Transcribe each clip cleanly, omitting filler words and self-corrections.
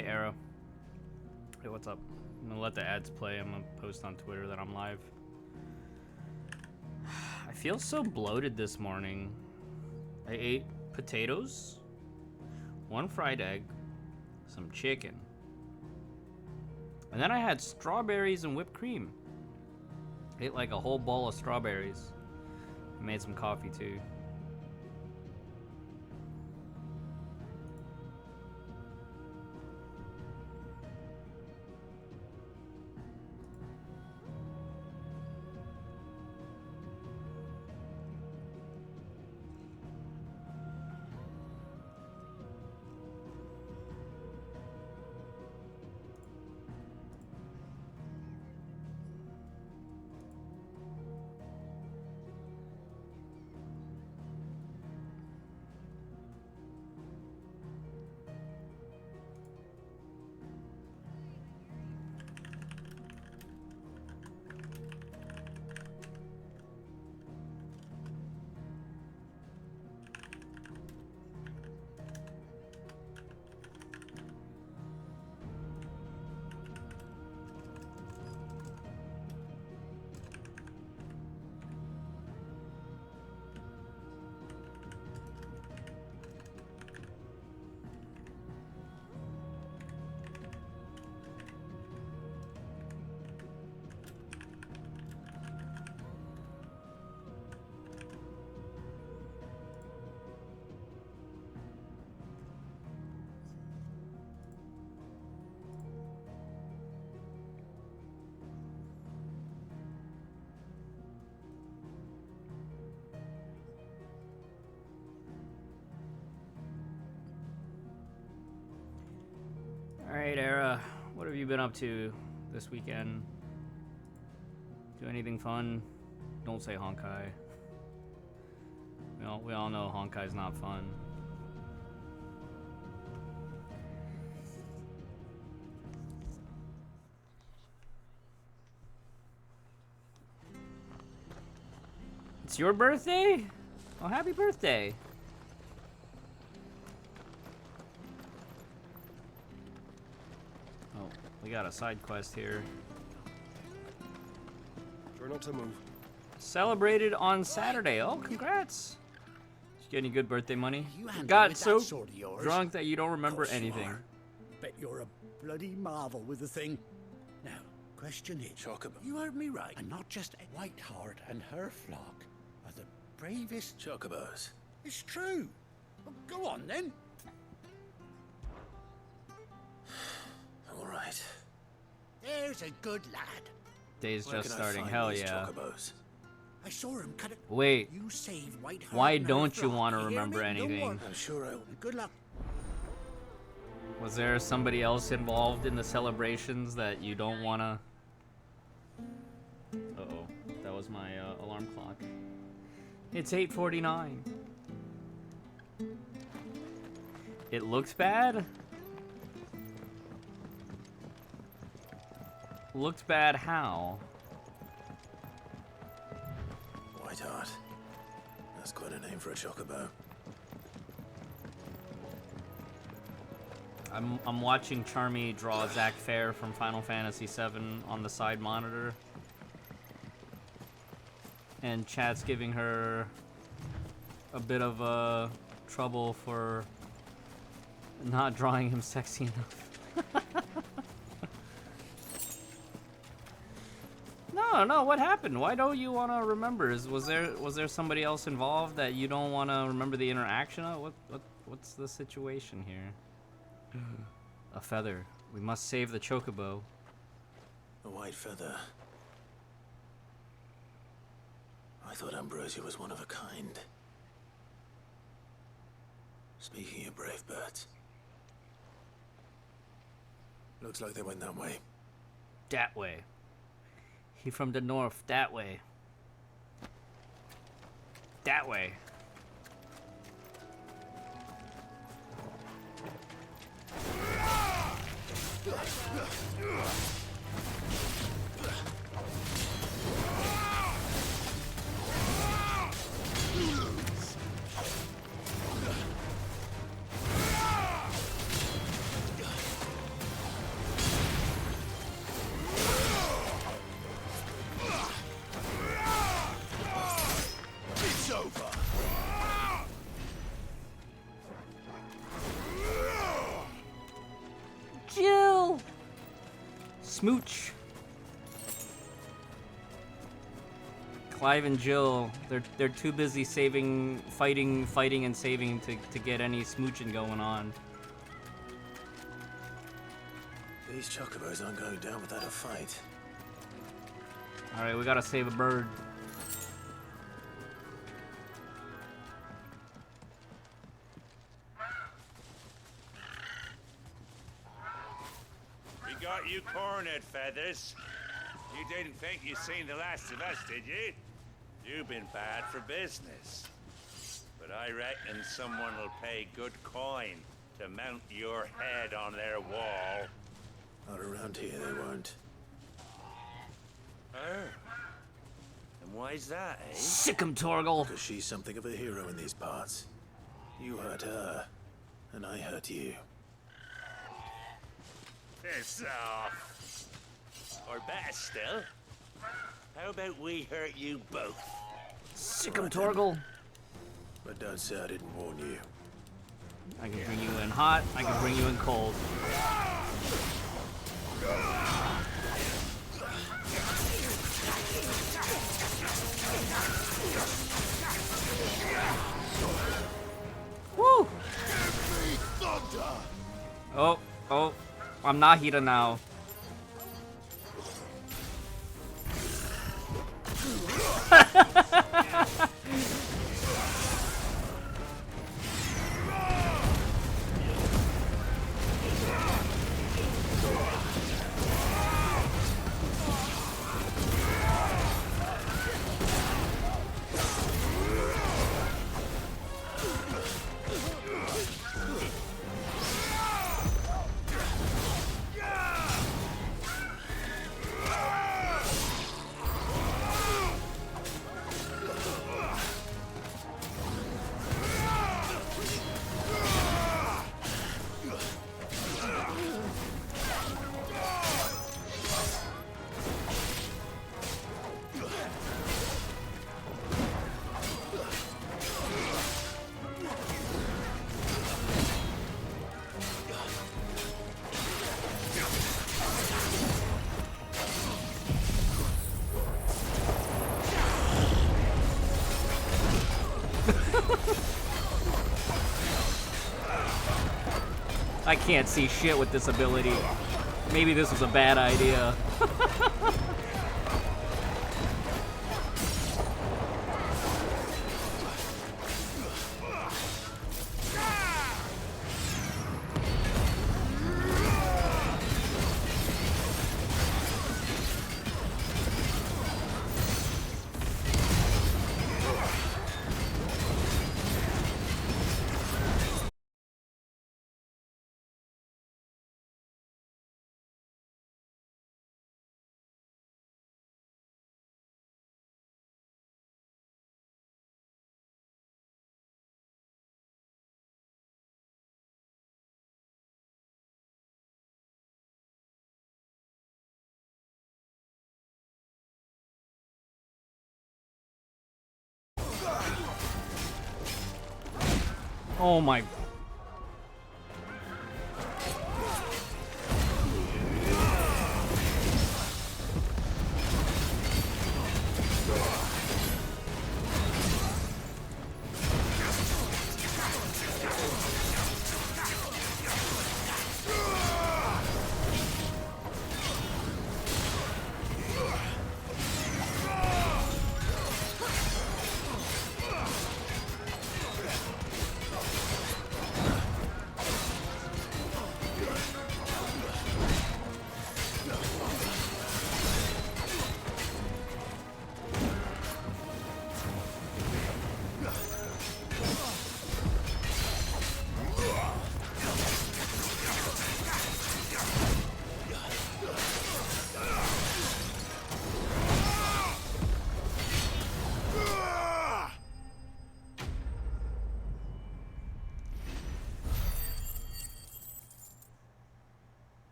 Hey, Arrow. Hey, what's up? I'm gonna let the ads play. I'm gonna post on Twitter that I'm live. I feel so bloated this morning. I ate potatoes, 1 fried egg, some chicken, and then I had strawberries and whipped cream. I ate like a whole bowl of strawberries. I made some coffee too. Alright, Era, what have you been up to this weekend? Do anything fun? Don't say Honkai. We all know Honkai's not fun. It's your birthday? Oh, happy birthday! We got a side quest here. Try not to move. Celebrated on Saturday. Oh, congrats! Did you get any good birthday money? Got so drunk that you don't remember anything. Bet you're a bloody marvel with the thing. Now, question is, Chocobo. You heard me right. And not just Whiteheart and her flock are the bravest Chocobos. It's true. Well, go on then. All right. There's a good lad. Day's Where just can I starting. find Hell these yeah. Chocobos? I saw him cut it. Wait. You saved Whiteheart. Why and her don't you flock. want to hear remember me? Don't anything? worry. I'm sure I will. Good luck. Was there somebody else involved in the celebrations that you don't want to... Uh-oh. That was my alarm clock. It's 8:49. It looks bad? Looked bad how? Whiteheart. That's quite a name for a Chocobo. I'm watching Charmy draw Zack Fair from Final Fantasy VII on the side monitor. And chat's giving her a bit of trouble for not drawing him sexy enough. No, what happened? Why don't you want to remember? Was there somebody else involved that you don't want to remember the interaction of? What's the situation here? A feather. We must save the Chocobo. A white feather. I thought Ambrosia was one of a kind. Speaking of brave birds. Looks like they went that way. That way. He from the north. That way. That way. smooch. Clive and Jill, they're too busy fighting and saving to get any smooching going on. These chocobos aren't going down without a fight. All right, we gotta save a bird. We got you cornered, Feathers. You didn't think you'd seen the last of us, did you? You've been bad for business. But I reckon someone will pay good coin to mount your head on their wall. Not around here, they won't. Oh. And why's that, eh? Sick 'em, Torgal. Because she's something of a hero in these parts. You hurt her, and I hurt you. Piss off. Or better still, how about we hurt you both? Sick 'em, Torgal. But don't say I didn't warn you. I can bring you in hot. I can bring you in cold. Woo! Oh, I'm Nahida now. I can't see shit with this ability. Maybe this was a bad idea. Oh my.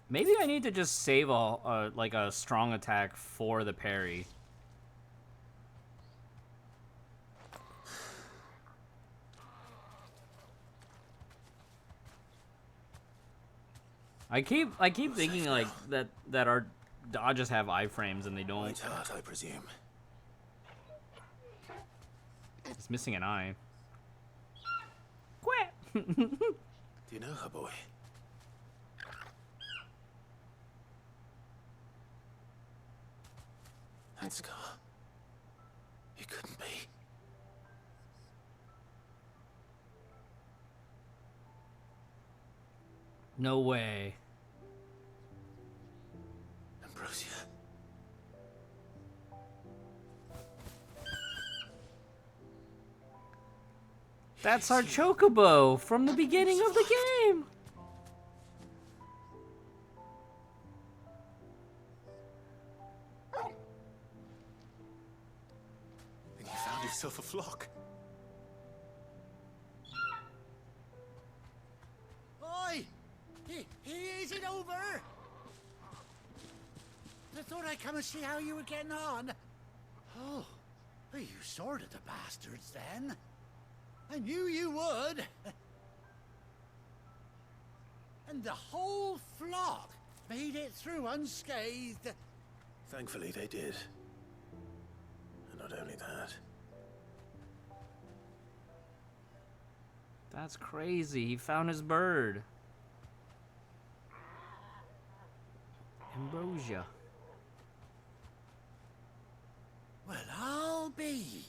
Maybe I need to just save like a strong attack for the parry. I keep thinking like that our Dodges have iframes and they don't. White Hart, I presume. It's missing an eye. Quit. Do you know her, boy? That scar. It couldn't be. No way. Ambrosia. That's our chocobo from the beginning of the game. Then you found yourself a flock. Oi! Is it over? I thought I'd come and see how you were getting on. Oh, you sorted the bastards then. I knew you would. And the whole flock made it through unscathed. Thankfully, they did. And not only that. That's crazy. He found his bird. Ambrosia. Well, I'll be.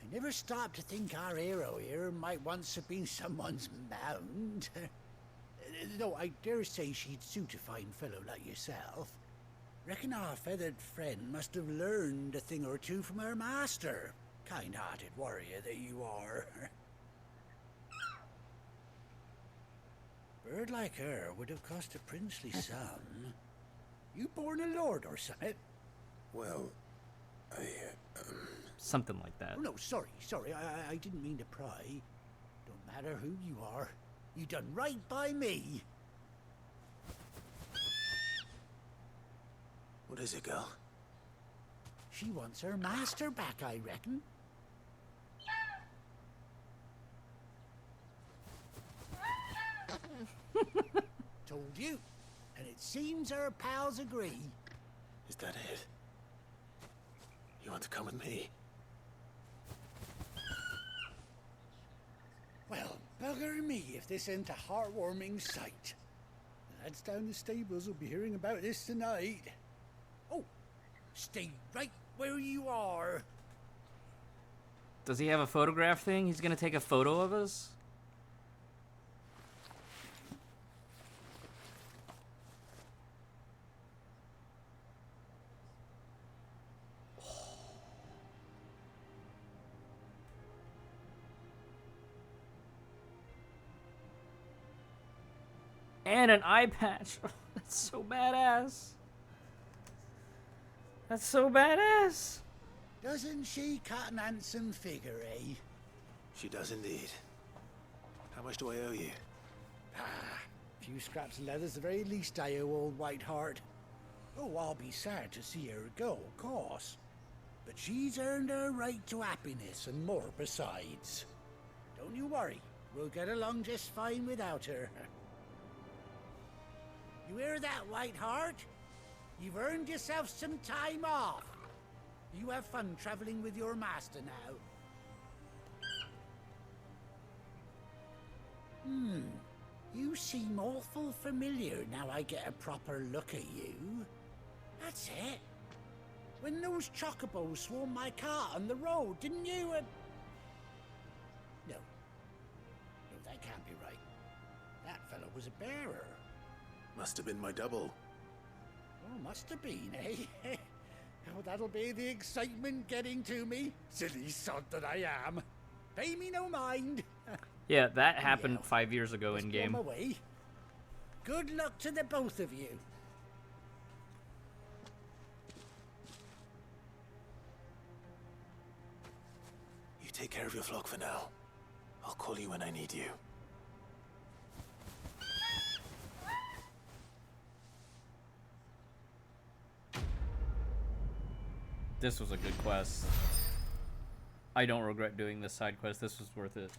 I never stopped to think our hero here might once have been someone's mount. Though I dare say she'd suit a fine fellow like yourself. Reckon our feathered friend must have learned a thing or two from her master. Kind-hearted warrior that you are. Bird like her would have cost a princely sum. You born a lord or something? Well, Something like that. Oh, no, sorry. I didn't mean to pry. Don't matter who you are. You done right by me. what is it, girl? She wants her master back, I reckon. Told you. And it seems her pals agree. Is that it? You want to come with me? Well, bugger me if this ain't a heartwarming sight. The lads down the stables will be hearing about this tonight. Oh, stay right where you are. Does he have a photograph thing? He's gonna take a photo of us? And an eye patch. That's so badass. That's so badass. Doesn't she cut an handsome figure, eh? She does indeed. How much do I owe you? A few scraps of leather's the very least I owe old Whiteheart. Oh, I'll be sad to see her go, of course. But she's earned her right to happiness and more besides. Don't you worry, we'll get along just fine without her. You hear that, Whiteheart? You've earned yourself some time off. You have fun traveling with your master now. You seem awful familiar now I get a proper look at you. That's it. When those chocobos swarmed my cart on the road, didn't you? No, that can't be right. That fellow was a bearer. Must have been my double. Oh, must have been, eh? Oh, that'll be the excitement getting to me. Silly sod that I am. Pay me no mind. Yeah, that happened Yeah. 5 years ago in Just game. come away. Good luck to the both of you. You take care of your flock for now. I'll call you when I need you. This was a good quest. I don't regret doing this side quest. This was worth it.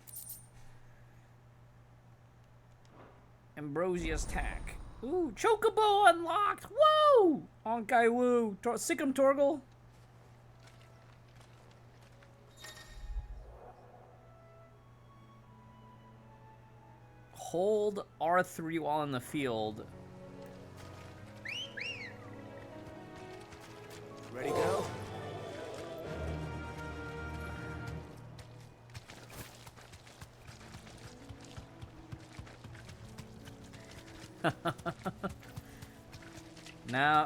Ambrosia's tack. Ooh, Chocobo unlocked! Woo! Honkai Woo! Sick'em Torgal! Hold R3 while in the field. Ready to go?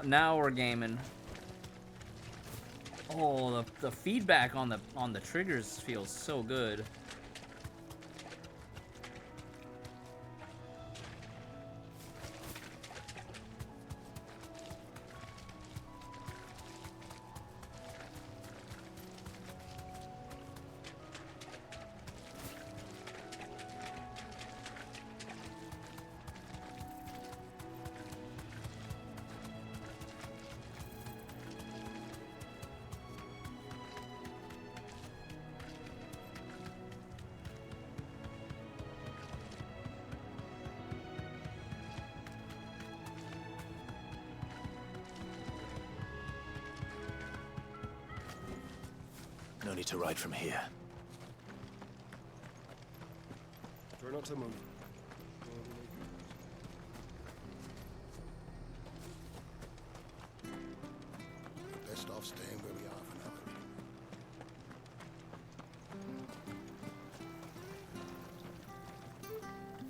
Now we're gaming. Oh, the feedback on the triggers feels so good. No need to ride from here. Try not to move. Best off staying where we are for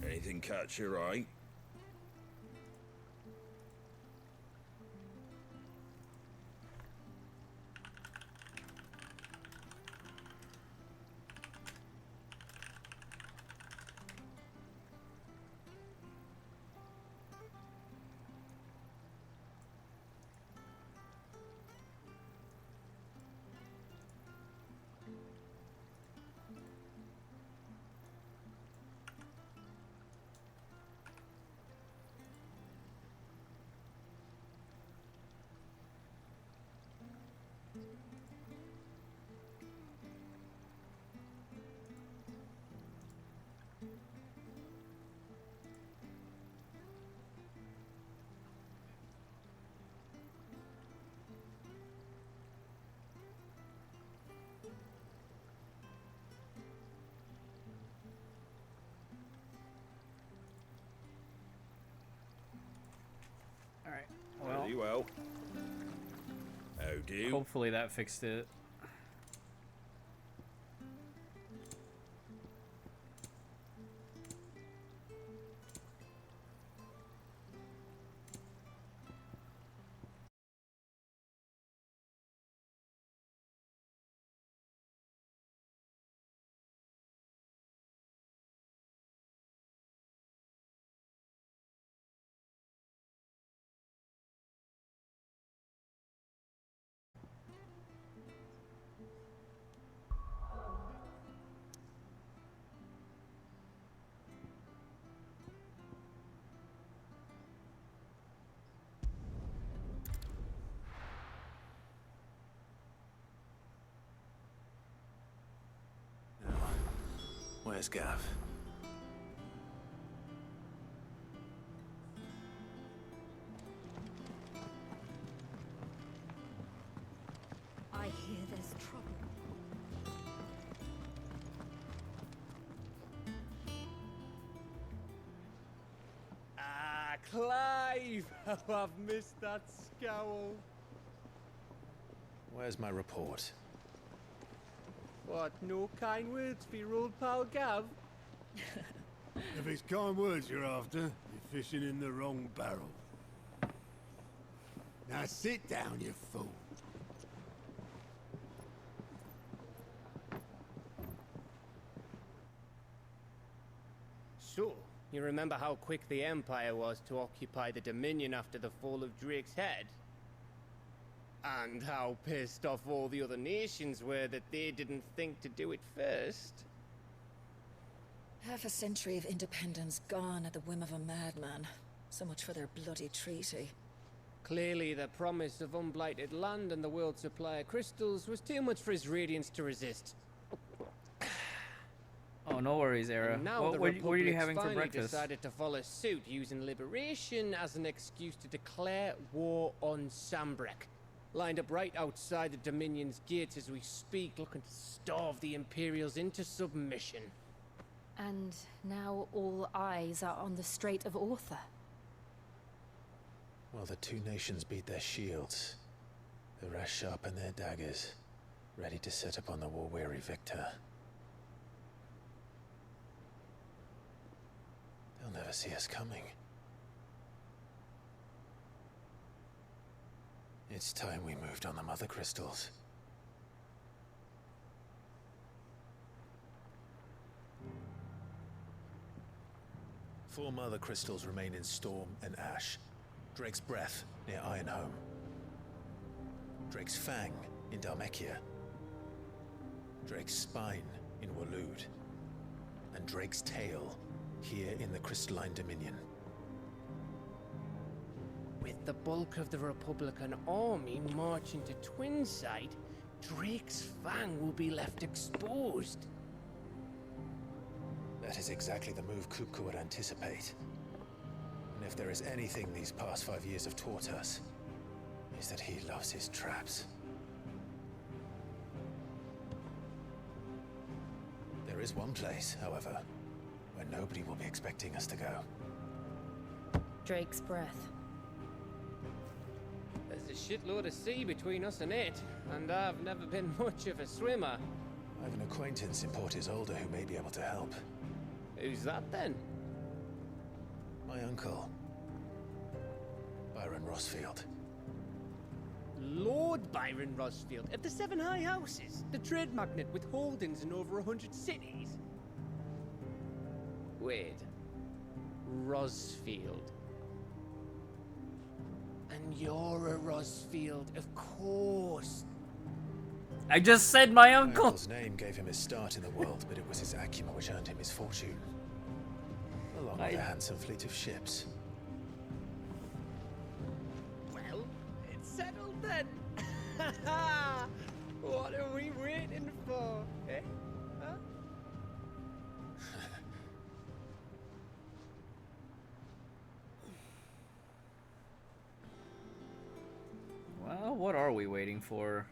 now. Anything catch your eye? Alright, well, Very well. How do? hopefully that fixed it. Where's Gav? I hear there's trouble. Ah, Clive! How I've missed that scowl. Where's my report? What, no kind words for your old pal Gav? If it's kind words you're after, you're fishing in the wrong barrel. Now sit down, you fool. So, you remember how quick the Empire was to occupy the Dominion after the fall of Drake's head? And how pissed off all the other nations were that they didn't think to do it first? Half a century of independence gone at the whim of a madman. So much for their bloody treaty. Clearly, the promise of unblighted land and the world's supply of crystals was too much for his radiance to resist. Oh, Oh, no worries, Era. And now What the were you Republic's having for finally breakfast? decided to follow suit, using liberation as an excuse to declare war on Sambrek. Lined up right outside the Dominion's gates as we speak, looking to starve the Imperials into submission. And now all eyes are on the Strait of Author. While the two nations beat their shields, the rest sharpen their daggers, ready to set upon the war-weary victor. They'll never see us coming. It's time we moved on the Mother Crystals. Four Mother Crystals remain in Storm and Ash. Drake's Breath near Ironhome. Drake's Fang in Dhalmekia. Drake's Spine in Waloed. And Drake's Tail here in the Crystalline Dominion. With the bulk of the Republican army marching to Twinside, Drake's Fang will be left exposed. That is exactly the move Kupka would anticipate. And if there is anything these past 5 years have taught us, is that he loves his traps. There is one place, however, where nobody will be expecting us to go. Drake's Breath. There's a shitload of sea between us and it, and I've never been much of a swimmer. I have an acquaintance in Port Isolde who may be able to help. Who's that then? My uncle, Byron Rosfield. Lord Byron Rosfield of the Seven High Houses, the trade magnate with holdings in over 100 cities. Wait, Rosfield. And you're a Rosfield, of course. I just said my My uncle. uncle's name gave him his start in the world, but it was his acumen which earned him his fortune. Along with a handsome fleet of ships. Well, it's settled then. What are we waiting for, eh? Huh? Well, what are we waiting for?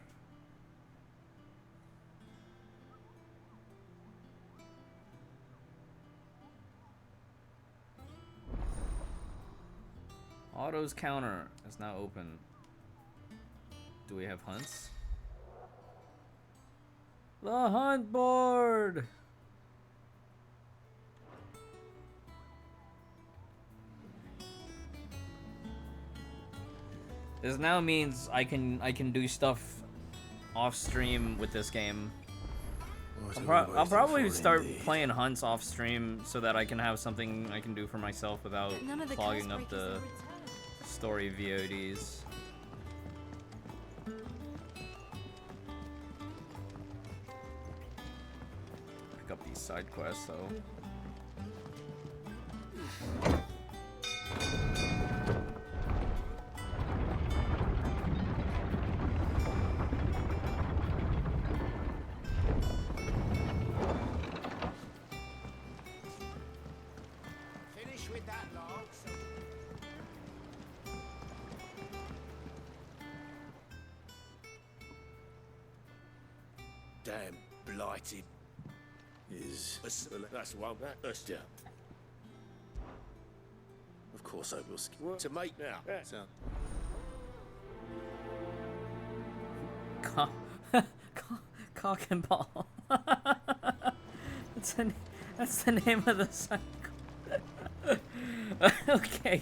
Otto's counter is now open. Do we have hunts? The hunt board! This now means I can do stuff off stream with this game. I'll probably start playing hunts off stream so that I can have something I can do for myself without None of the clogging curse up breakers the will return. story VODs. Pick up these side quests though. Finish with that log, so... Damn blighted. That's the one, that Ustia. Of course I will. To mate now. So. Cock and ball. That's the name of the cycle. Okay.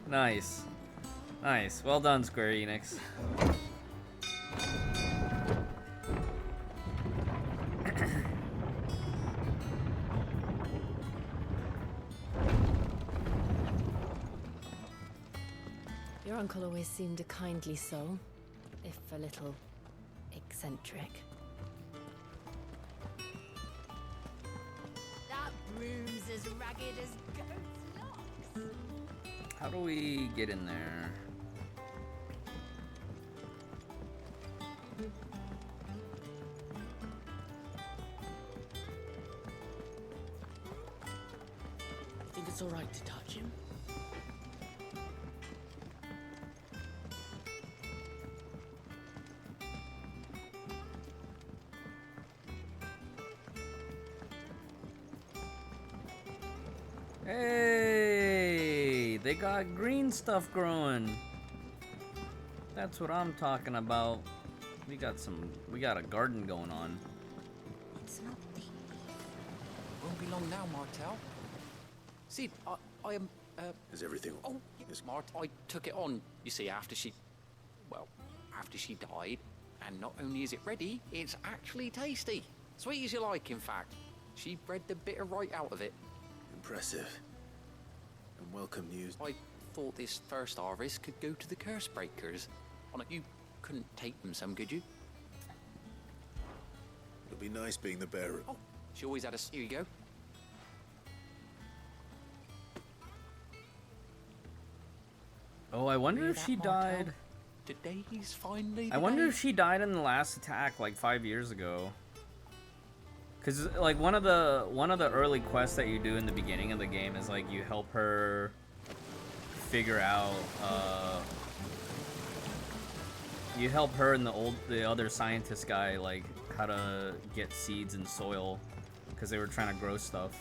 Nice. Nice. Well done, Square Enix. Your uncle always seemed a kindly soul, if a little eccentric. That broom's as ragged as goat's locks. How do we get in there? it's all right to touch him. Hey, they got green stuff growing. That's what I'm talking about. We got a garden going on. It's not the... Won't be long now, Martel. Sid, I am, Is everything... Oh, yes, Mart, I took it on, you see, after she died. And not only is it ready, it's actually tasty. Sweet as you like, in fact. She bred the bitter right out of it. Impressive. And welcome news. I thought this first harvest could go to the curse breakers. You couldn't take them some, could you? It'll be nice being the bearer. Oh, she always had a... Here you go. Oh, I wonder if she died. Today's finally. I wonder if she died in the last attack like 5 years ago. Cause like one of the early quests that you do in the beginning of the game is like you help her figure out you help her and the other scientist guy like how to get seeds and soil because they were trying to grow stuff.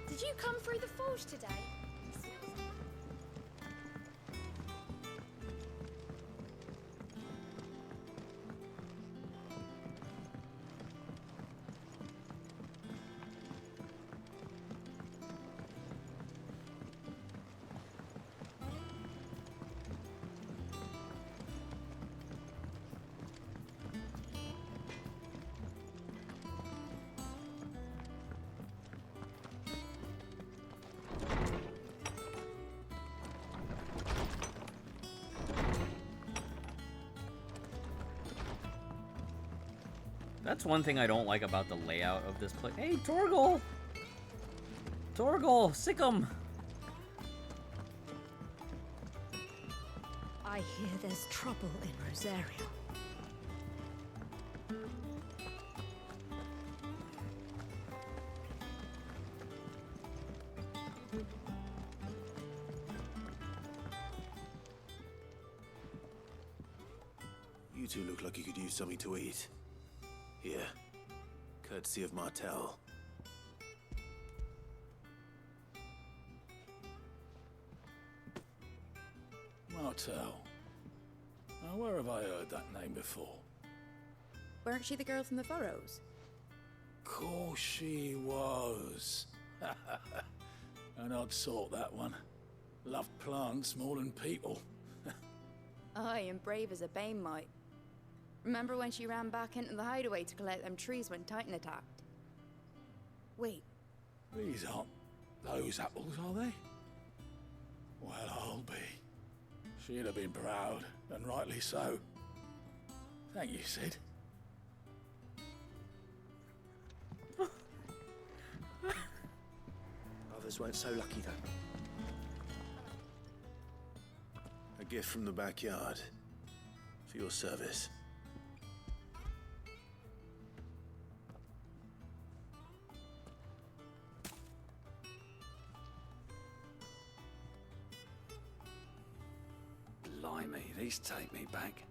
Did you come through the forge today? That's one thing I don't like about the layout of this place. Hey, Torgal! Torgal, sick 'em! I hear there's trouble in Rosaria. You two look like you could use something to eat. Here, courtesy of Martel. Martel. Now, where have I heard that name before? Weren't she the girl from the Furrows? Course she was. An odd sort, that one. Loved plants more than people. Aye, and brave as a bane might. Remember when she ran back into the hideaway to collect them trees when Titan attacked? Wait, These aren't those apples, are they? Well, I'll be. She'd have been proud, and rightly so. Thank you, Sid. Others weren't so lucky, though. A gift from the backyard. For your service. Blimey, these take me back.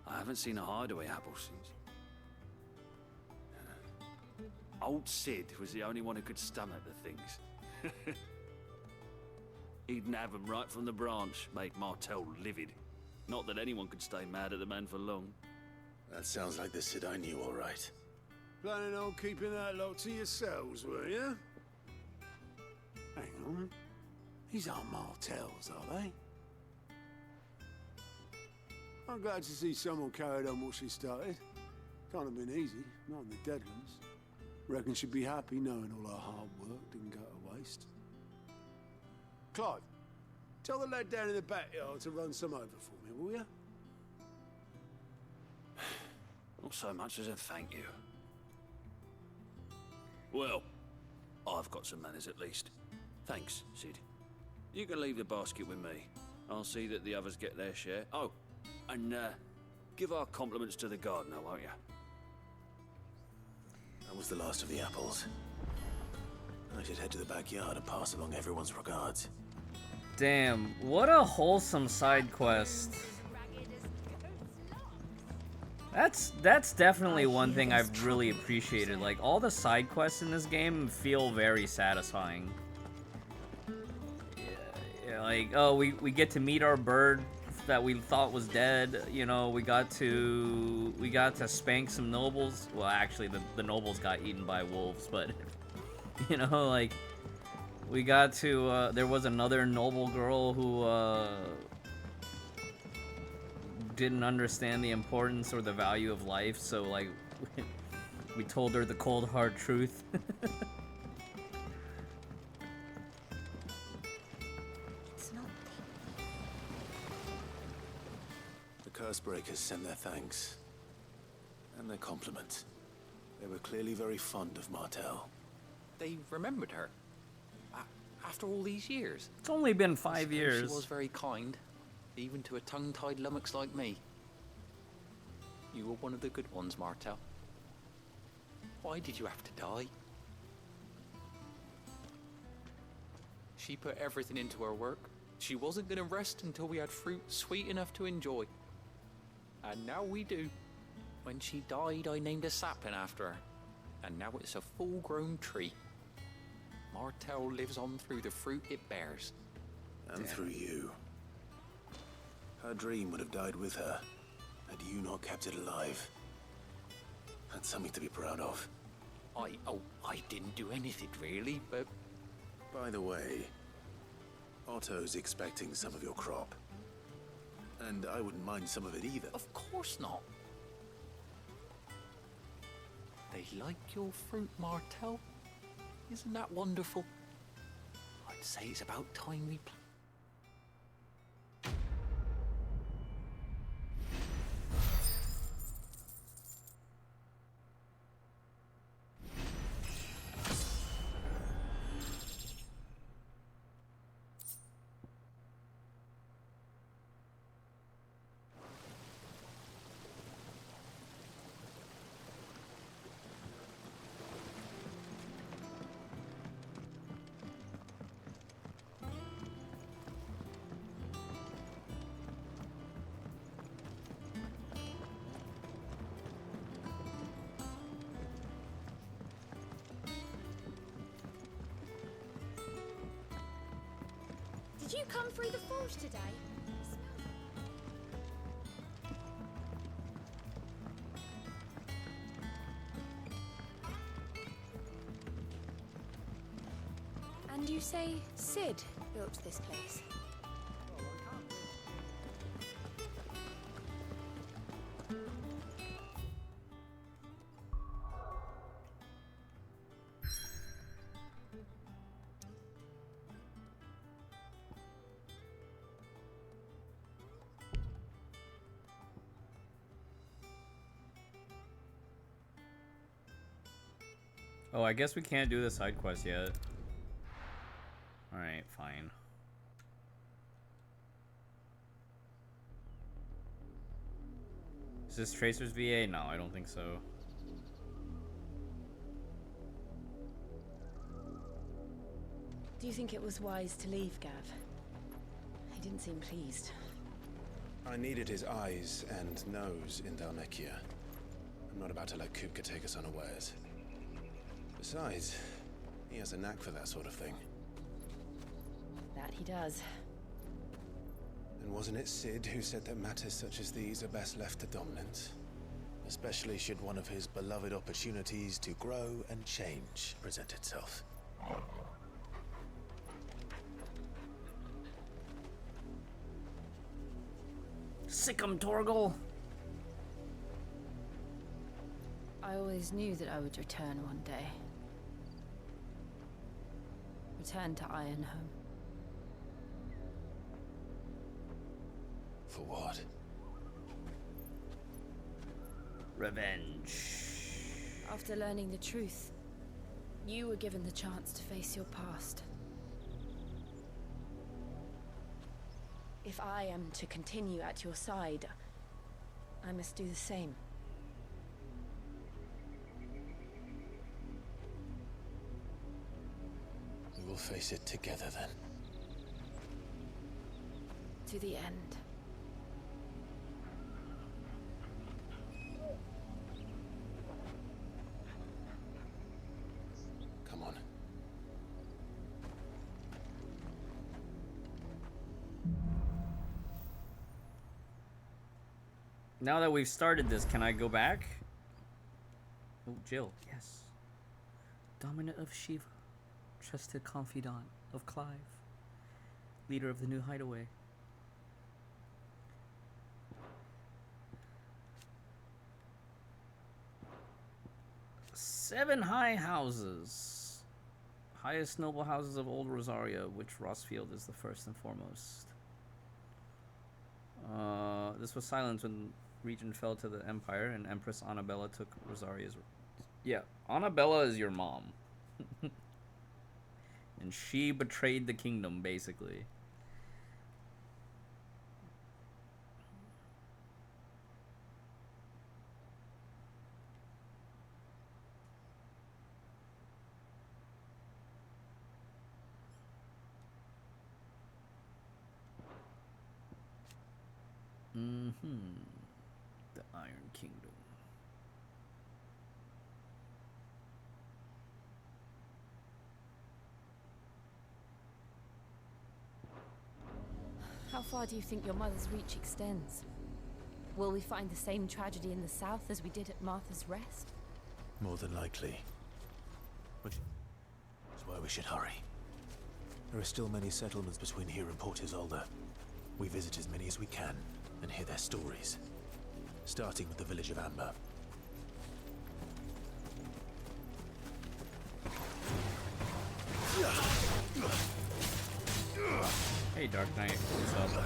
I haven't seen a hideaway apple since. Old Sid was the only one who could stomach the things. He'd nab 'em right from the branch, make Martel livid. Not that anyone could stay mad at the man for long. That sounds like the Sid I knew, all right. Planning on keeping that lot to yourselves, were you? Hang on. These aren't Martels, are they? I'm glad to see someone carried on what she started. Can't have been easy, not in the Deadlands. Reckon she'd be happy knowing all her hard work didn't go to waste. Clive, tell the lad down in the backyard to run some over for me, will you? Not so much as a thank you. Well, I've got some manners at least. Thanks, Sid. You can leave the basket with me. I'll see that the others get their share. Oh, and give our compliments to the gardener, won't you? That was the last of the apples. I should head to the backyard and pass along everyone's regards. Damn, what a wholesome side quest. That's definitely one thing I've really appreciated. Like, all the side quests in this game feel very satisfying. Yeah, like, oh, we get to meet our bird that we thought was dead. You know, we got to spank some nobles. Well, actually, the nobles got eaten by wolves, but you know, like, we got to. There was another noble girl who didn't understand the importance or the value of life, so like we told her the cold hard truth. It's not. The Cursebreakers sent their thanks. And their compliments. They were clearly very fond of Martel. They remembered her. After all these years. It's only been I 5 suppose years. She was very kind, even to a tongue-tied lummox like me. You were one of the good ones, Martel. Why did you have to die? She put everything into her work. She wasn't going to rest until we had fruit sweet enough to enjoy. And now we do. When she died, I named a sapling after her. And now it's a full-grown tree. Martel lives on through the fruit it bears. And through you. Her dream would have died with her, had you not kept it alive. That's something to be proud of. I didn't do anything really, but... By the way, Otto's expecting some of your crop. And I wouldn't mind some of it either. Of course not. They like your fruit, Martel. Isn't that wonderful? I'd say it's about time we... Did you come through the forge today? And you say Sid built this place? Oh, I guess we can't do the side quest yet. Alright, fine. Is this Tracer's VA? No, I don't think so. Do you think it was wise to leave, Gav? He didn't seem pleased. I needed his eyes and nose in Dhalmekia. I'm not about to let Kupka take us unawares. Besides, he has a knack for that sort of thing. That he does. And wasn't it Sid who said that matters such as these are best left to dominance? Especially should one of his beloved opportunities to grow and change present itself. Sick 'em, Torgal! I always knew that I would return one day. Return to Ironhome. For what? Revenge. After learning the truth, you were given the chance to face your past. If I am to continue at your side, I must do the same. We will face it together then. To the end. Come on. Now that we've started this, can I go back? Oh, Jill, yes. Dominant of Shiva, trusted confidant of Clive, leader of the new hideaway. Seven high houses. Highest noble houses of Old Rosaria, which Rossfield is the first and foremost. This was silenced when region fell to the Empire and Empress Annabella took Rosaria's... Yeah, Annabella is your mom. And she betrayed the kingdom, basically. The Iron Kingdom. How far do you think your mother's reach extends? Will we find the same tragedy in the south as we did at Martha's Rest? More than likely. Which is why we should hurry. There are still many settlements between here and Port Isolde. We visit as many as we can and hear their stories. Starting with the village of Amber. Hey, Dark Knight, what's up?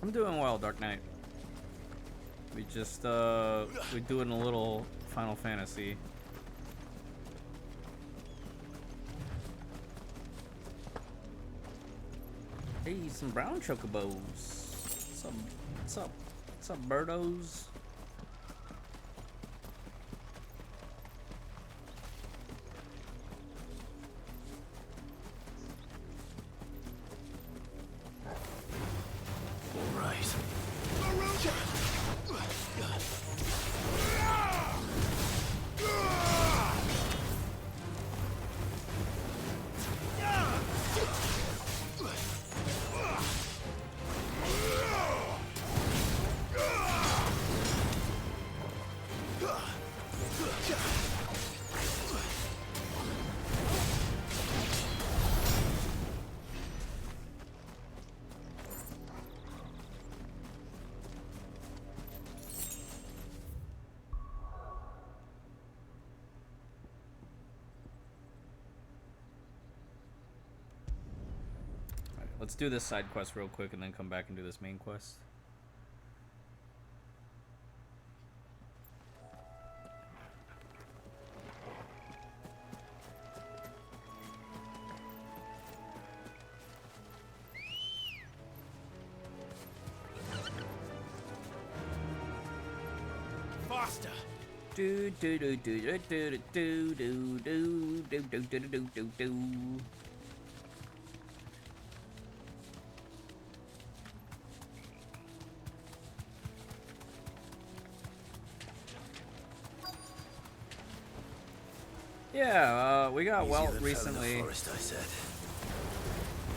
I'm doing well, Dark Knight. We just, we're doing a little Final Fantasy. Hey, some brown chocobos. What's up? What's up? What's up, birdos? Let's do this side quest real quick and then come back and do this main quest. Faster! Do do do do do do do do do do do do do do do. Yeah, we got Easier Welt than recently. felling a forest, I said.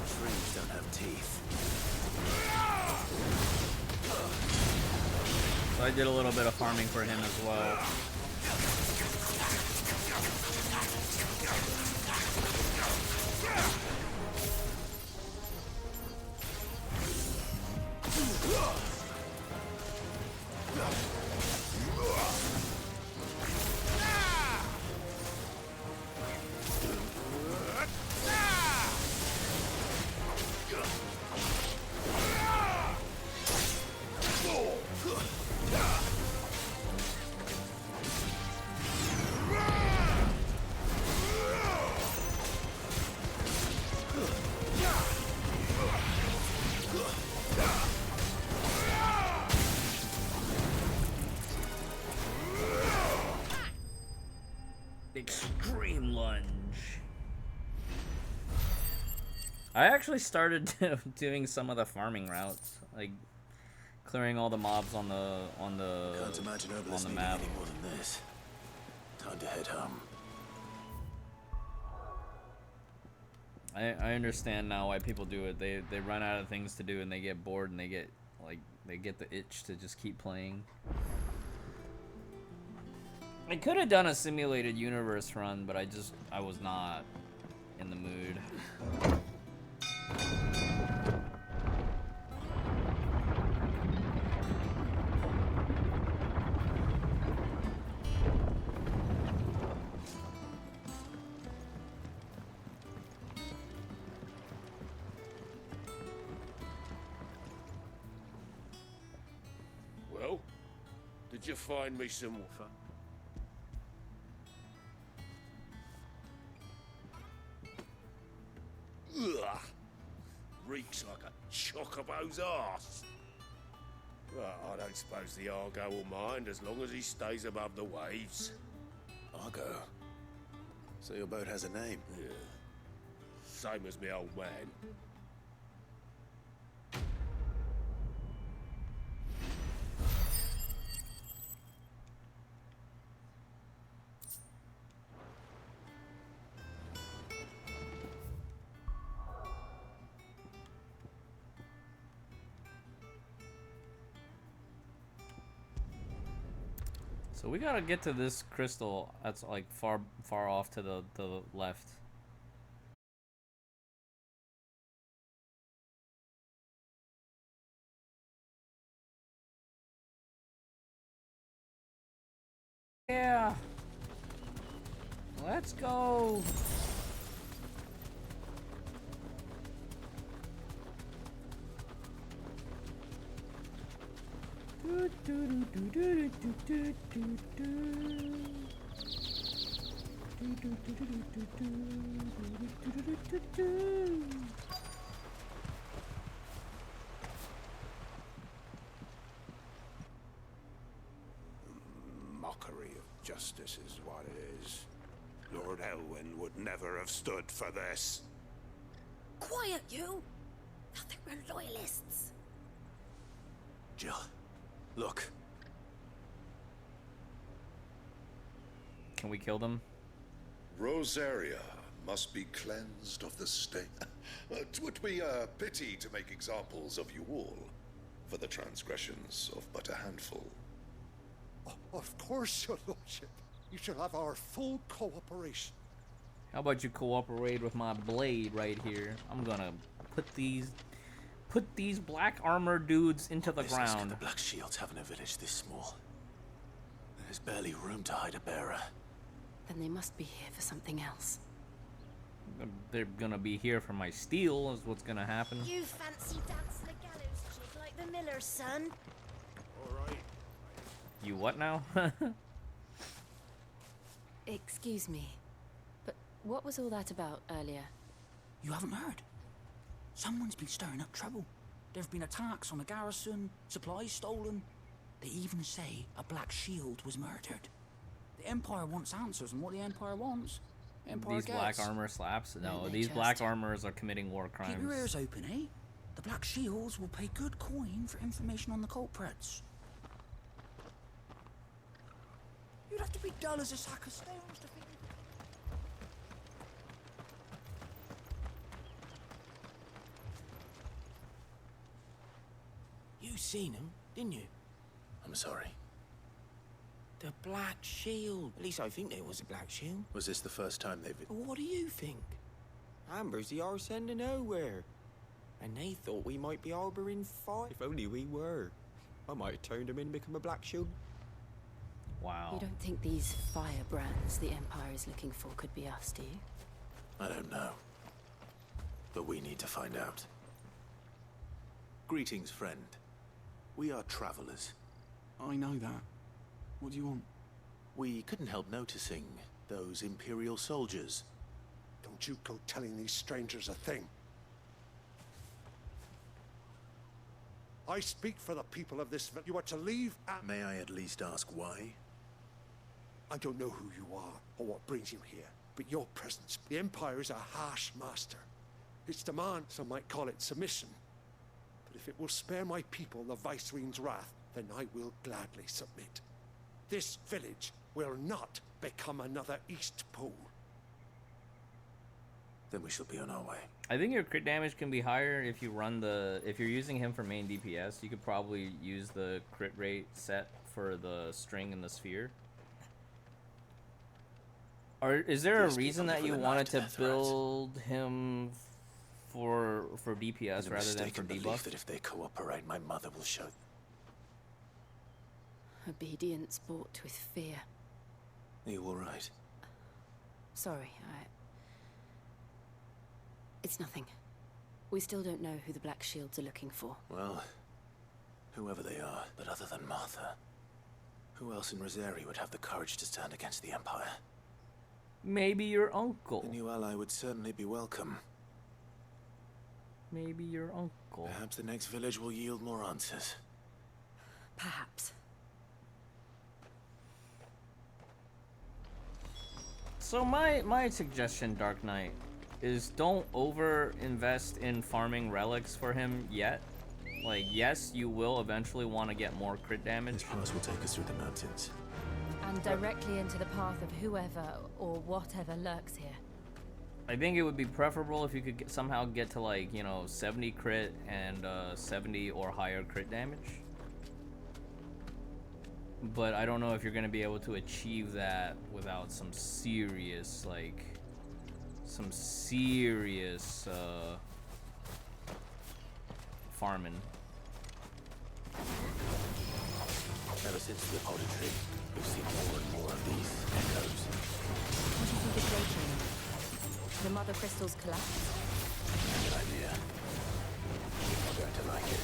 Trees don't have teeth. So I did a little bit of farming for him as well. Extreme lunge. I actually started doing some of the farming routes, like clearing all the mobs on the Can't imagine on the map. any more than this. Time to head home. I understand now why people do it. They run out of things to do and they get bored and they get the itch to just keep playing. I could have done a simulated universe run, but I was not in the mood. Well, did you find me some water? Ugh! Reeks like a chocobo's arse. Well, I don't suppose the Argo will mind as long as he stays above the waves. Argo? So your boat has a name? Yeah. Same as me old man. So we gotta get to this crystal that's like far off to the left. Yeah. Let's go. Mockery of justice is what it is. Lord Elwyn would never have stood for this. Quiet, you! Nothing we're loyalists. Jill, look. Can we kill them? Rosaria must be cleansed of the stain. It would be a pity to make examples of you all for the transgressions of but a handful. Of course, your lordship. You shall have our full cooperation. How about you cooperate with my blade right here? I'm gonna put these black armor dudes into the Business ground. could the Black Shields have in a village this small? There's barely room to hide a bearer. Then they must be here for something else. They're gonna be here for my steel is what's gonna happen. You fancy dancing a gallows jig like the miller's son? Alright. You what now? Excuse me, but what was all that about earlier? You haven't heard? Someone's been stirring up trouble. There have been attacks on the garrison, supplies stolen. They even say a Black Shield was murdered. The Empire wants answers, and what the Empire wants, the Empire These gets. black armor slaps? No, They're these just- black armors are committing war Keep your crimes. ears open, eh? The Black Shields will pay good coin for information on the culprits. You'd have to be dull as a sack of stones to think. You seen him, didn't you? I'm sorry. The Black Shield. At least I think there was a Black Shield. Was this the first time they've... What do you think? Amber's the arse end of nowhere. And they thought we might be harboring fire. If only we were. I might have turned them in and become a Black Shield. Wow. You don't think these firebrands the Empire is looking for could be us, do you? I don't know. But we need to find out. Greetings, friend. We are travelers. I know that. What do you want? We couldn't help noticing those Imperial soldiers. Don't you go telling these strangers a thing. I speak for the people of this village. You are to leave at... May I at least ask why? I don't know who you are or what brings you here, but your presence. The Empire is a harsh master. Its demand, some might call it submission. But if it will spare my people the Viceroy's wrath, then I will gladly submit. This village will not become another East Pole. Then we shall be on our way. I think your crit damage can be higher if you run the... If you're using him for main DPS, you could probably use the crit rate set for the string and the sphere. Or is there a reason that you wanted to build him for DPS rather than for debuff? That if they cooperate, my mother will show... Obedience bought with fear. Are you all right? Sorry, It's nothing. We still don't know who the Black Shields are looking for. Well, whoever they are, but other than Martha, who else in Rosari would have the courage to stand against the Empire? Maybe your uncle. A new ally would certainly be welcome. Maybe your uncle. Perhaps the next village will yield more answers. Perhaps. So my suggestion, Dark Knight, is don't over-invest in farming relics for him yet. Like, yes, you will eventually want to get more crit damage. This pass will take us through the mountains. And directly into the path of whoever or whatever lurks here. I think it would be preferable if you could somehow get to, like, you know, 70 crit and 70 or higher crit damage. But I don't know if you're going to be able to achieve that without some serious, like, farming. Ever since the auditory, we've seen more and more of these echoes. What do you think is breaking them? The mother crystals collapse? Good idea. You're not going to like it.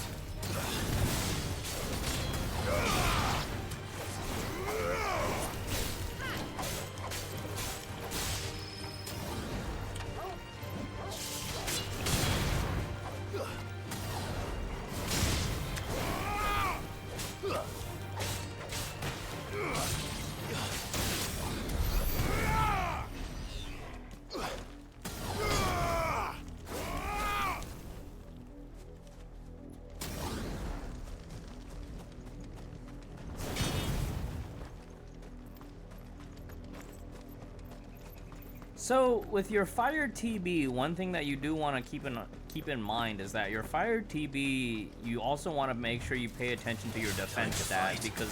So with your fire TB, one thing that you do want to keep in mind is that your fire TB, you also want to make sure you pay attention to your defense stat, because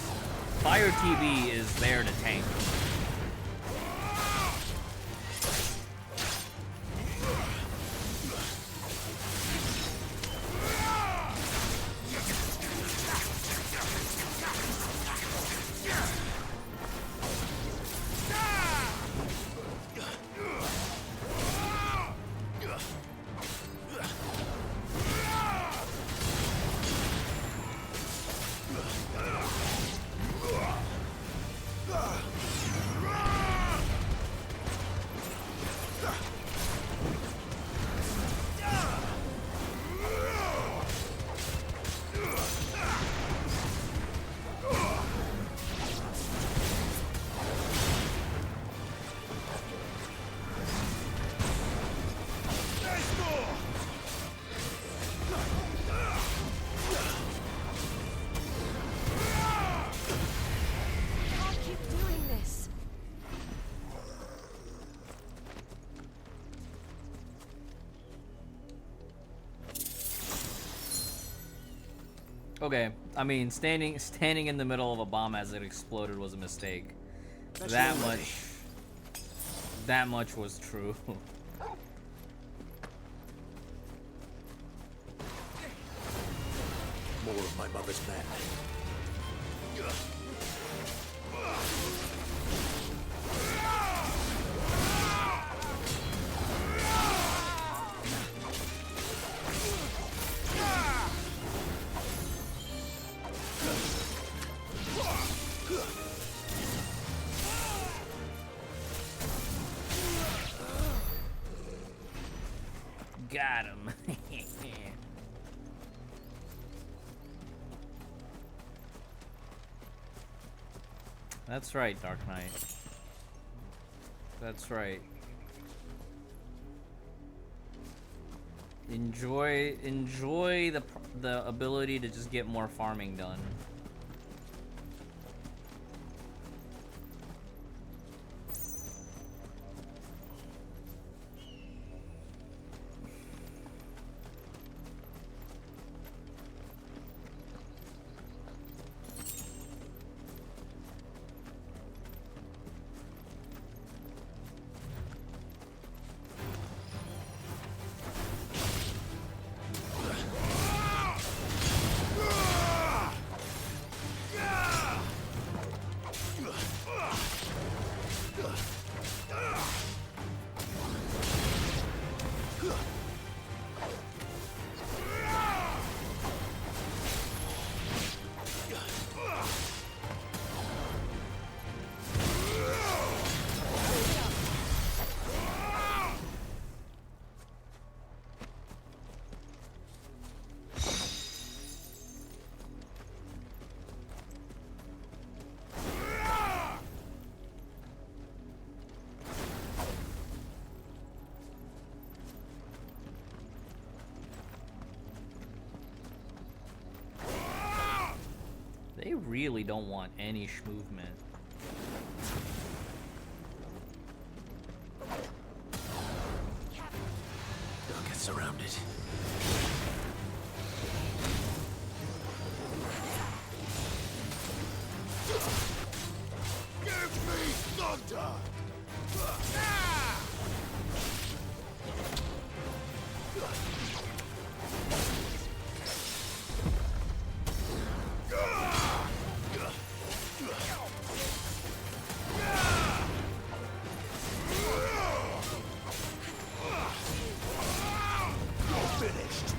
fire TB is there to tank. Okay, I mean, standing in the middle of a bomb as it exploded was a mistake. That's That all ready. much. That much was true. More of my mother's men. Got him. That's right, Dark Knight. That's right. Enjoy the ability to just get more farming done. They really don't want any movement. Don't get surrounded. Give me thunder! Finished.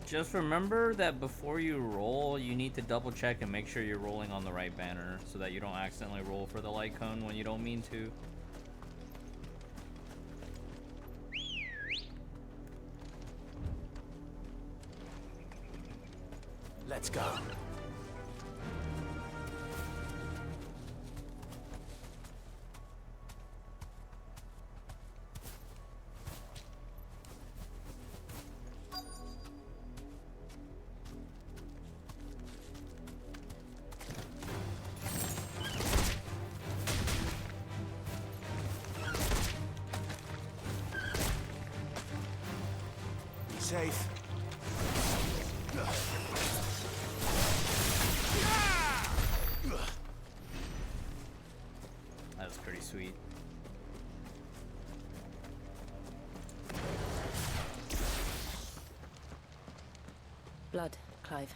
Just remember that before you roll, you need to double check and make sure you're rolling on the right banner so that you don't accidentally roll for the light cone when you don't mean to. Let's go. Safe. That was pretty sweet. Blood, Clive.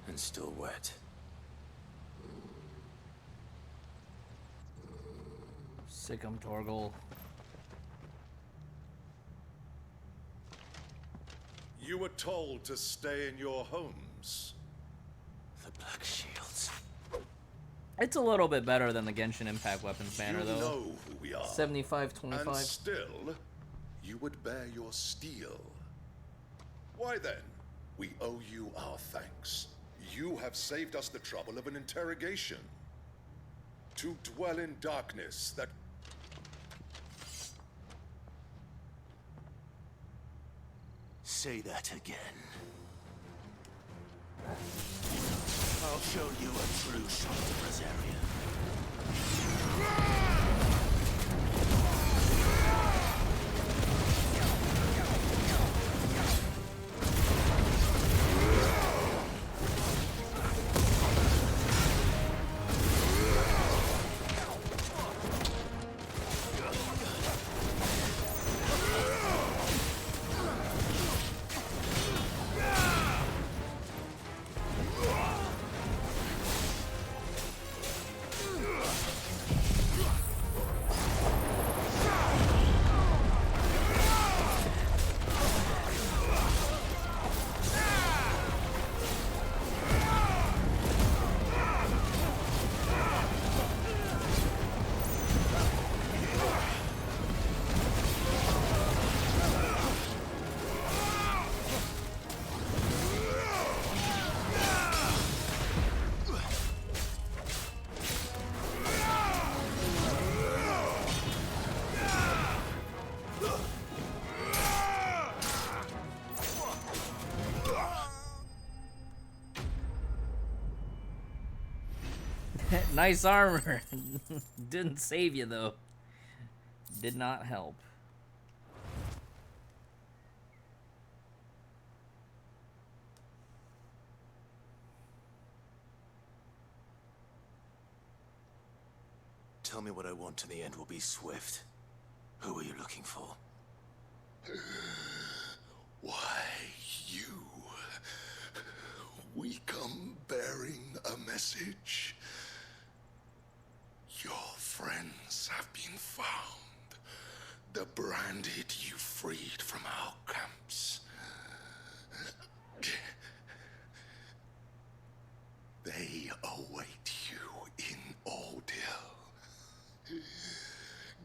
And still wet. Sick'em, Torgal. You were told to stay in your homes. The Black Shields. It's a little bit better than the Genshin Impact weapons banner, You though. know who we are. 75-25. And still, you would bear your steel. Why then, we owe you our thanks. You have saved us the trouble of an interrogation. to dwell in darkness that... Say that again. I'll show you a true shot of Rosaria. Nice armor. Didn't save you though. Did not help. Tell me what I want and the end will be swift. Who are you looking for? Why, you. We come bearing a message. Your friends have been found. The branded you freed from our camps. They await you in Ordeal.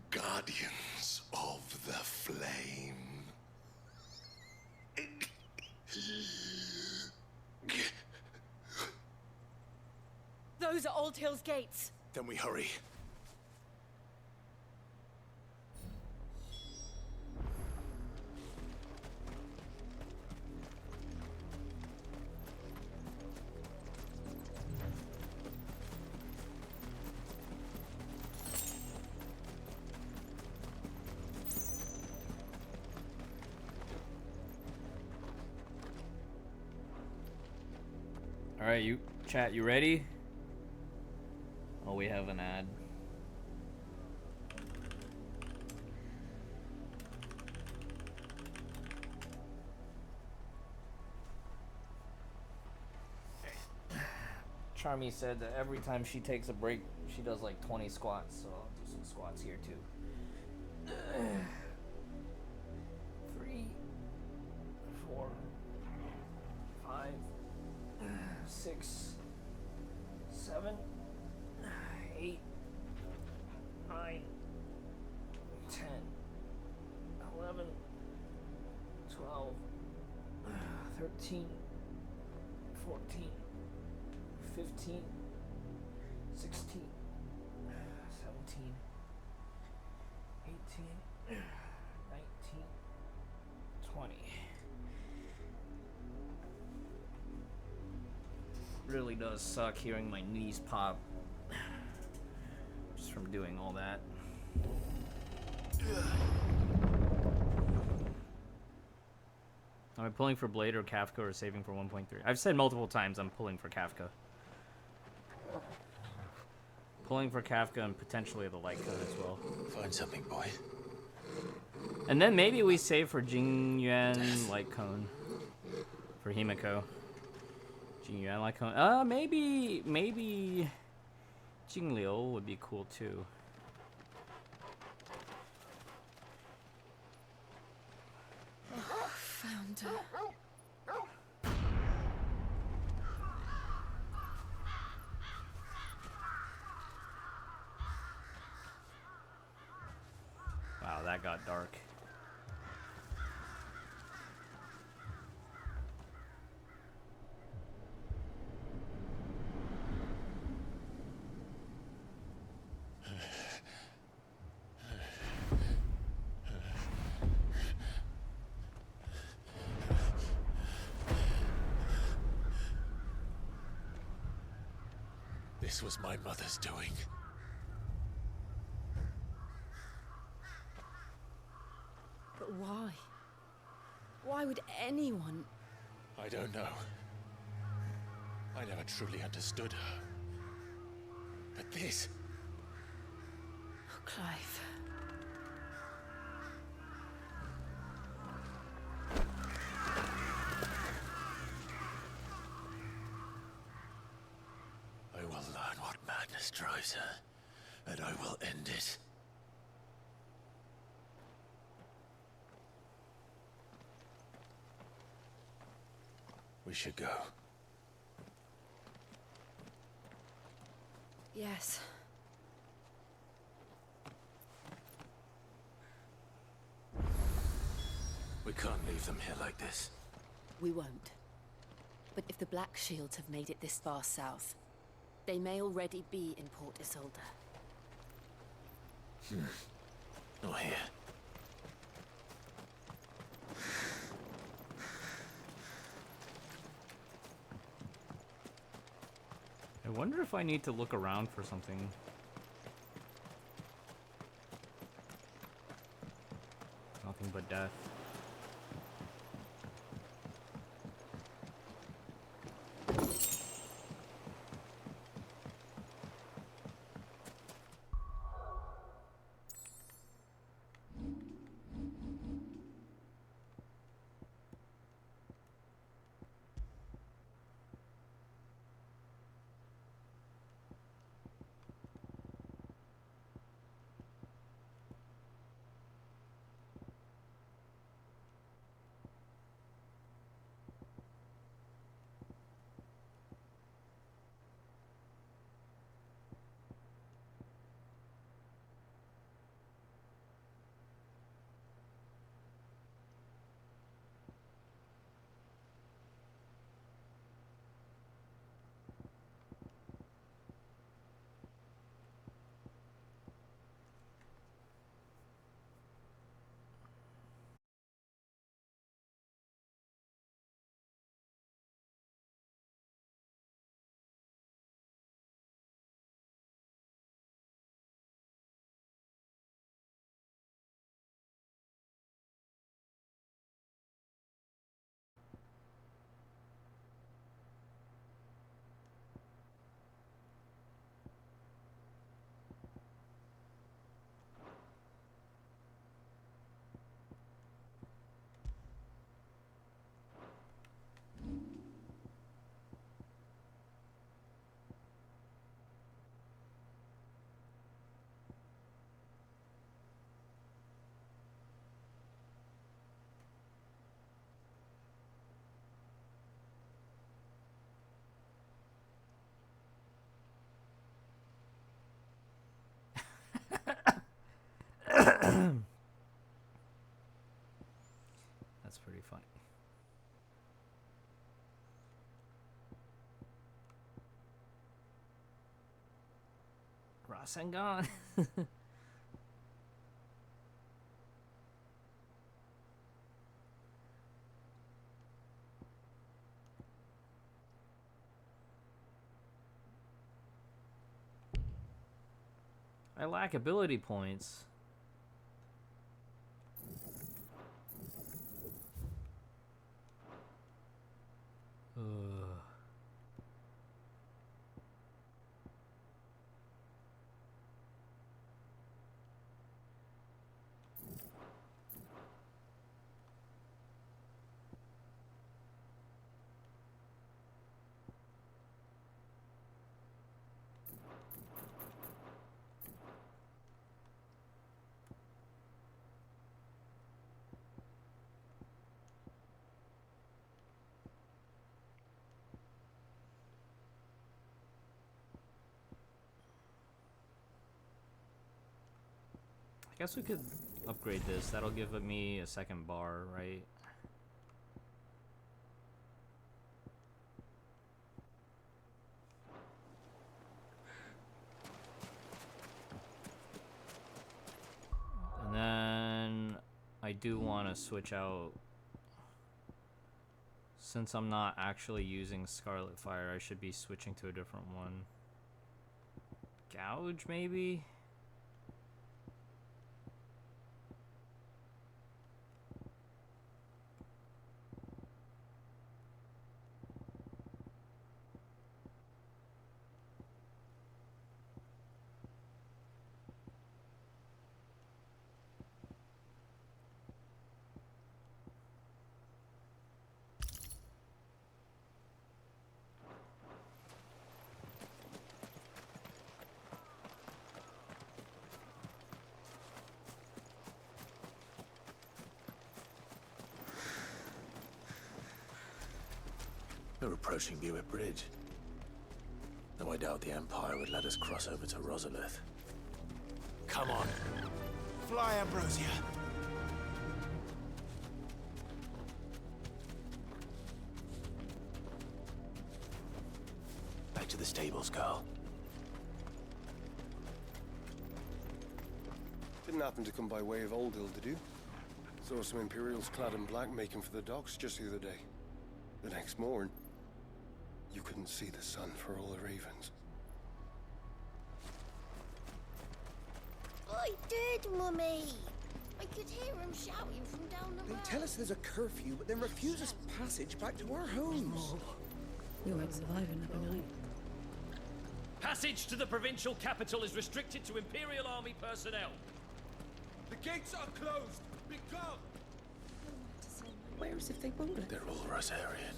Guardians of the Flame. Those are Old Hill's gates. Then we hurry. All right, you chat, you ready? Oh, we have an ad. Charmy said that every time she takes a break, she does like 20 squats, so I'll do some squats here too. 3, 4, 5, 6, 7, 8, 9, 10, 11, 12, 13, 14, 15, 16, 17, 18, 19, 20. Really does suck hearing my knees pop just from doing all that. Am I pulling for Blade or Kafka or saving for 1.3? I've said multiple times I'm pulling for Kafka. Pulling for Kafka and potentially the light code as well. Find something, boy. And then maybe we save for Jingyuan light cone. For Himiko. Jingyuan light cone. Maybe Jingliu would be cool too. Found her. Wow, that got dark. This was my mother's doing. But why? Why would anyone... I don't know. I never truly understood her. But this... Oh, Clive. I will learn what madness drives her, and I will end it. We should go. Yes. We can't leave them here like this. We won't. But if the Black Shields have made it this far south, they may already be in Port Isolde. Not here. I wonder if I need to look around for something. Nothing but death. That's pretty funny. Rasengan. I lack ability points. Ugh. I guess we could upgrade this. That'll give me a second bar, right? And then I do want to switch out. Since I'm not actually using Scarlet Fire, I should be switching to a different one. Gouge, maybe? We're approaching Buick Bridge. Though I doubt the Empire would let us cross over to Rosalith. Come on. Fly, Ambrosia. Back to the stables, girl. Didn't happen to come by way of Old Hill, did you? Saw some Imperials clad in black making for the docks just the other day. The next morn, you couldn't see the sun for all the ravens. I did, Mummy. I could hear him shouting from down the road. They tell us there's a curfew, but then refuse us passage back to our homes. You ain't surviving another night. Passage to the provincial capital is restricted to Imperial Army personnel. The gates are closed. Be gone. Whereas if they won't let They're all Rosarian.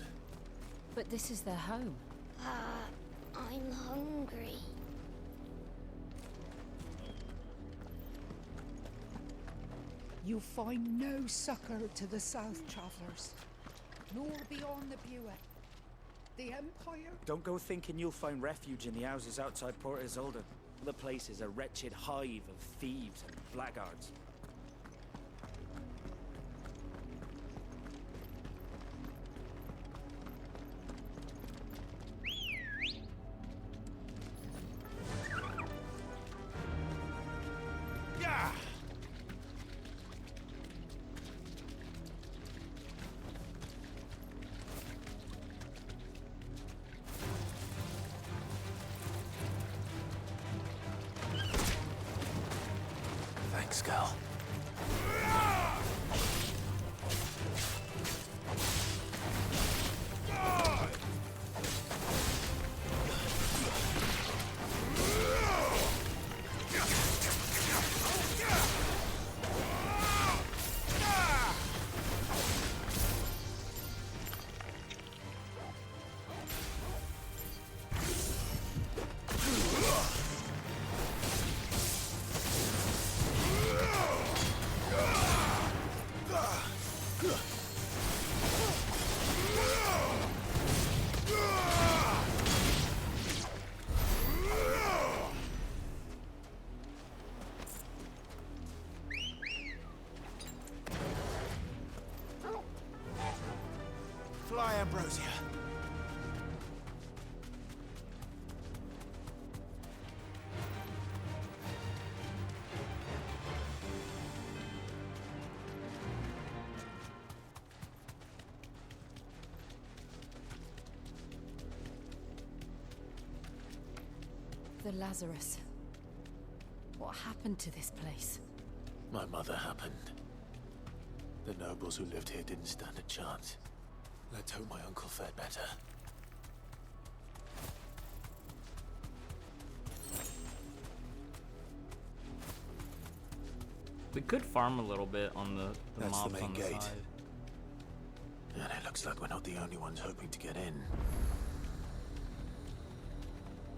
But this is their home. I'm hungry. You find no succor to the south travellers, nor beyond the Buet. The Empire? Don't go thinking you'll find refuge in the houses outside Port Isolde. The place is a wretched hive of thieves and blackguards. Thanks, girl. Fly, Ambrosia. The Lazarus. What happened to this place? My mother happened. The nobles who lived here didn't stand a chance. Let's hope my uncle fared better. We could farm a little bit on the That's mobs the main on the gate. side. And it looks like we're not the only ones hoping to get in.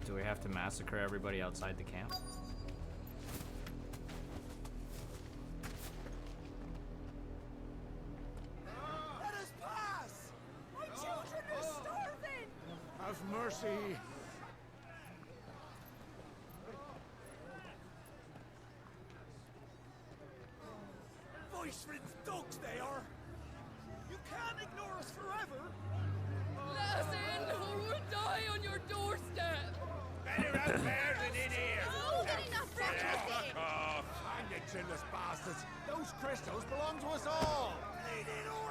Do we have to massacre everybody outside the camp? Let us pass! My children are starving! Have mercy! Voice-ridden dogs they are! You can't ignore us forever! Let us in, or we'll die on your doorstep! Better out there than in here. Oh, get enough breakfast! Hang you chinless bastards! Those crystals belong to us all!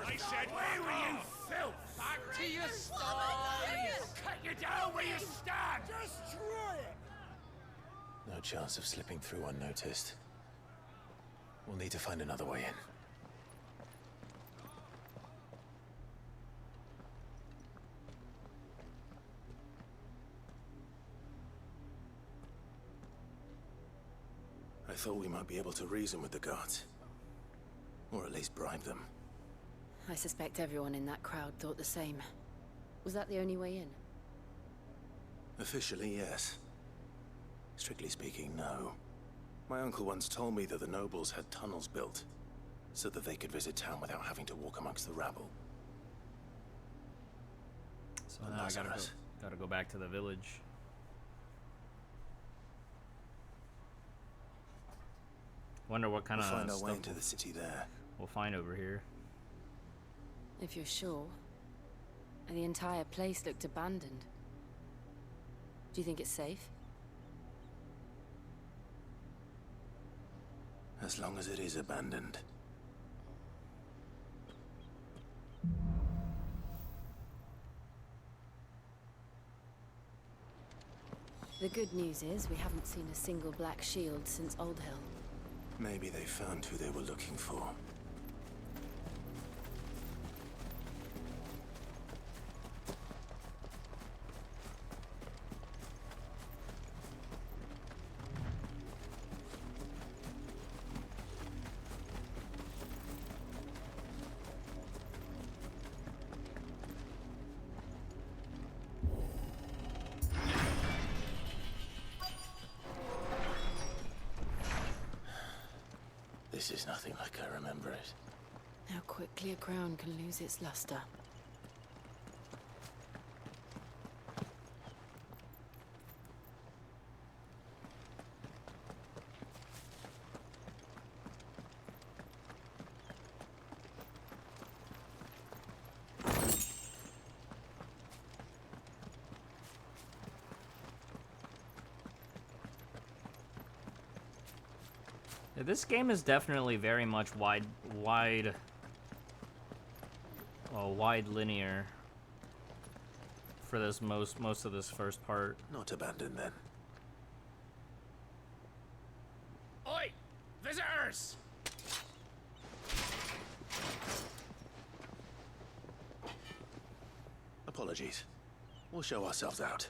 I said, where were you, filth? Back to your stall! Cut you down where you stand! Destroy it! No chance of slipping through unnoticed. We'll need to find another way in. I thought we might be able to reason with the guards. Or at least bribe them. I suspect everyone in that crowd thought the same. Was that the only way in? Officially, yes. Strictly speaking, no. My uncle once told me that the nobles had tunnels built, so that they could visit town without having to walk amongst the rabble. So now I gotta go back to the village. Wonder what kind We'll of find our stuff way into the city there. we'll find over here. If you're sure. The entire place looked abandoned. Do you think it's safe? As long as it is abandoned. The good news is we haven't seen a single black shield since Old Hill. Maybe they found who they were looking for. This is nothing like I remember it. How quickly a crown can lose its luster. Yeah, this game is definitely very much wide linear for this most of this first part. Not abandoned then. Oi! Visitors! Apologies. We'll show ourselves out.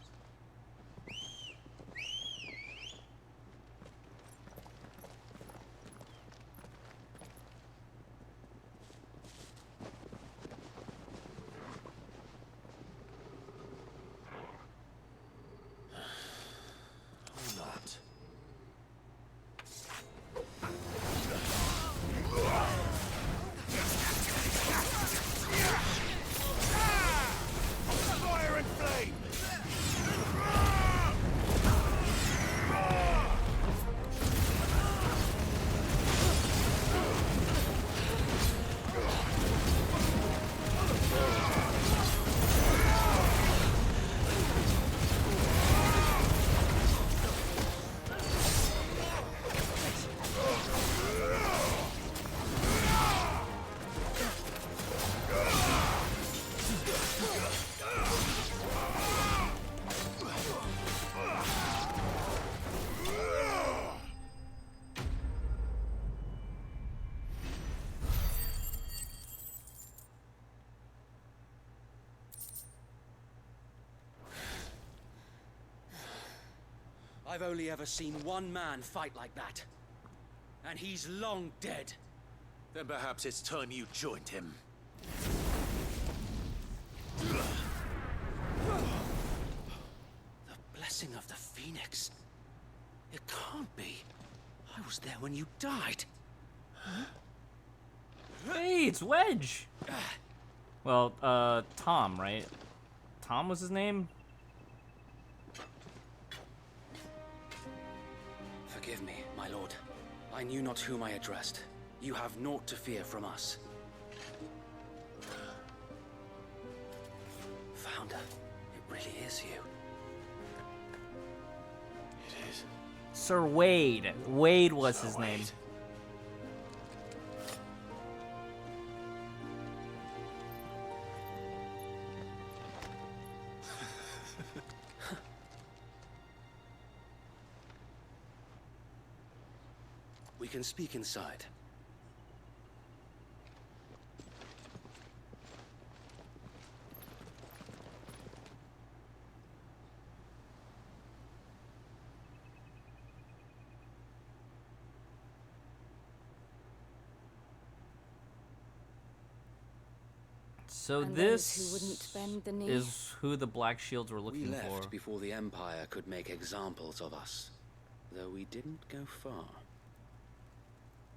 I've only ever seen one man fight like that. And he's long dead. Then perhaps it's time you joined him. The blessing of the Phoenix. It can't be. I was there when you died. Hey, it's Wedge! Well, Tom, right? Tom was his name? Forgive me, my lord. I knew not whom I addressed. You have naught to fear from us. Founder, it really is you. It is. Sir Wade. Wade was his name. We can speak inside. So And this those who wouldn't bend the knee? is who the Black Shields were We looking left for. before the Empire could make examples of us, though we didn't go far.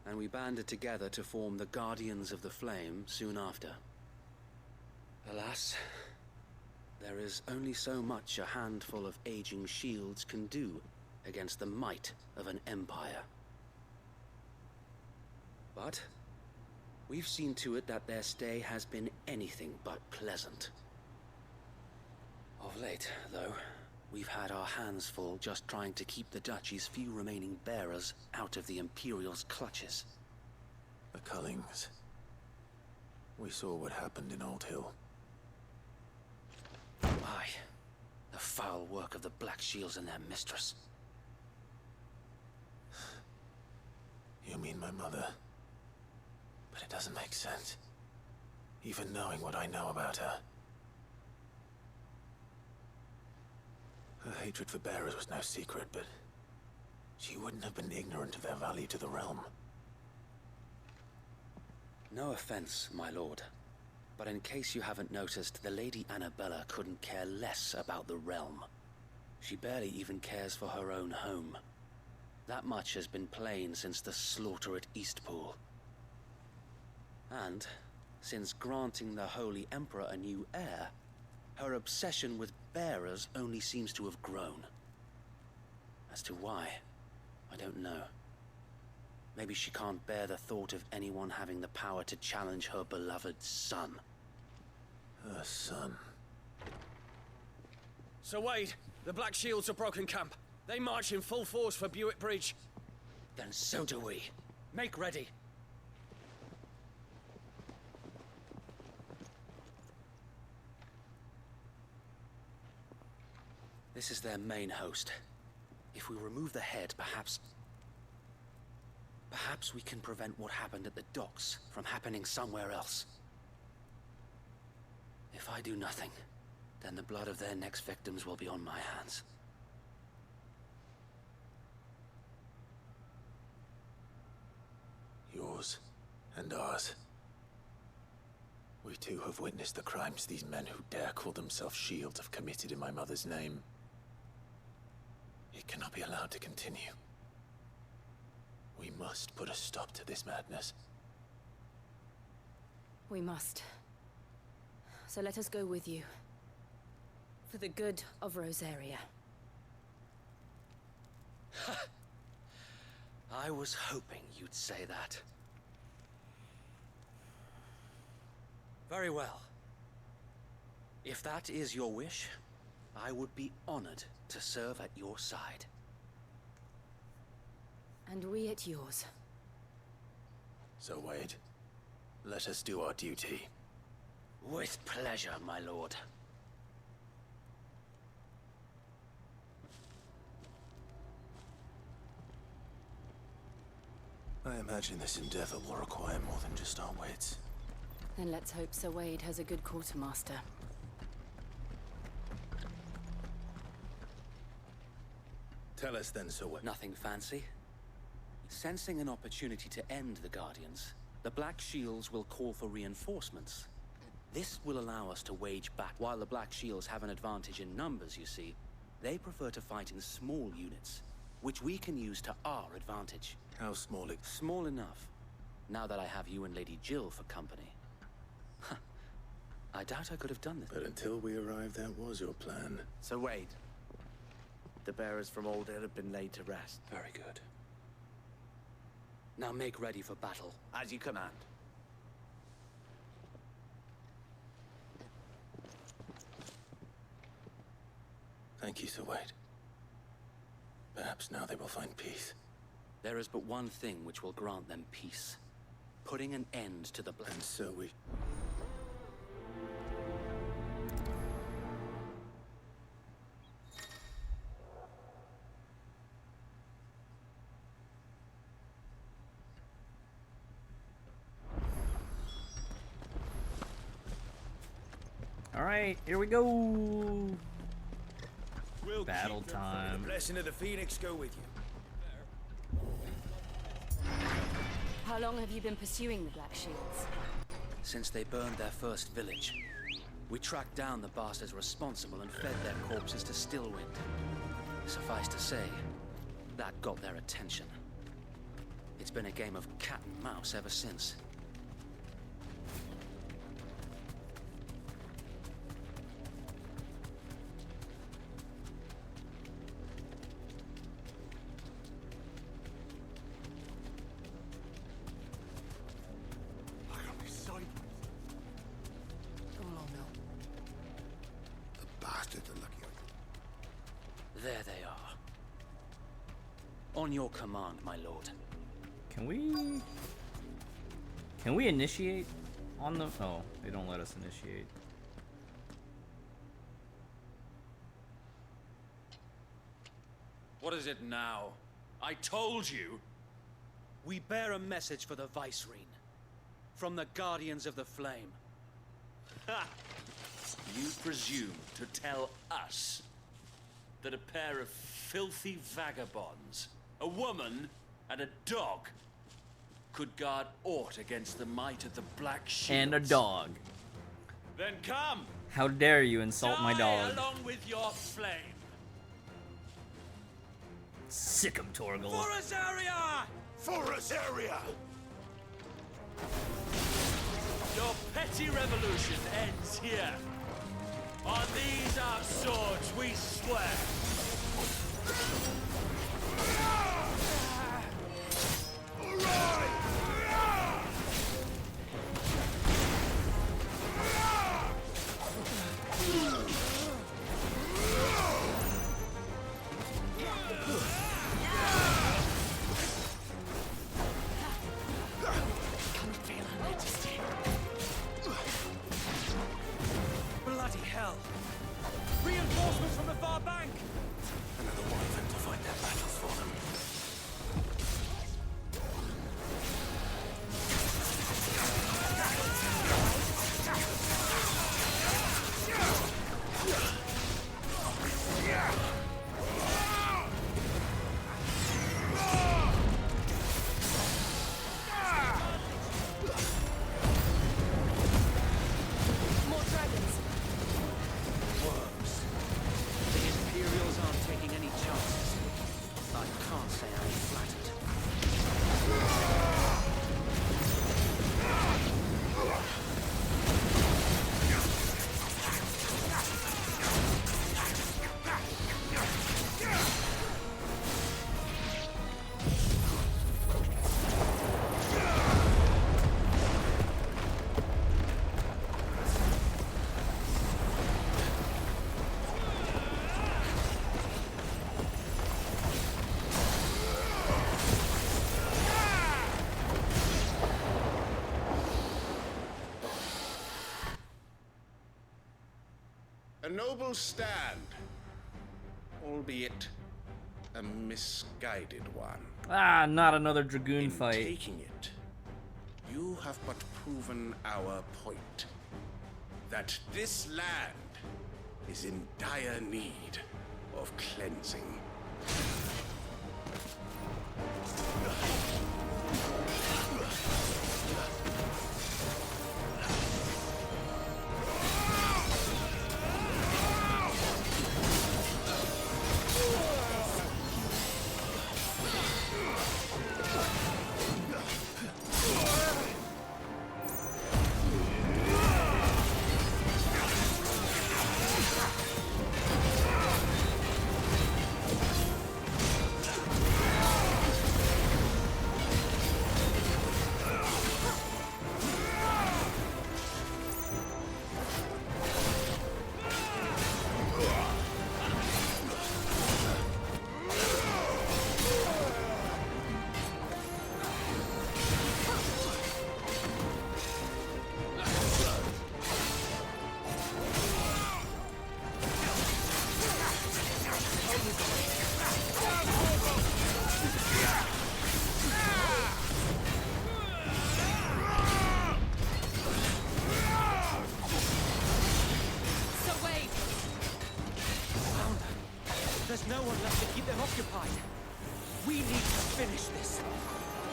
And we banded together to form the Guardians of the Flame soon after. Alas, there is only so much a handful of aging shields can do against the might of an empire. But we've seen to it that their stay has been anything but pleasant. Of late, though, we've had our hands full just trying to keep the Duchy's few remaining bearers out of the Imperial's clutches. The Cullings. We saw what happened in Old Hill. Aye. The foul work of the Black Shields and their mistress. You mean my mother? But it doesn't make sense. Even knowing what I know about her. Her hatred for bearers was no secret, but she wouldn't have been ignorant of their value to the realm. No offense, my lord. But in case you haven't noticed, the Lady Annabella couldn't care less about the realm. She barely even cares for her own home. That much has been plain since the slaughter at Eastpool. And, since granting the Holy Emperor a new heir, her obsession with bearers only seems to have grown. As to why, I don't know. Maybe she can't bear the thought of anyone having the power to challenge her beloved son. Her son? Sir Wade, the Black Shields have broken camp. They march in full force for Buick Bridge. Then so do we. Make ready. This is their main host. If we remove the head, perhaps we can prevent what happened at the docks from happening somewhere else. If I do nothing, then the blood of their next victims will be on my hands. Yours and ours. We too have witnessed the crimes these men who dare call themselves shields have committed in my mother's name. It cannot be allowed to continue. We must put a stop to this madness. We must. So let us go with you. For the good of Rosaria. I was hoping you'd say that. Very well. If that is your wish, I would be honored to serve at your side. And we at yours. So, Wade, let us do our duty. With pleasure, my lord. I imagine this endeavor will require more than just our wits. Then let's hope Sir Wade has a good quartermaster. Tell us then, Sir Wade. Nothing fancy. Sensing an opportunity to end the Guardians, the Black Shields will call for reinforcements. This will allow us to wage back. While the Black Shields have an advantage in numbers, you see, they prefer to fight in small units, which we can use to our advantage. How small? Small enough. Now that I have you and Lady Jill for company. I doubt I could have done this. But until we arrived, that was your plan. So Wade, the bearers from Old Hill have been laid to rest. Very good. Now make ready for battle. As you command. Thank you, Sir Wade. Perhaps now they will find peace. There is but one thing which will grant them peace. Putting an end to the And so we... Alright, here we go. We'll Battle keep them free. time. The blessing of the Phoenix go with you. How long have you been pursuing the Black Shields? Since they burned their first village, we tracked down the bastards responsible and fed their corpses to Stillwind. Suffice to say, that got their attention. It's been a game of cat and mouse ever since. There they are. On your command, my lord. Can we initiate on the... Oh, they don't let us initiate. What is it now? I told you! We bear a message for the Vicereine. From the Guardians of the Flame. Ha! You presume to tell us that a pair of filthy vagabonds, a woman and a dog, could guard aught against the might of the Black Shields? And a dog. Then come! How dare you insult my dog? along with your flame! Sick 'em, Torgal. Forest area! Forest area! Your petty revolution ends here. On these our swords we swear. Bloody hell! Reinforcements from the far bank! Another wyvern to fight their battles for them. More dragons! Worms. The Imperials aren't taking any chances. I can't say I'm flattered. A noble stand, albeit a misguided one. Ah, not another Dragoon In fight. taking it, you have but proven our point. That this land is in dire need of cleansing. them occupied. We need to finish this.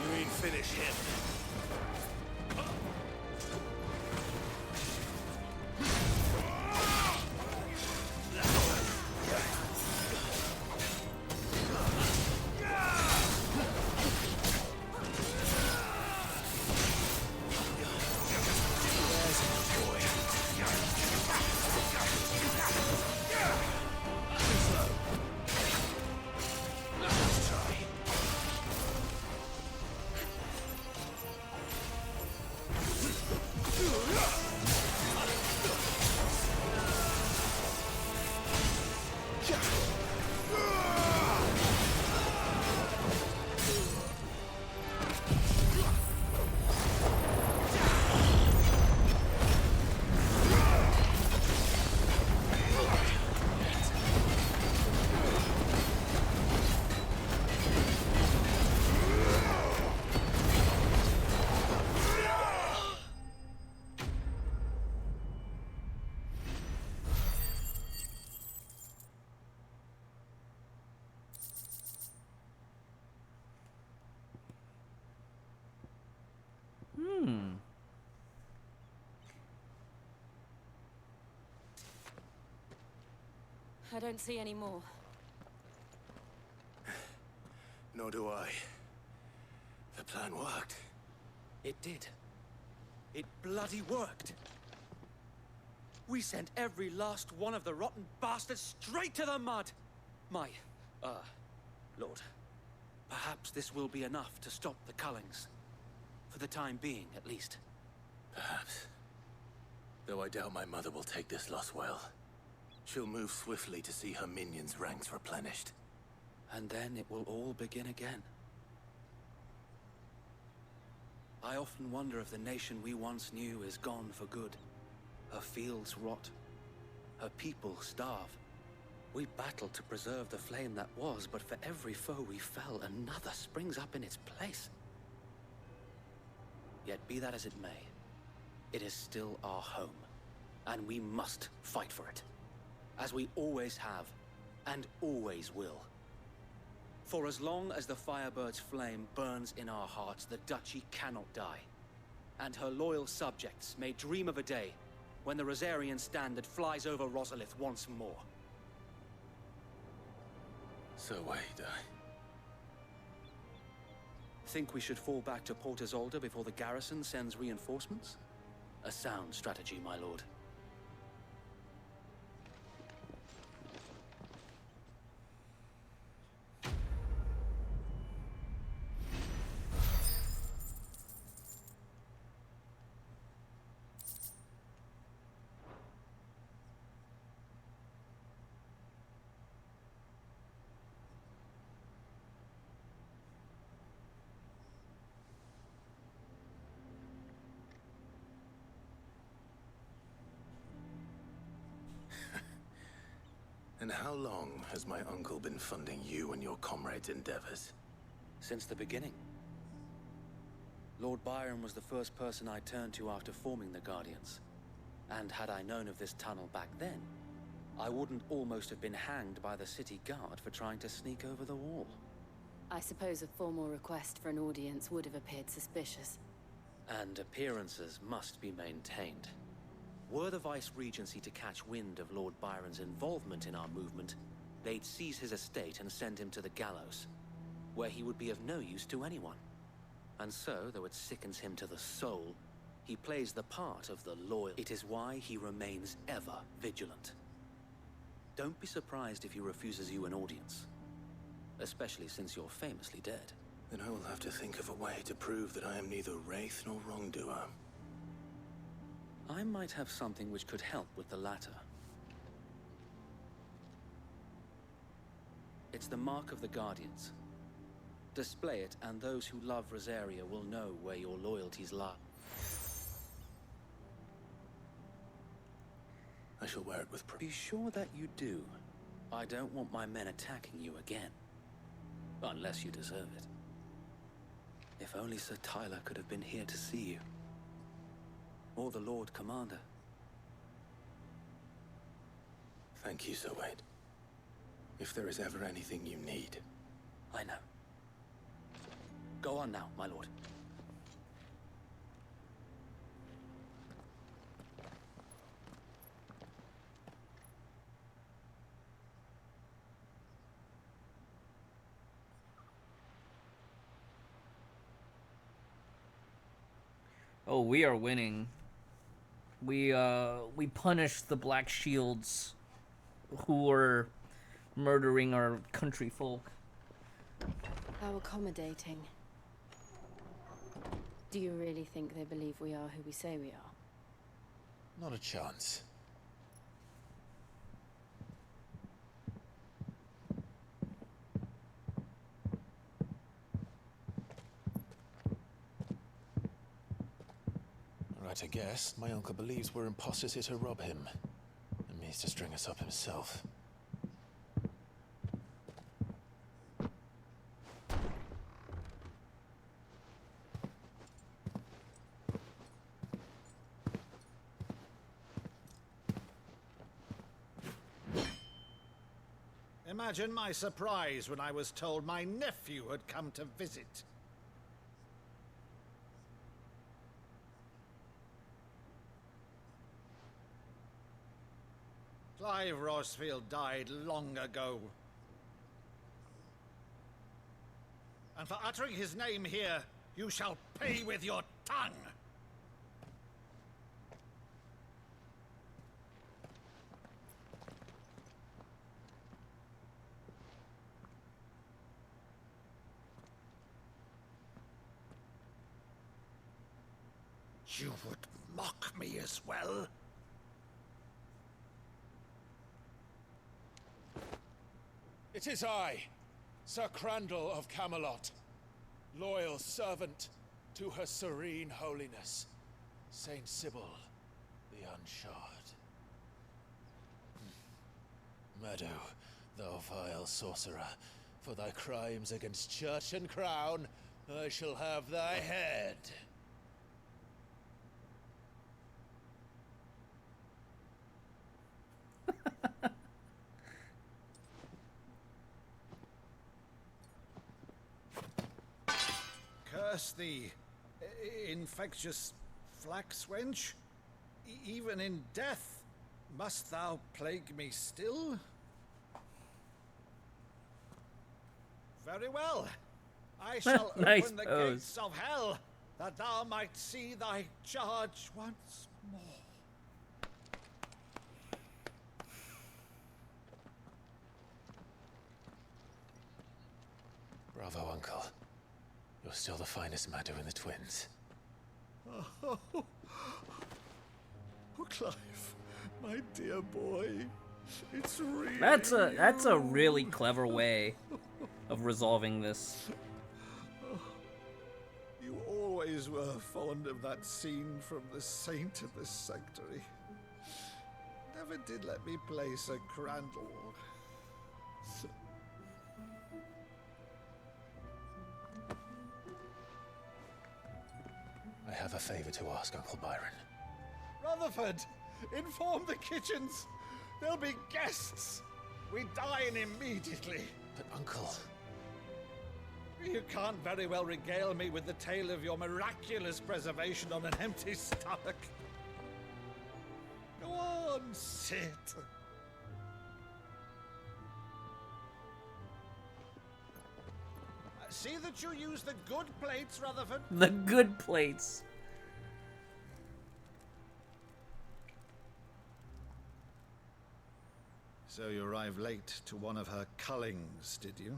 You mean finish him? I don't see any more. Nor do I. The plan worked. It did. It bloody worked. We sent every last one of the rotten bastards straight to the mud! My, Lord, perhaps this will be enough to stop the Cullings. For the time being, at least. Perhaps. Though I doubt my mother will take this loss well. She'll move swiftly to see her minions' ranks replenished. And then it will all begin again. I often wonder if the nation we once knew is gone for good. Her fields rot. Her people starve. We battled to preserve the flame that was, but for every foe we fell, another springs up in its place. Yet be that as it may, it is still our home, and we must fight for it. As we always have, and always will. For as long as the Firebird's flame burns in our hearts, the Duchy cannot die. And her loyal subjects may dream of a day when the Rosarian standard flies over Rosalith once more. So wait, Think we should fall back to Port Isolde before the garrison sends reinforcements? A sound strategy, my lord. And how long has my uncle been funding you and your comrades' endeavors? Since the beginning. Lord Byron was the first person I turned to after forming the Guardians. And had I known of this tunnel back then, I wouldn't almost have been hanged by the city guard for trying to sneak over the wall. I suppose a formal request for an audience would have appeared suspicious. And appearances must be maintained. Were the Vice-Regency to catch wind of Lord Byron's involvement in our movement, they'd seize his estate and send him to the gallows, where he would be of no use to anyone. And so, though it sickens him to the soul, he plays the part of the loyal. It is why he remains ever vigilant. Don't be surprised if he refuses you an audience, especially since you're famously dead. Then I will have to think of a way to prove that I am neither wraith nor wrongdoer. I might have something which could help with the latter. It's the mark of the Guardians. Display it, and those who love Rosaria will know where your loyalties lie. I shall wear it with pride. Be sure that you do. I don't want my men attacking you again. Unless you deserve it. If only Sir Tyler could have been here to see you. Or the Lord Commander. Thank you, Sir Wade. If there is ever anything you need. I know. Go on now, my lord. Oh, we are winning. We punished the Black Shields who were murdering our country folk. How accommodating. Do you really think they believe we are who we say we are? Not a chance. Right to guess, my uncle believes we're imposters here to rob him, and means to string us up himself. Imagine my surprise when I was told my nephew had come to visit. Clive Rosefield died long ago. And for uttering his name here, you shall pay with your tongue! You would mock me as well? It is I, Sir Crandall of Camelot, loyal servant to Her Serene Holiness, Saint Sybil the Unshod. Meadow, thou vile sorcerer, for thy crimes against church and crown, I shall have thy head. Curse thee, infectious flax wench. Even in death, must thou plague me still? Very well. I shall Nice open the pose. gates of hell, that thou might see thy charge once more. Bravo, Uncle. You're still the finest Meadow in the twins. Oh, Clive, my dear boy, it's really That's a really clever way of resolving this. You always were fond of that scene from The Saint of the Sanctuary. Never did let me play Sir Crandall. I have a favor to ask, Uncle Byron. Rutherford, inform the kitchens. There'll be guests. We dine immediately. But, Uncle... You can't very well regale me with the tale of your miraculous preservation on an empty stomach. Go on, sit. See that you use the good plates, Rutherford. The good plates. So you arrived late to one of her cullings, did you?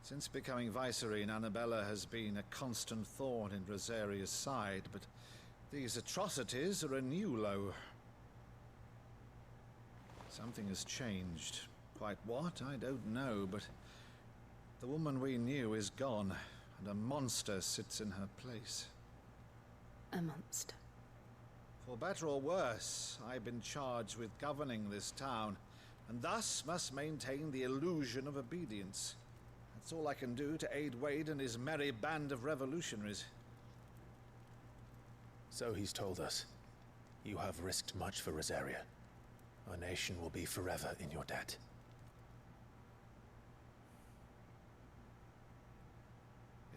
Since becoming Vicereine, Annabella has been a constant thorn in Rosaria's side, but these atrocities are a new low. Something has changed. Quite what, I don't know, but the woman we knew is gone, and a monster sits in her place. A monster. For better or worse, I've been charged with governing this town, and thus must maintain the illusion of obedience. That's all I can do to aid Wade and his merry band of revolutionaries. So he's told us. You have risked much for Rosaria. Our nation will be forever in your debt.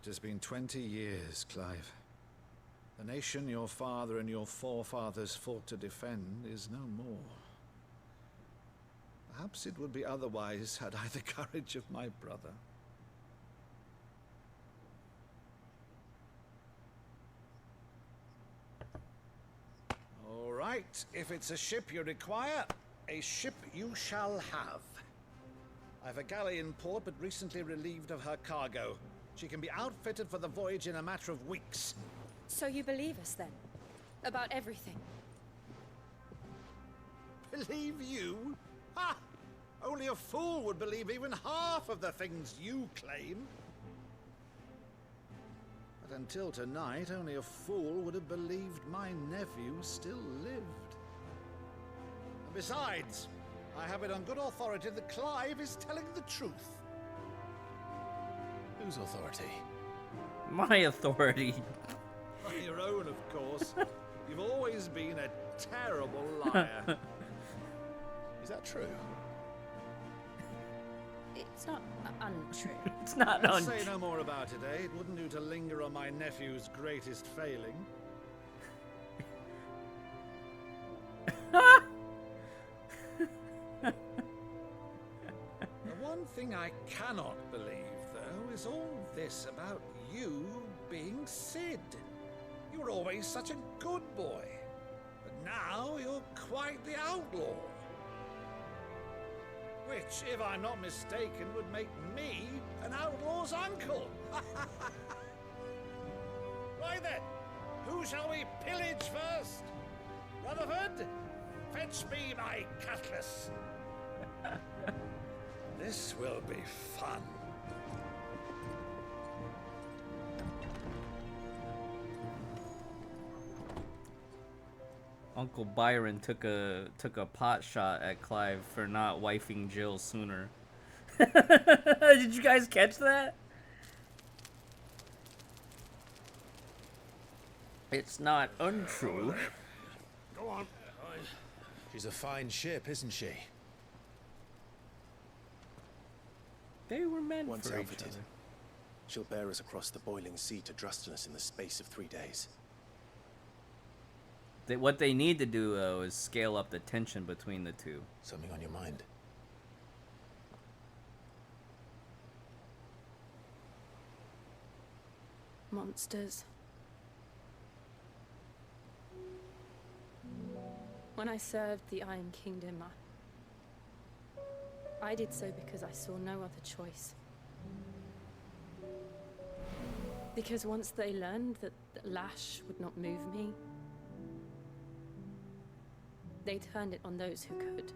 It has been 20 years, Clive. The nation your father and your forefathers fought to defend is no more. Perhaps it would be otherwise had I the courage of my brother. All right, if it's a ship you require, a ship you shall have. I've a galley in port, but recently relieved of her cargo. She can be outfitted for the voyage in a matter of weeks. So you believe us then? About everything? Believe you? Ha! Only a fool would believe even half of the things you claim. But until tonight, only a fool would have believed my nephew still lived. And besides, I have it on good authority that Clive is telling the truth. Whose authority? My authority. On your own, of course. You've always been a terrible liar. Is that true? It's not untrue. It's not I'll untrue. say no more about it, eh? It wouldn't do to linger on my nephew's greatest failing. The one thing I cannot believe, though, is all this about you being Sid. You were always such a good boy, but now you're quite the outlaw. Which, if I'm not mistaken, would make me an outlaw's uncle. Right then, who shall we pillage first? Rutherford, fetch me my cutlass. This will be fun. Uncle Byron took a pot shot at Clive for not wifing Jill sooner. Did you guys catch that? It's not untrue. Go on. She's a fine ship, isn't she? They were meant Once for each outfitted, other. she'll bear us across the boiling sea to Drustinus in the space of 3 days. What they need to do, though, is scale up the tension between the two. Something on your mind? Monsters. When I served the Iron Kingdom, I did so because I saw no other choice. Because once they learned that the lash would not move me, they turned it on those who could.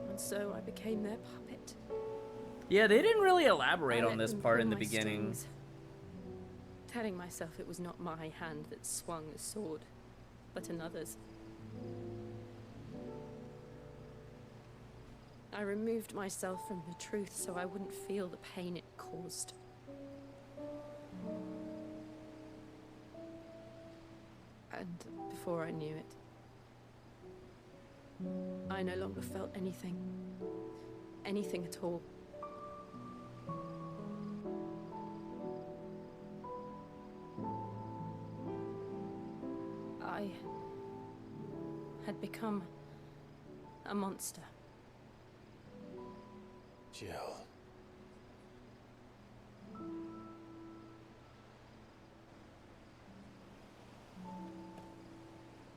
And so I became their puppet. Yeah, they didn't really elaborate I on let this them part pull in the my beginning. strings, telling myself it was not my hand that swung the sword, but another's. I removed myself from the truth so I wouldn't feel the pain it caused. And before I knew it, I no longer felt anything. Anything at all. I had become a monster. Jill.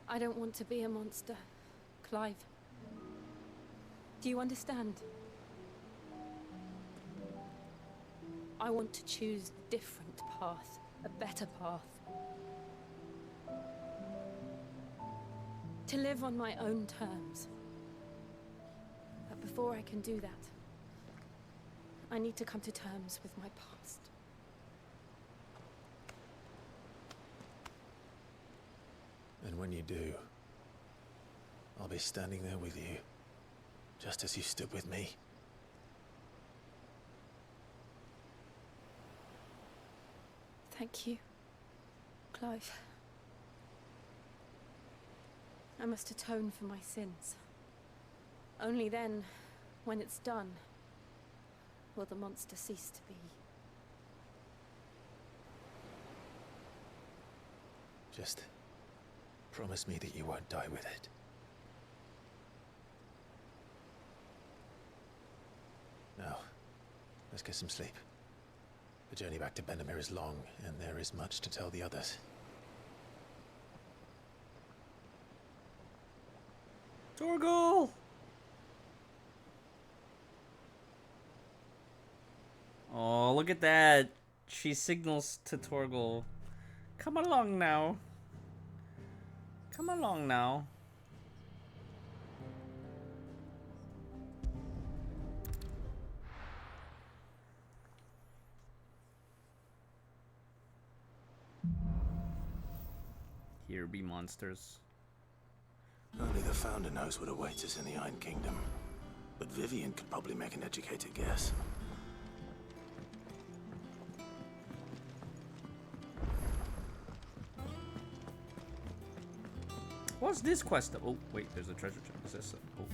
I don't want to be a monster, Clive. Do you understand? I want to choose a different path, a better path. To live on my own terms. But before I can do that, I need to come to terms with my past. And when you do, I'll be standing there with you, just as you stood with me. Thank you, Clive. I must atone for my sins. Only then, when it's done, will the monster cease to be. Just promise me that you won't die with it. Now, let's get some sleep. The journey back to Benamir is long, and there is much to tell the others. Torgal! Oh, look at that. She signals to Torgal. Come along now. Come along now. Here be monsters. Only the Founder knows what awaits us in the Iron Kingdom. But Vivian could probably make an educated guess. What's this quest? Oh, wait, there's a treasure chest. Is this oh.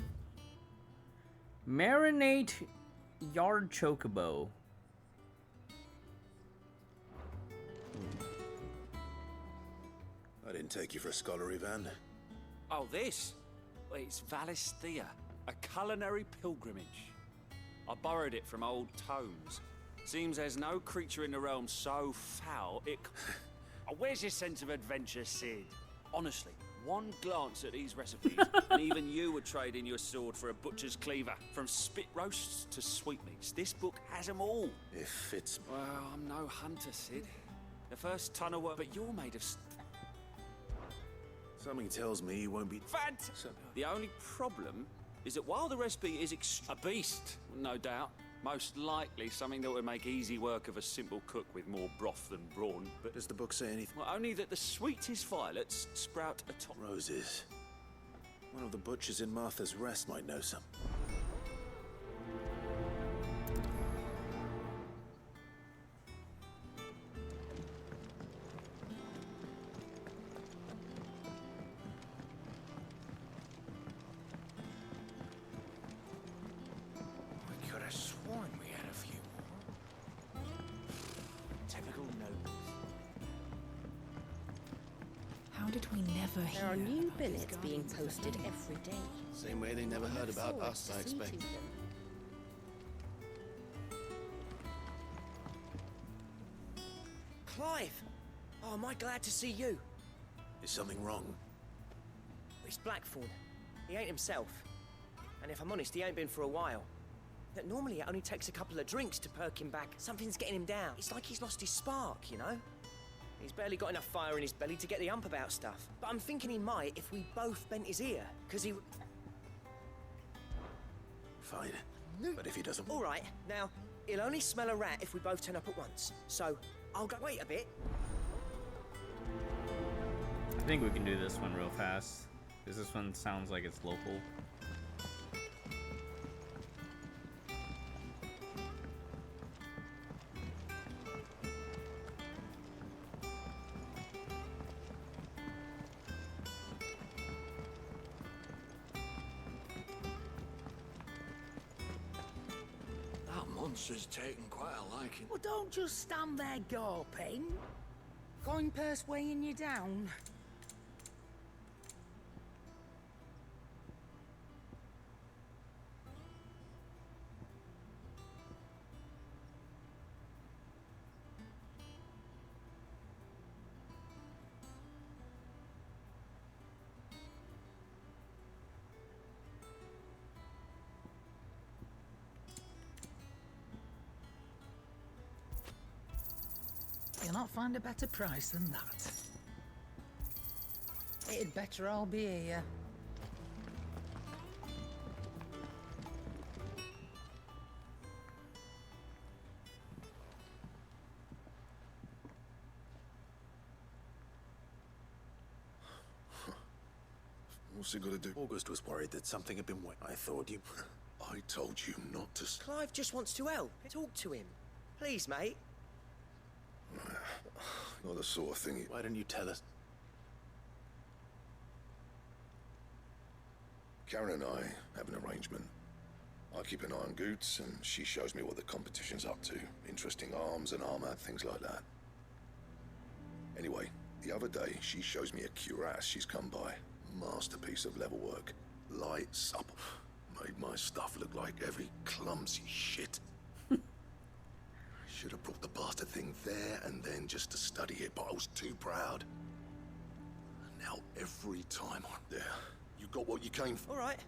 Marinate Yard Chocobo. I didn't take you for a scholar, Ivan. Oh, this? Well, it's Valisthea, a culinary pilgrimage. I borrowed it from old tomes. Seems there's no creature in the realm so foul it... Oh, where's your sense of adventure, Sid? Honestly, one glance at these recipes, and even you would trade in your sword for a butcher's cleaver. From spit roasts to sweetmeats, this book has them all. If it's... Well, I'm no hunter, Sid. The first ton of work, but you're made of... Something tells me you won't be... Fantastic! The only problem is that while the recipe is a beast, no doubt, most likely something that would make easy work of a simple cook with more broth than brawn, but... Does the book say anything? Well, only that the sweetest violets sprout atop... Roses. One of the butchers in Martha's Rest might know some. How did we never hear? There are new billets being posted every day. Same way they never heard about us, I expect. Clive! Oh, am I glad to see you? Is something wrong? It's Blackthorn. He ain't himself. And if I'm honest, he ain't been for a while. That normally it only takes a couple of drinks to perk him back. Something's getting him down. It's like he's lost his spark, you know? He's barely got enough fire in his belly to get the ump about stuff. But I'm thinking he might if we both bent his ear, because he... Fine. But if he doesn't... All right, now, he'll only smell a rat if we both turn up at once. So, I'll go... Wait a bit. I think we can do this one real fast, because this one sounds like it's local. Monster's taken quite a liking. Well, don't just stand there gawping. Coin purse weighing you down. You'll not find a better price than that. It'd better all be here. What's he got to do? August was worried that something had been... I thought you... I told you not to... Clive just wants to help. Talk to him. Please, mate. Not the sort of thing... Why didn't you tell us? Karen and I have an arrangement. I keep an eye on Goots, and she shows me what the competition's up to. Interesting arms and armor, things like that. Anyway, the other day, she shows me a cuirass she's come by. Masterpiece of level work. Lights up. Made my stuff look like every clumsy shit. Should have brought the bastard thing there and then just to study it, but I was too proud. And now every time I'm there, you got what you came for. All right.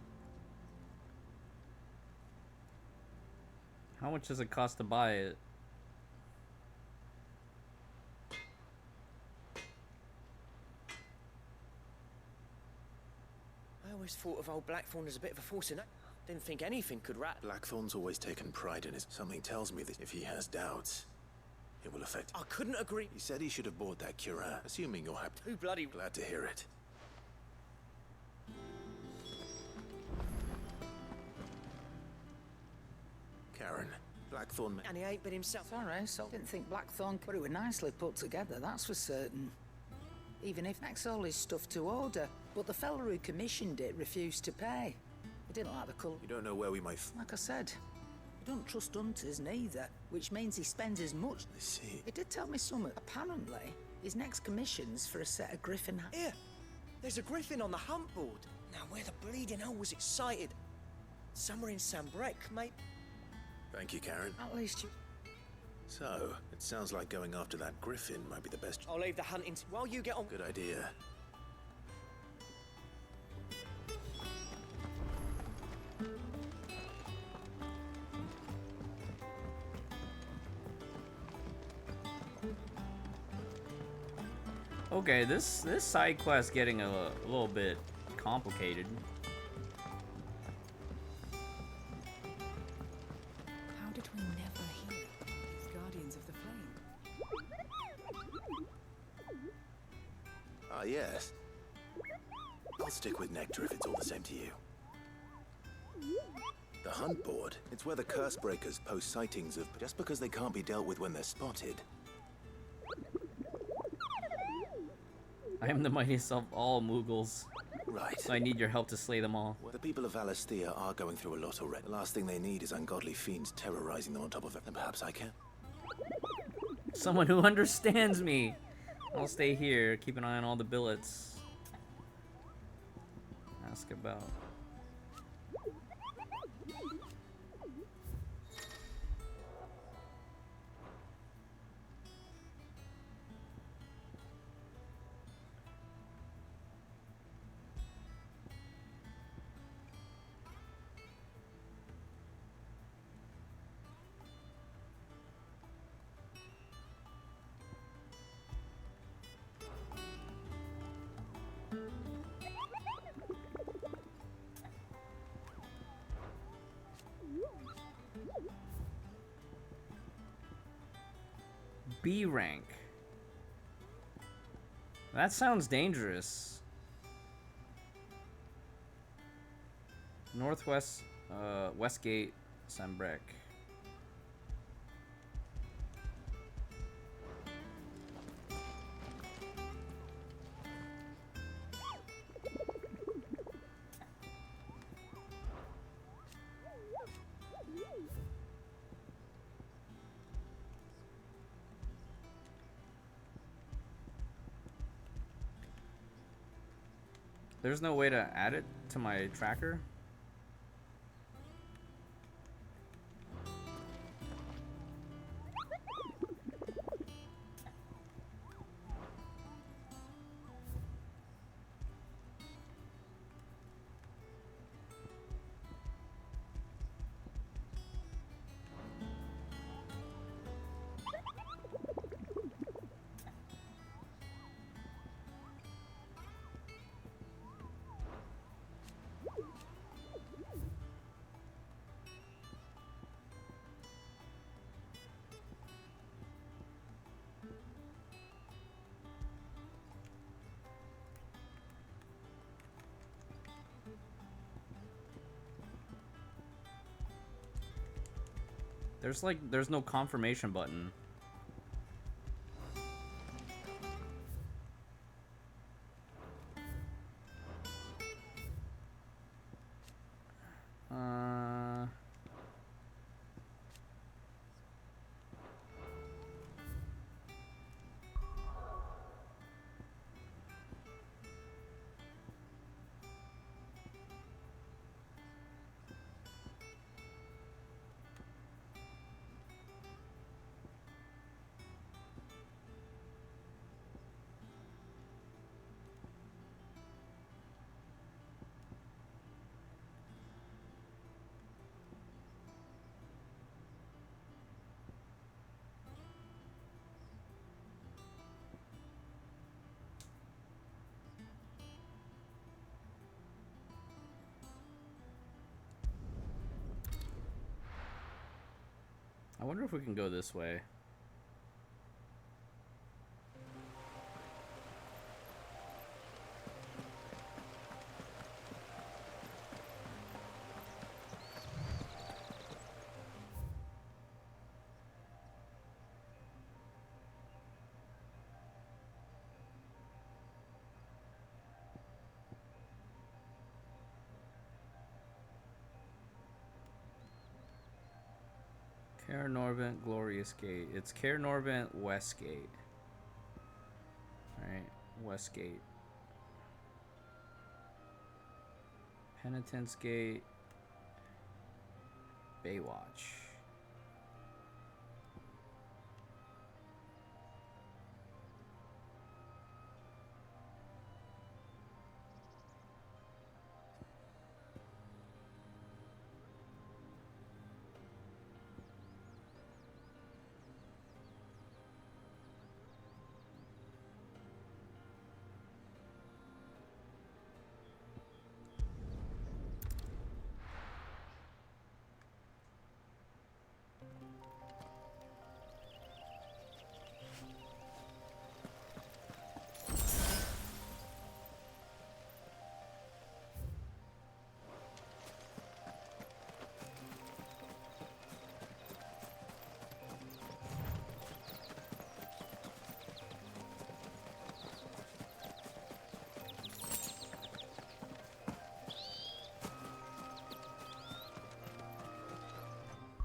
How much does it cost to buy it? I always thought of old Blackthorn as a bit of a force in it. Didn't think anything could rat. Blackthorn's always taken pride in it. Something tells me that if he has doubts, it will affect. I couldn't agree. He said he should have bought that cuirass, assuming you're happy. Too bloody glad to hear it. Karen, Blackthorn. And he ain't been himself. Sorry, so didn't think Blackthorn, but it were nicely put together, that's for certain. Even if next all his stuff to order, but the fella who commissioned it refused to pay. He didn't like the colour. You don't know where we might. Like I said, he don't trust hunters neither, which means he spends as much. I see. He did tell me something. Apparently, his next commission's for a set of griffin. Here, there's a griffin on the hunt board. Now, where the bleeding hell was it sighted? Somewhere in Sambrec, mate. Thank you, Karen. At least you. So, it sounds like going after that griffin might be the best. I'll leave the hunting while you get on. Good idea. Okay, this side quest getting a little bit complicated. How did we never hear these Guardians of the Flame? Ah, yes. I'll stick with Nectar if it's all the same to you. The hunt board. It's where the curse breakers post sightings of just because they can't be dealt with when they're spotted. I am the mightiest of all Moogles. Right. So I need your help to slay them all. The people of Valisthea are going through a lot already. The last thing they need is ungodly fiends terrorizing them on top of it. And perhaps I can. Someone who understands me. I'll stay here, keep an eye on all the billets. Ask about. B rank. That sounds dangerous. Northwest, Westgate, Sambrec. There's no way to add it to my tracker? There's no confirmation button. I wonder if we can go this way. Cairnorvent Glorious Gate. It's Cairnorvent Westgate. Alright, Westgate. Penitence Gate. Baywatch.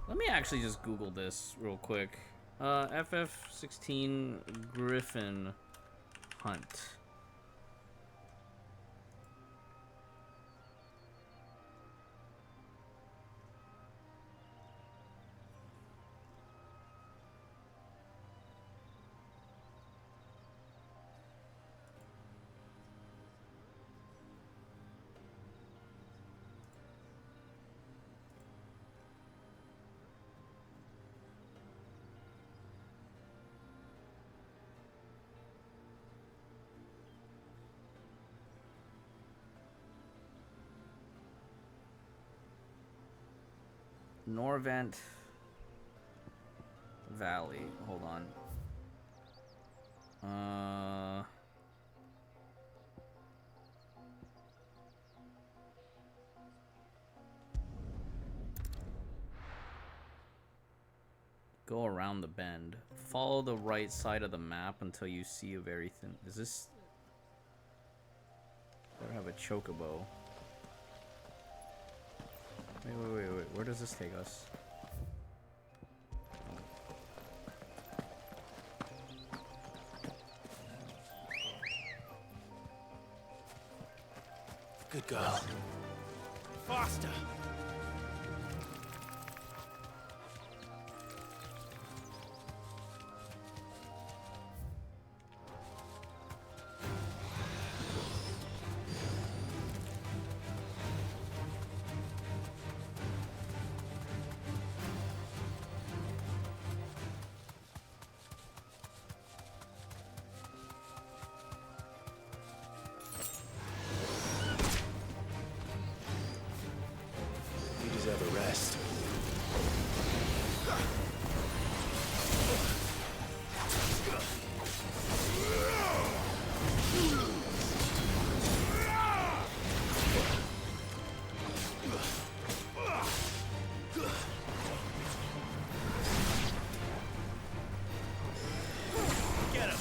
Let me actually just Google this real quick. FF16 Griffin Hunt. Norvent Valley. Hold on. Go around the bend. Follow the right side of the map until you see a very thin. Is this? Better have a chocobo. Wait. Where does this take us? Good girl. Faster! Deserve a rest. Get him!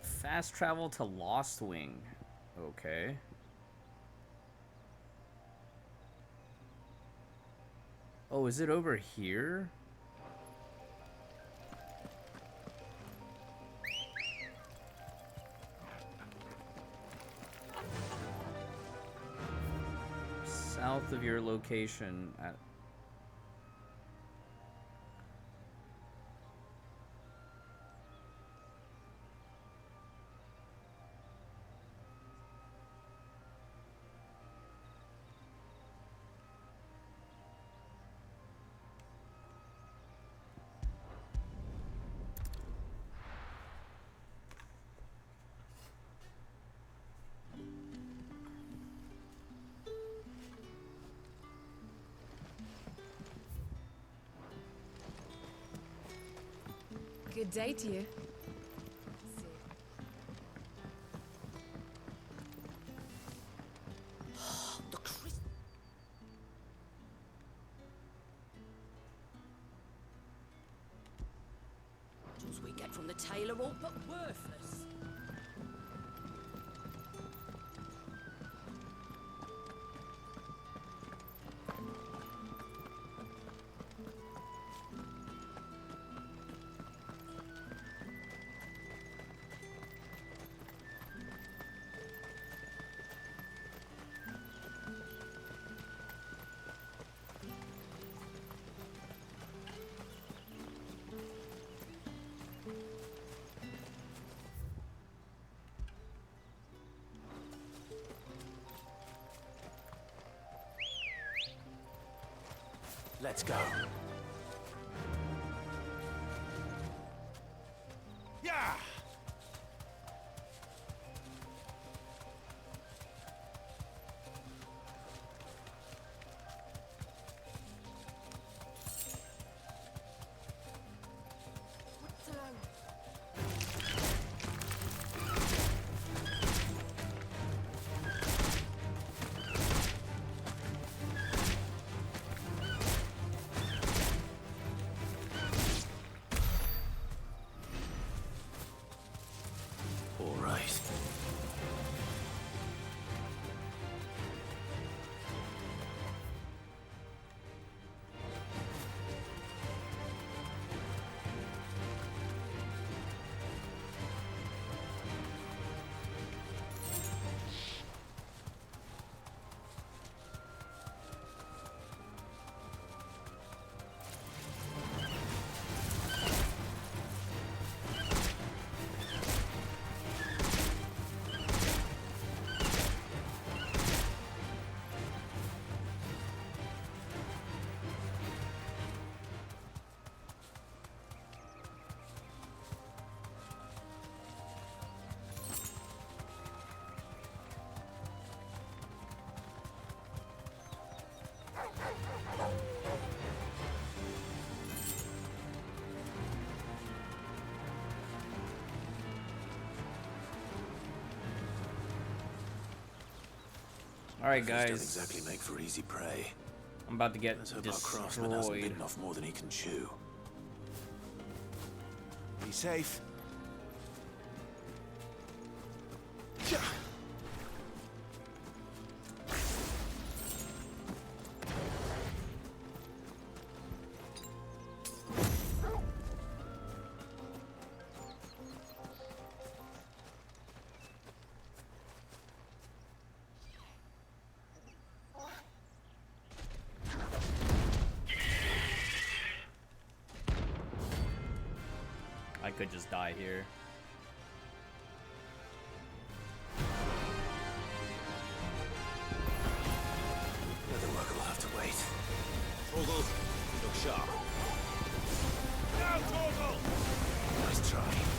Fast travel to Lost Wing. Okay. Oh, is it over here? south of your location at... Good day to you. Tools we get from the tailor all but worthless. Let's go. Yeah! All right. All right, Those guys. don't exactly make for easy prey. I'm about to get Let's hope our craftsman hasn't destroyed. bitten off more than he can chew. Be safe. I could just die here. The other work will have to wait. Torgal, look sharp. Now, Torgal! Nice try.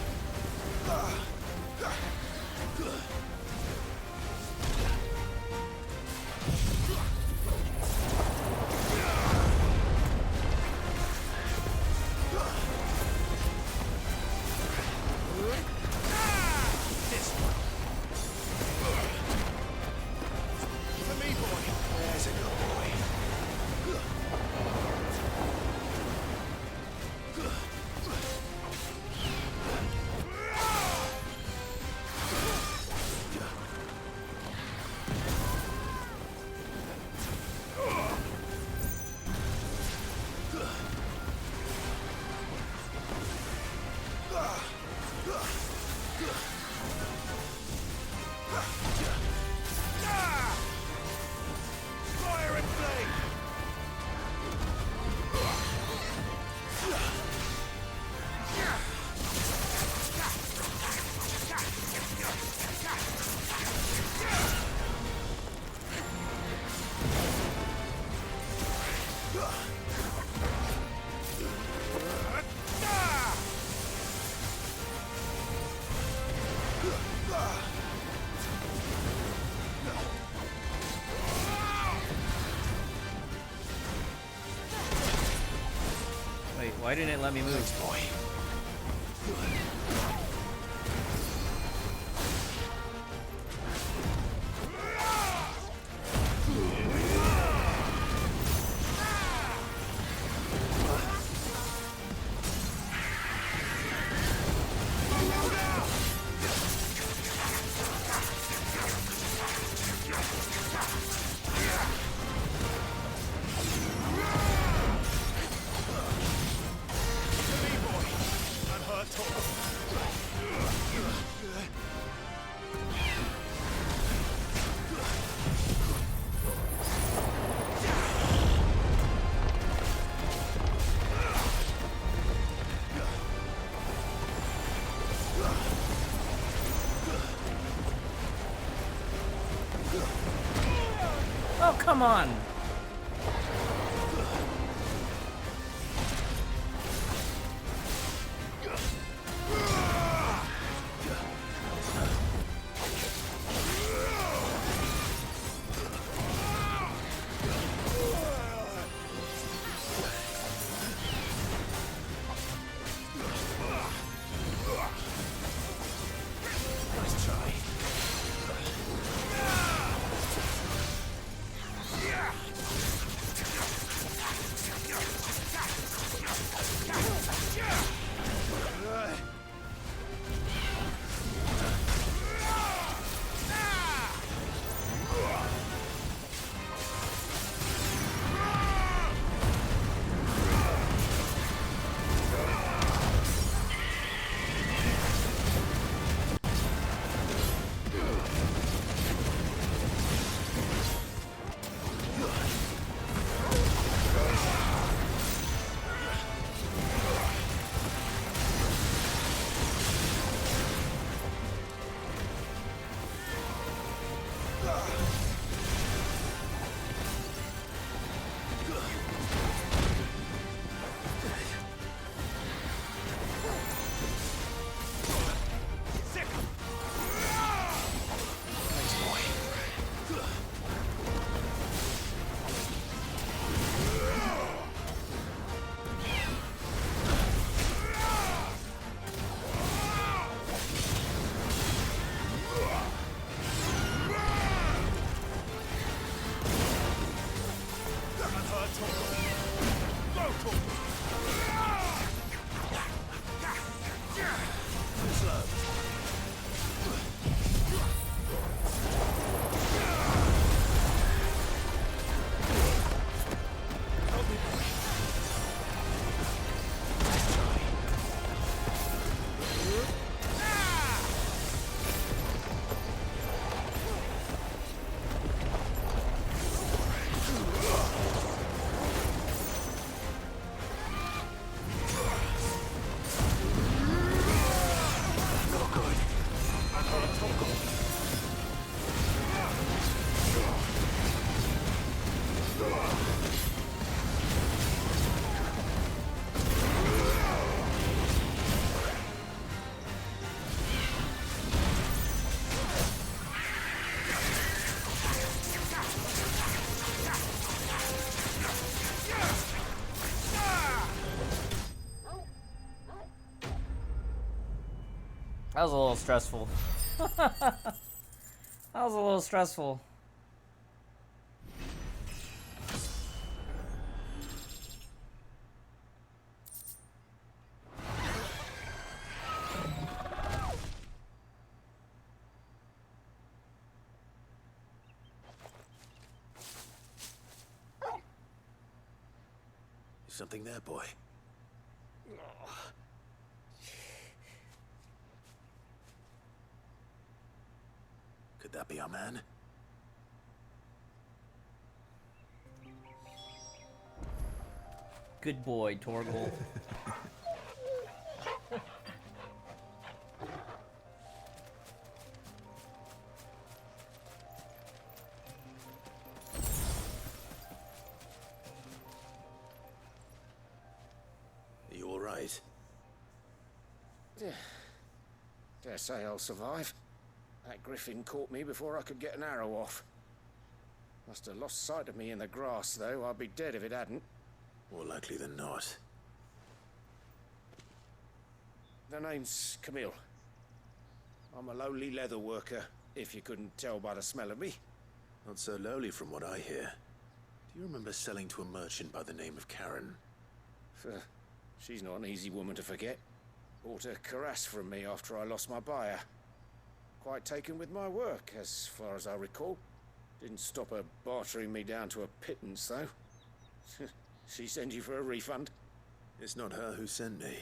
Why didn't it let me move? Thanks, boy. Oh, come on! Nice try. That was a little stressful. That was a little stressful. Something there, boy. Could that be our man? Good boy, Torgal. Are you all right? Dare say I'll survive. That griffin caught me before I could get an arrow off. Must have lost sight of me in the grass, though. I'd be dead if it hadn't. More likely than not. The name's Camille. I'm a lowly leather worker, if you couldn't tell by the smell of me. Not so lowly from what I hear. Do you remember selling to a merchant by the name of Karen? She's not an easy woman to forget. Bought a cuirass from me after I lost my buyer. Quite taken with my work, as far as I recall. Didn't stop her bartering me down to a pittance, though. She sent you for a refund? It's not her who sent me.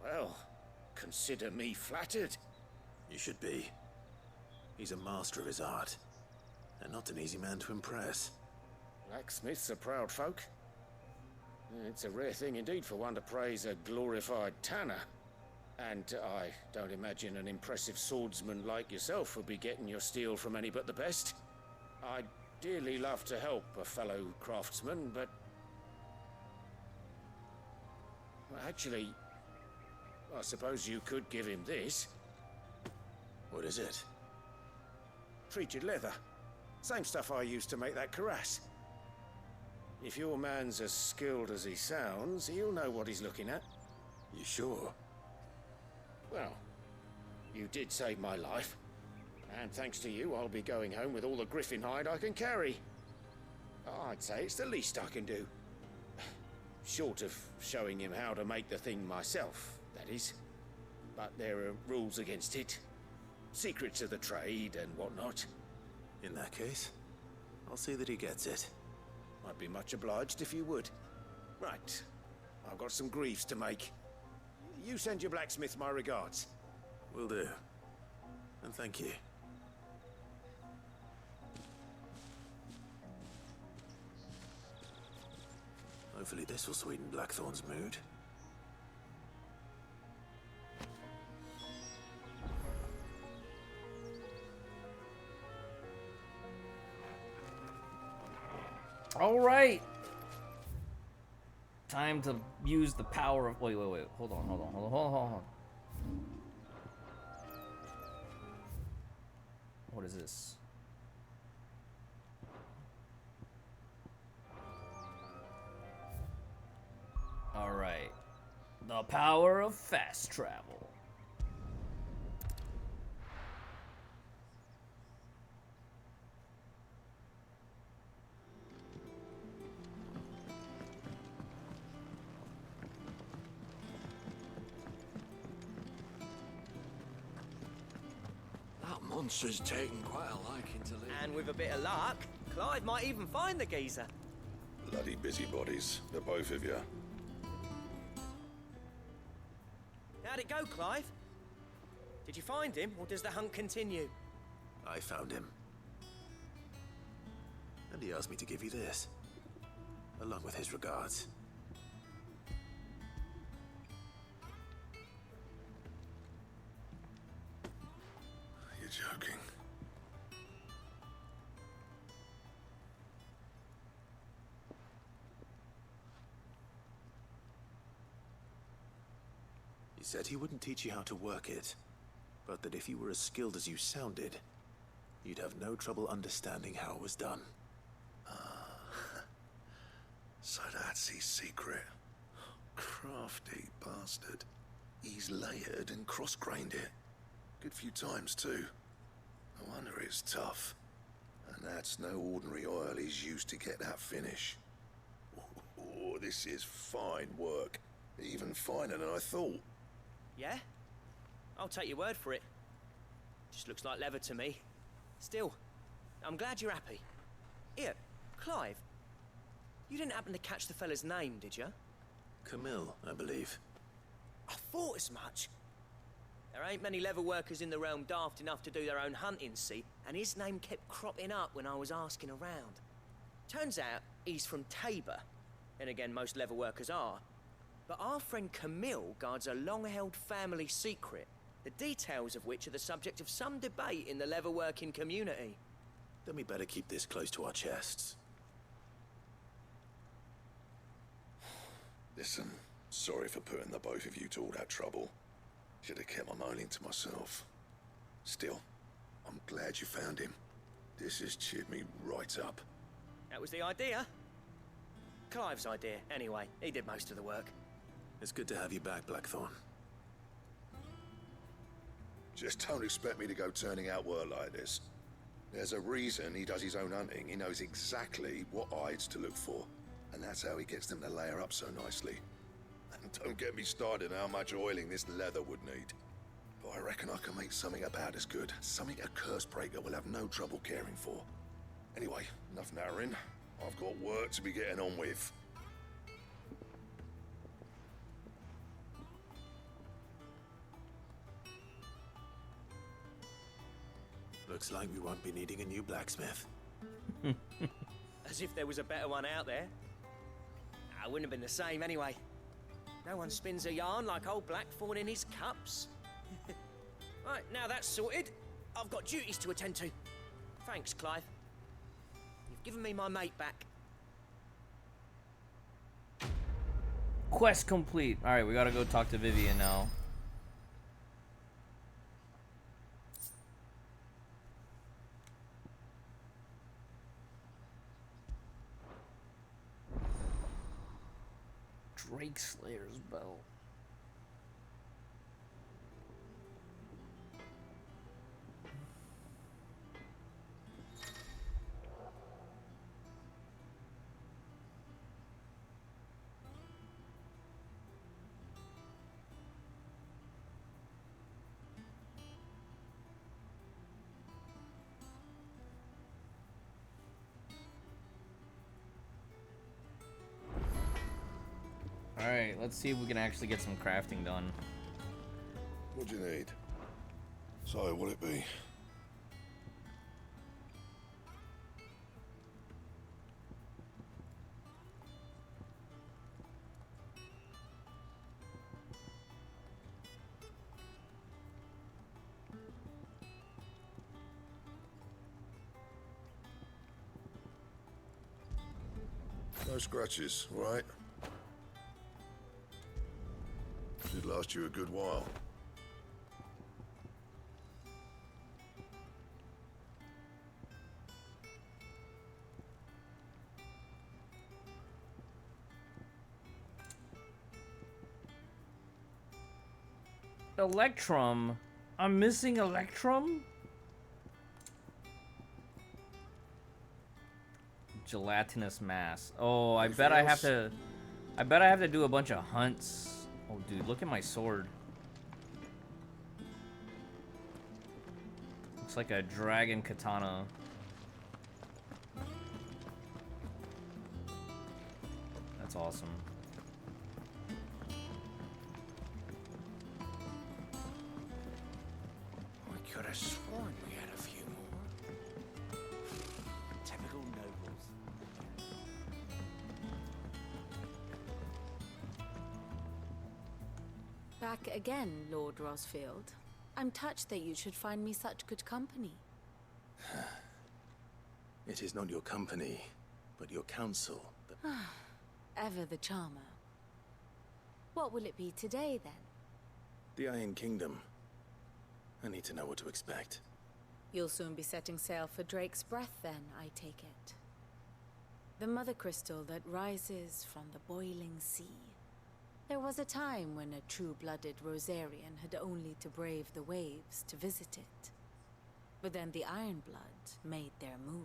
Well, consider me flattered. You should be. He's a master of his art, and not an easy man to impress. Blacksmiths are proud folk. It's a rare thing indeed for one to praise a glorified tanner. And I don't imagine an impressive swordsman like yourself would be getting your steel from any but the best. I'd dearly love to help a fellow craftsman, but... Well, actually, I suppose you could give him this. What is it? Treated leather. Same stuff I used to make that cuirass. If your man's as skilled as he sounds, he'll know what he's looking at. You sure? Well, you did save my life. And thanks to you, I'll be going home with all the griffin hide I can carry. I'd say it's the least I can do. Short of showing him how to make the thing myself, that is. But there are rules against it. Secrets of the trade and whatnot. In that case, I'll see that he gets it. I'd be much obliged if you would. Right. I've got some greaves to make. You send your blacksmith my regards. Will do. And thank you. Hopefully this will sweeten Blackthorn's mood. All right. Time to use the power of... Wait. Hold on. What is this? All right. The power of fast travel. Monster's taken quite a liking to live. And with a bit of luck, Clive might even find the geezer. Bloody busybodies, the both of you. How'd it go, Clive? Did you find him, or does the hunt continue? I found him. And he asked me to give you this, along with his regards. You're joking. He said he wouldn't teach you how to work it, but that if you were as skilled as you sounded, you'd have no trouble understanding how it was done. So that's his secret. Crafty bastard. He's layered and cross-grained it. Good few times, too. No wonder it's tough. And that's no ordinary oil he's used to get that finish. Oh, this is fine work. Even finer than I thought. Yeah? I'll take your word for it. Just looks like leather to me. Still, I'm glad you're happy. Here, Clive. You didn't happen to catch the fella's name, did you? Camille, I believe. I thought as much. There ain't many leather workers in the realm daft enough to do their own hunting, see? And his name kept cropping up when I was asking around. Turns out he's from Tabor. And again, most leather workers are. But our friend Camille guards a long-held family secret, the details of which are the subject of some debate in the leather-working community. Then we better keep this close to our chests. Listen, sorry for putting the both of you to all that trouble. Should have kept my moaning to myself. Still, I'm glad you found him. This has cheered me right up. That was the idea. Clive's idea, anyway. He did most of the work. It's good to have you back, Blackthorn. Just don't expect me to go turning out work like this. There's a reason he does his own hunting. He knows exactly what hides to look for. And that's how he gets them to layer up so nicely. And don't get me started on how much oiling this leather would need. But I reckon I can make something about as good. Something a Cursebreaker will have no trouble caring for. Anyway, enough nattering. I've got work to be getting on with. Looks like we won't be needing a new blacksmith. As if there was a better one out there. I wouldn't have been the same anyway. No one spins a yarn like old Blackthorn in his cups. Right, now that's sorted. I've got duties to attend to. Thanks, Clive. You've given me my mate back. Quest complete. All right, we gotta go talk to Vivian now. Drake Slayer's belt. Alright, let's see if we can actually get some crafting done. What do you need? So, what'll it be? No scratches, all right? Should last you a good while. Electrum? I'm missing Electrum? Gelatinous mass. Oh, I bet I have to do a bunch of hunts. Oh, dude, look at my sword. Looks like a dragon katana. That's awesome. I could have sworn we had a few more. Typical nobles. Back again, Lord Rosfield. I'm touched that you should find me such good company. It is not your company, but your counsel. Ever the charmer. What will it be today, then? The Iron Kingdom. I need to know what to expect. You'll soon be setting sail for Drake's Breath, then, I take it. The mother crystal that rises from the boiling sea. There was a time when a true-blooded Rosarian had only to brave the waves to visit it. But then the Ironblood made their move.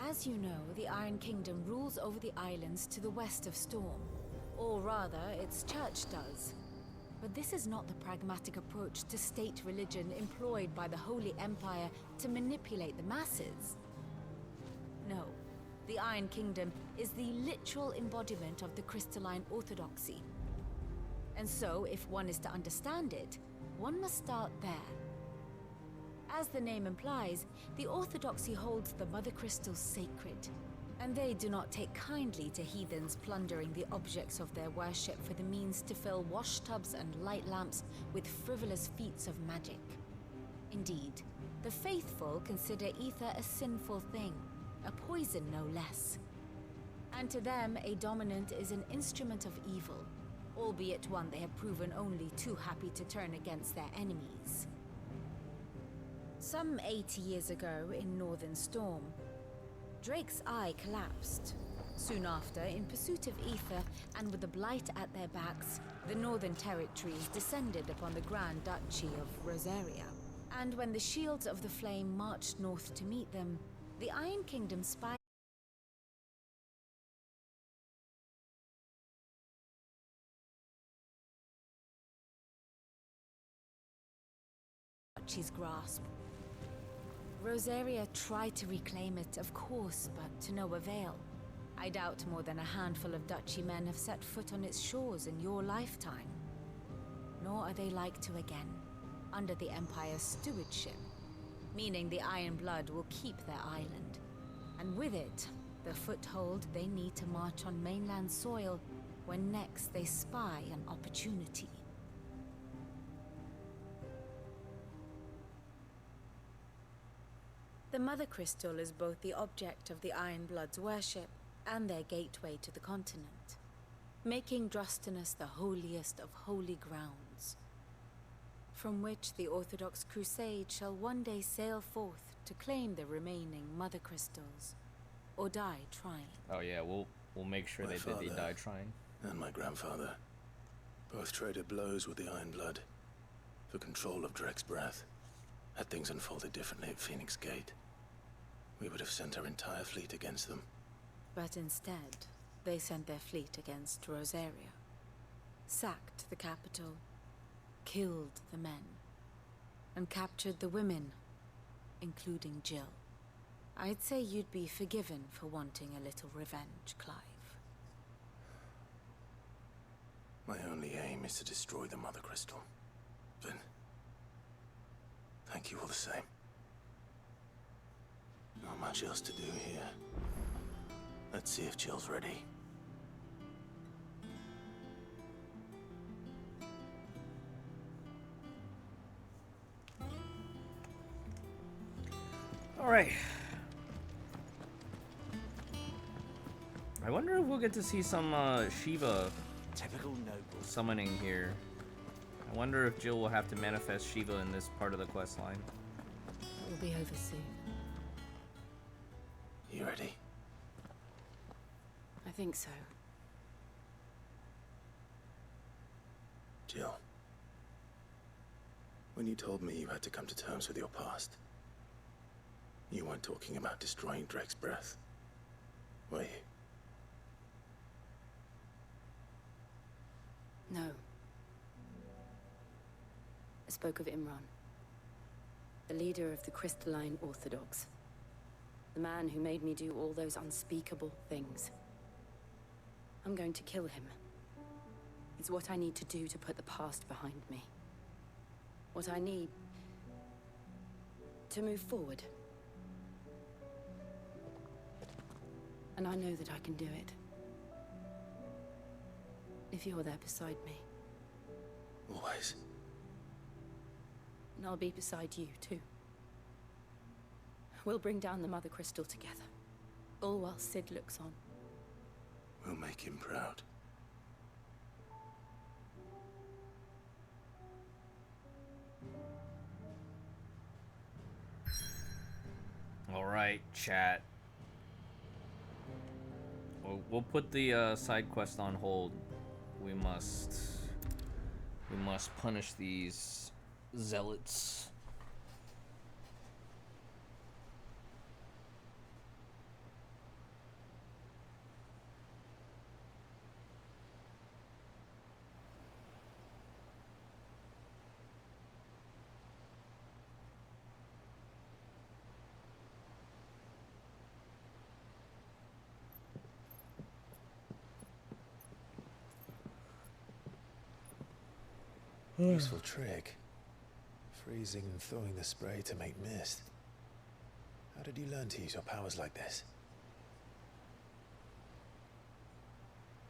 As you know, the Iron Kingdom rules over the islands to the west of Storm. Or rather, its church does. But this is not the pragmatic approach to state religion employed by the Holy Empire to manipulate the masses. No, the Iron Kingdom is the literal embodiment of the crystalline orthodoxy. And so, if one is to understand it, one must start there. As the name implies, the orthodoxy holds the Mother Crystals sacred, and they do not take kindly to heathens plundering the objects of their worship for the means to fill washtubs and light lamps with frivolous feats of magic. Indeed, the faithful consider ether a sinful thing, a poison no less. And to them, a dominant is an instrument of evil, albeit one they have proven only too happy to turn against their enemies. Some 80 years ago, in Northern Storm, Drake's eye collapsed. Soon after, in pursuit of ether and with the Blight at their backs, the Northern Territories descended upon the Grand Duchy of Rosaria. And when the Shields of the Flame marched north to meet them, the Iron Kingdom spied Duchy's grasp. Rosaria tried to reclaim it, of course, but to no avail. I doubt more than a handful of Duchy men have set foot on its shores in your lifetime. Nor are they like to again, under the Empire's stewardship, meaning the Iron Blood will keep their island. And with it, the foothold they need to march on mainland soil when next they spy an opportunity. The Mother Crystal is both the object of the Iron Blood's worship and their gateway to the continent, making Drustinus the holiest of holy grounds, from which the Orthodox Crusade shall one day sail forth to claim the remaining Mother Crystals, or die trying. Oh yeah, we'll make sure My they father die trying. And my grandfather both traded blows with the Iron Blood for control of Drake's breath. Had things unfolded differently at Phoenix Gate, we would have sent our entire fleet against them. But instead, they sent their fleet against Rosaria, sacked the capital, killed the men, and captured the women, including Jill. I'd say you'd be forgiven for wanting a little revenge, Clive. My only aim is to destroy the Mother Crystal. But thank you all the same. Not much else to do here. Let's see if Jill's ready. All right. I wonder if we'll get to see some Shiva Typical noble. summoning here. I wonder if Jill will have to manifest Shiva in this part of the quest line. We'll be over soon. You ready? I think so. Jill, when you told me you had to come to terms with your past, you weren't talking about destroying Drake's breath, were you? No. I spoke of Imran, the leader of the Crystalline Orthodox. The man who made me do all those unspeakable things. I'm going to kill him. It's what I need to do to put the past behind me. What I need to move forward. And I know that I can do it. If you're there beside me. Always. And I'll be beside you, too. We'll bring down the Mother Crystal together. All while Sid looks on. We'll make him proud. All right, chat. We'll put the side quest on hold. We must punish these zealots. Useful trick. Freezing and thawing the spray to make mist. How did you learn to use your powers like this?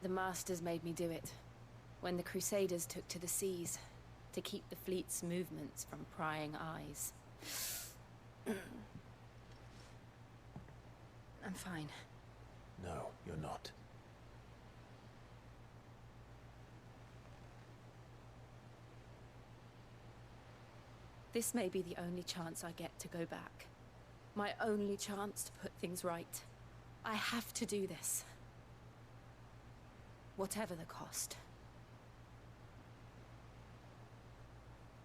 The Masters made me do it. When the Crusaders took to the seas, to keep the fleet's movements from prying eyes. I'm fine. No, you're not. This may be the only chance I get to go back. My only chance to put things right. I have to do this. Whatever the cost.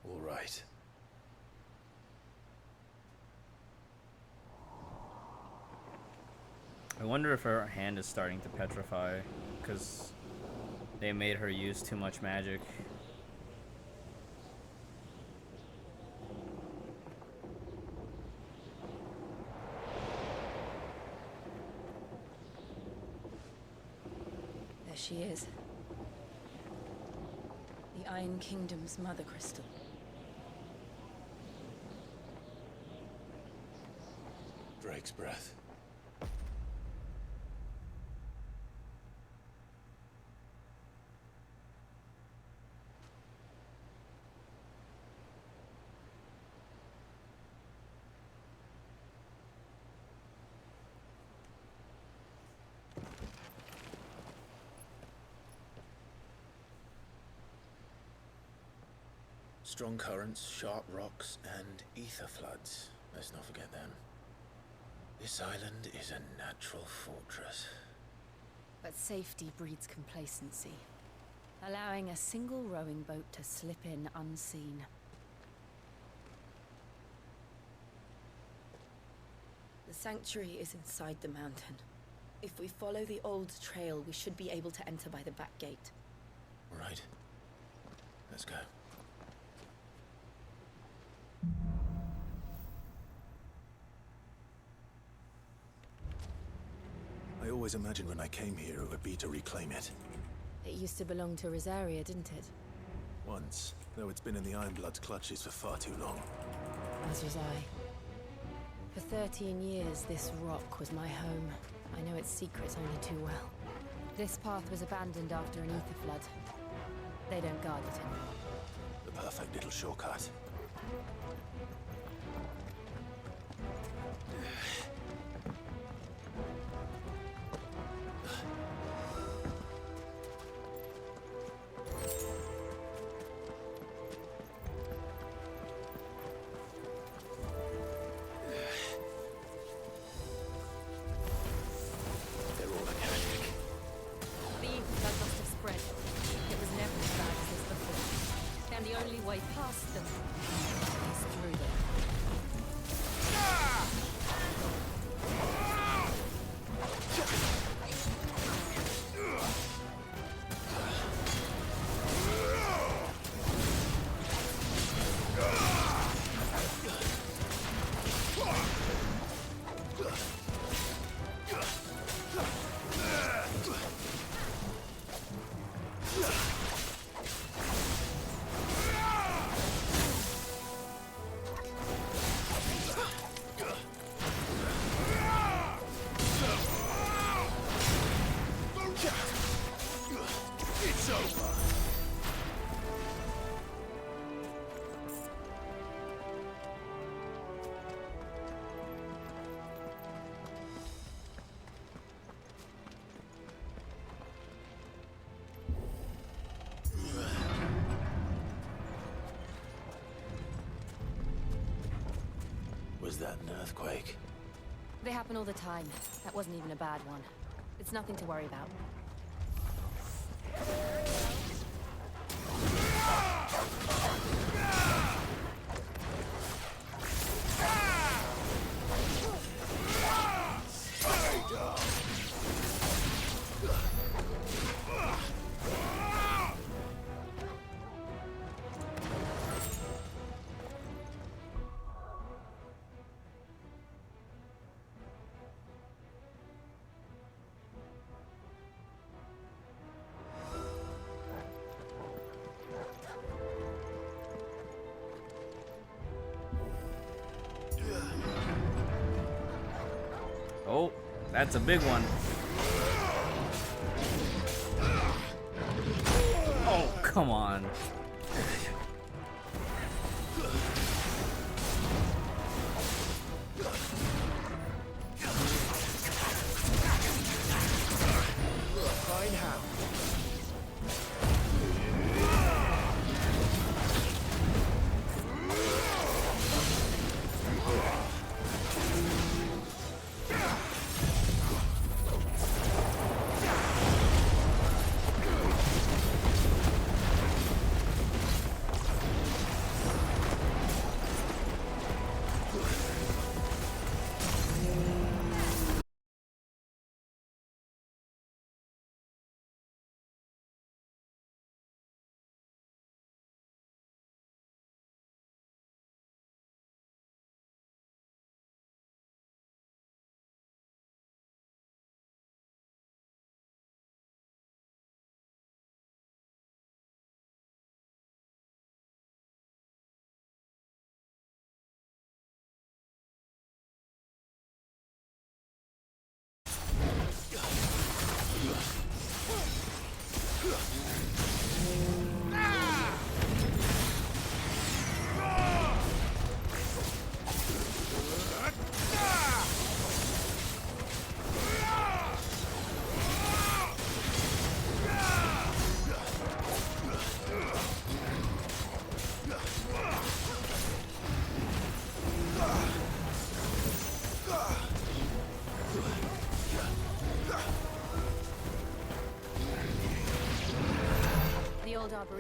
All right. I wonder if her hand is starting to petrify because they made her use too much magic. There she is. The Iron Kingdom's Mother Crystal. Drake's breath. Strong currents, sharp rocks, and ether floods. Let's not forget them. This island is a natural fortress. But safety breeds complacency, allowing a single rowing boat to slip in unseen. The sanctuary is inside the mountain. If we follow the old trail, we should be able to enter by the back gate. All right. Let's go. I always imagined when I came here it would be to reclaim it. It used to belong to Rosaria, didn't it? Once, though it's been in the Ironblood's clutches for far too long. As was I. For 13 years, this rock was my home. I know its secrets only too well. This path was abandoned after an ether flood. They don't guard it anymore. The perfect little shortcut. Past them is through them. Was that an earthquake? They happen all the time. That wasn't even a bad one. It's nothing to worry about. Oh, that's a big one. Oh, come on.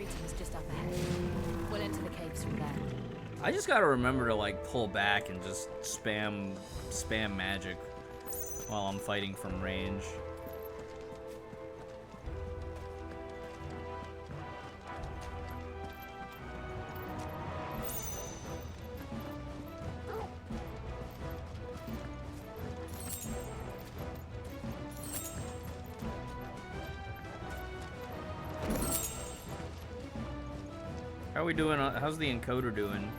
Arboretum's just up ahead. We'll enter the caves from there. I just gotta remember to like pull back and just spam magic while I'm fighting from range. How are we doing? How's the encoder doing?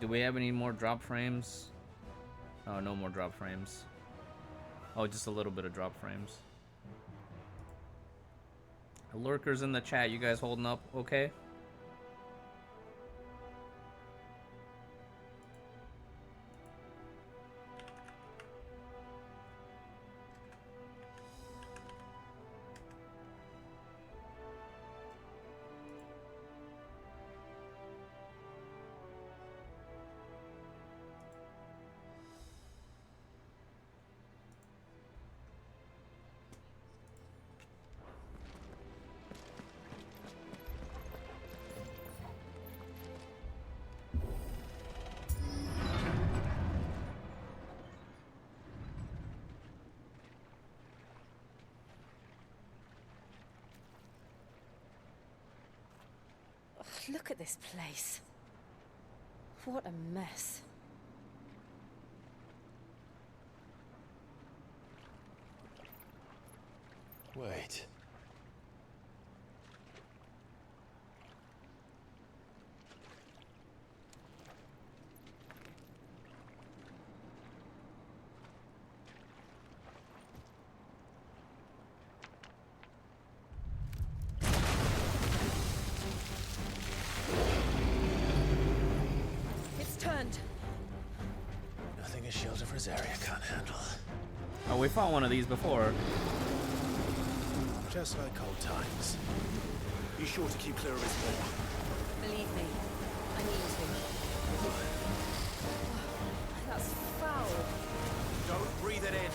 Do we have any more drop frames? Oh, no more drop frames. Oh, just a little bit of drop frames. Lurkers in the chat, you guys holding up okay? Look at this place. What a mess. Wait. Nothing a shield of Rosaria can't handle. Oh, we fought one of these before. Just like old times. Be sure to keep clear of his paw. Believe me, I need to. That's foul. Don't breathe it in.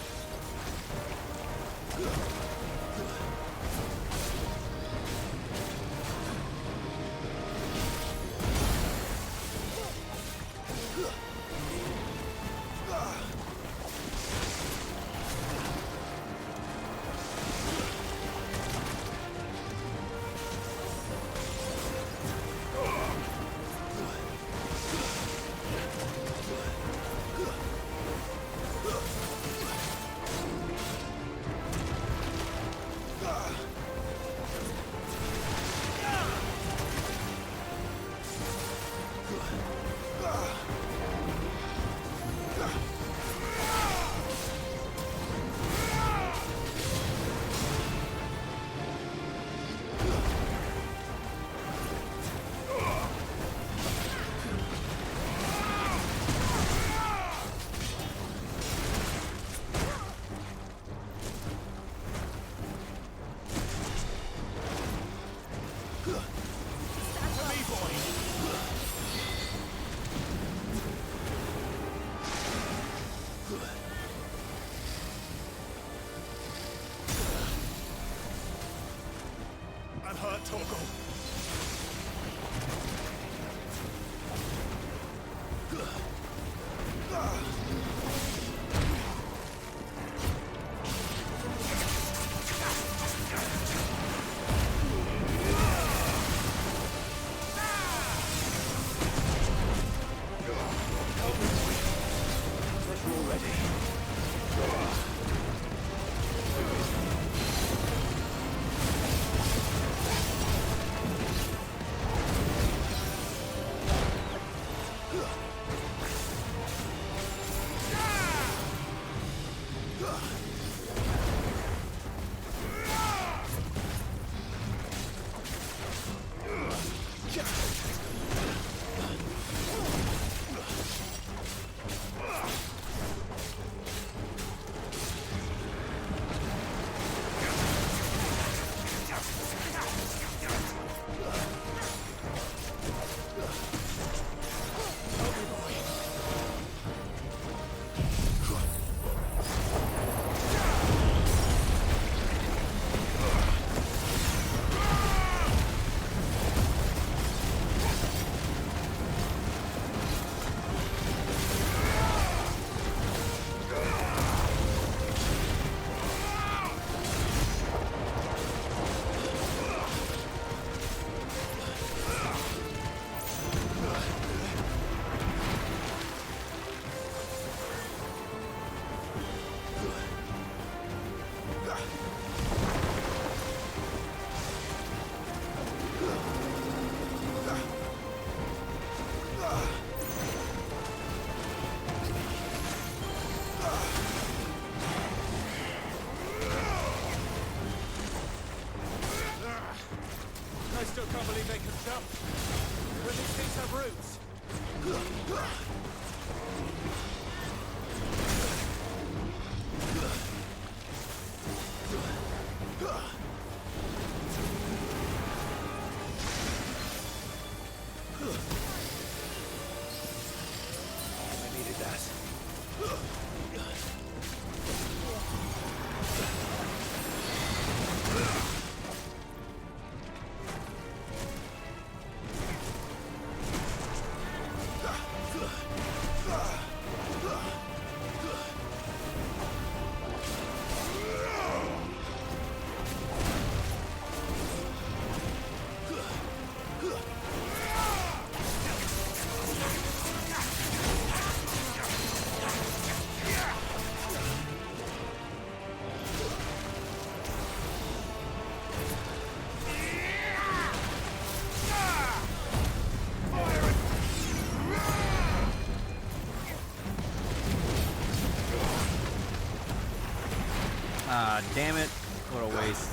I needed that. Ah, damn it. What a waste.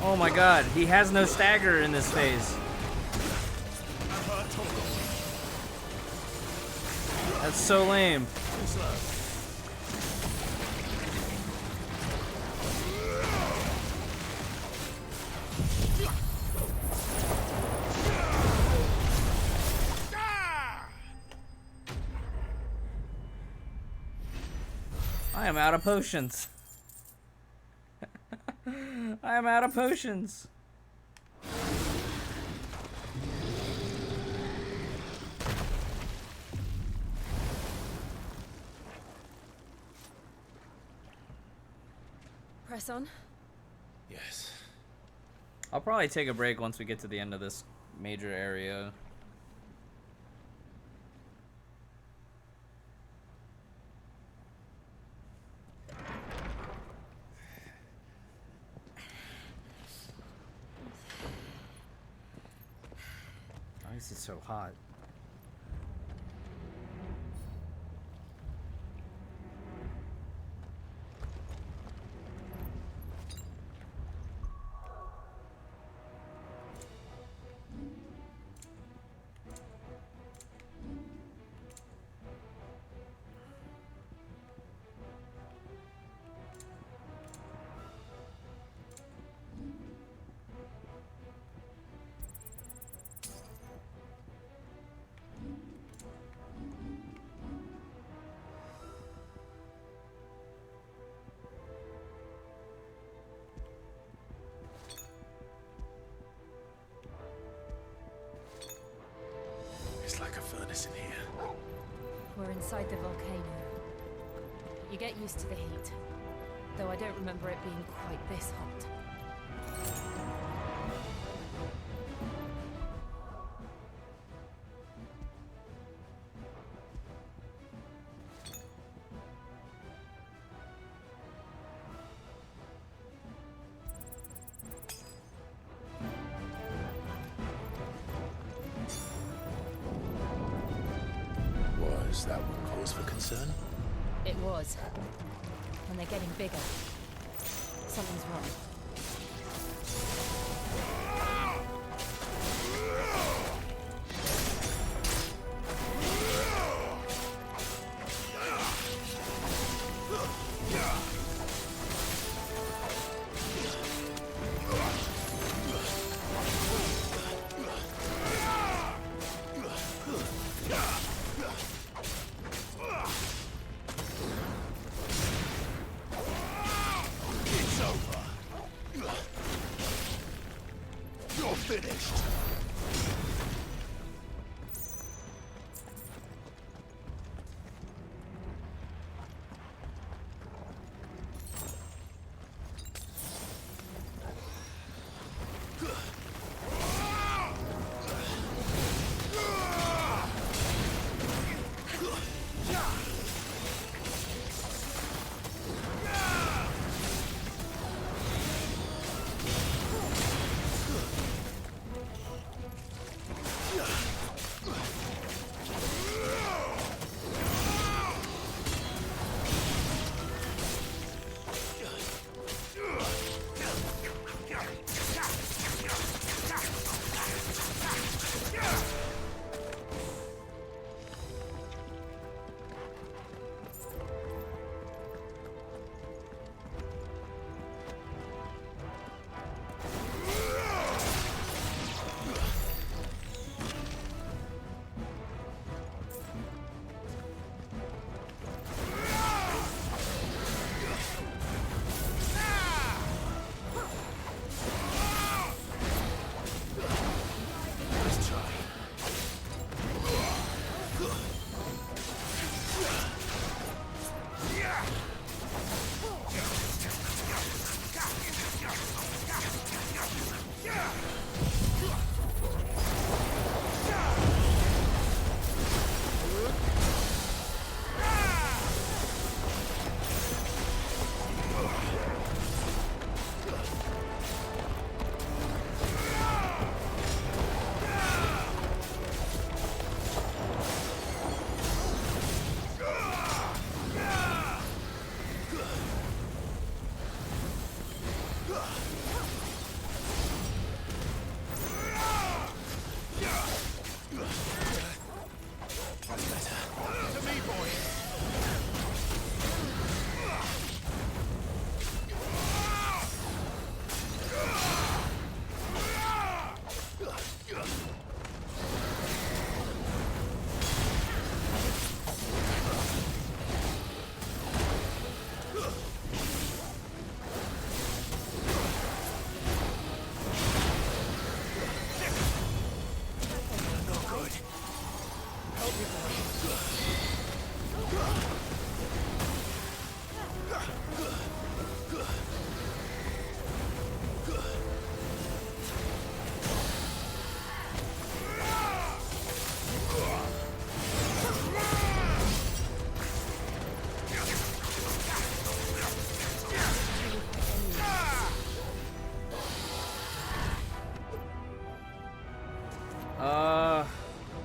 Oh my god, he has no stagger in this phase. That's so lame. I am out of potions. I am out of potions. Press on. Yes. I'll probably take a break once we get to the end of this major area. Why is it so hot? It's like a furnace in here. We're inside the volcano. You get used to the heat, though I don't remember it being quite this hot. Was that one cause for concern? It was. And they're getting bigger. Something's wrong. It's over. You're finished.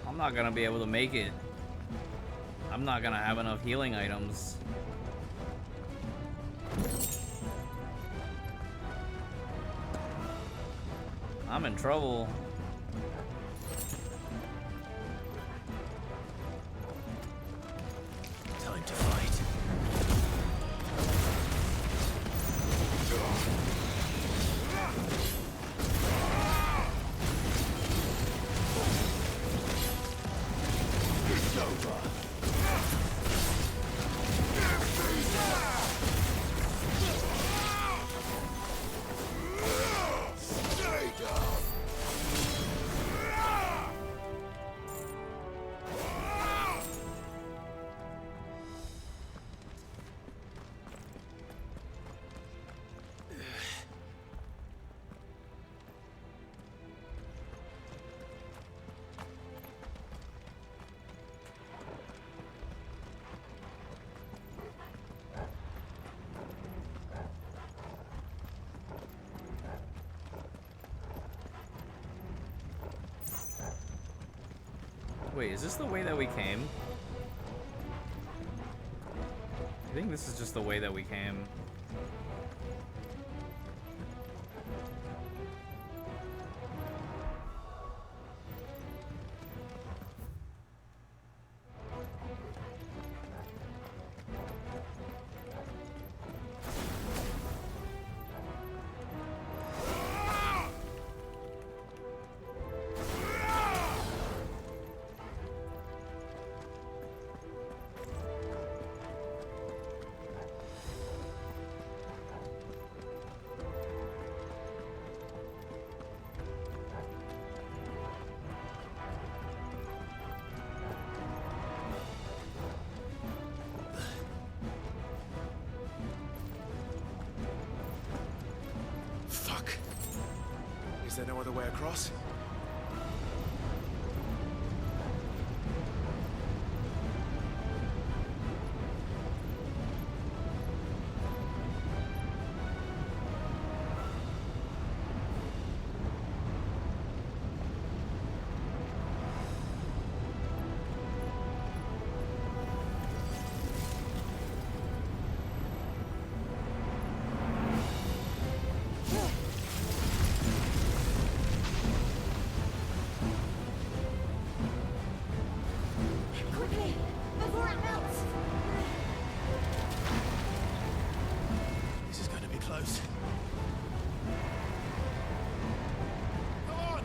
I'm not gonna be able to make it. I'm not gonna have enough healing items. I'm in trouble. Time to fight. It's over. Stay down. Wait, is this the way that we came? I think this is just the way that we came. Is there no other way across? Quickly, before it melts! This is going to be close. Come on!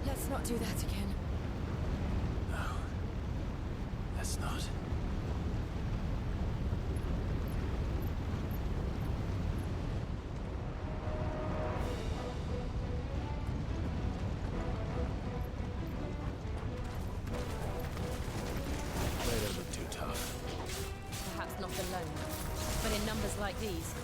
Let's not do that again. Let's not. They don't look too tough. Perhaps not alone, but in numbers like these.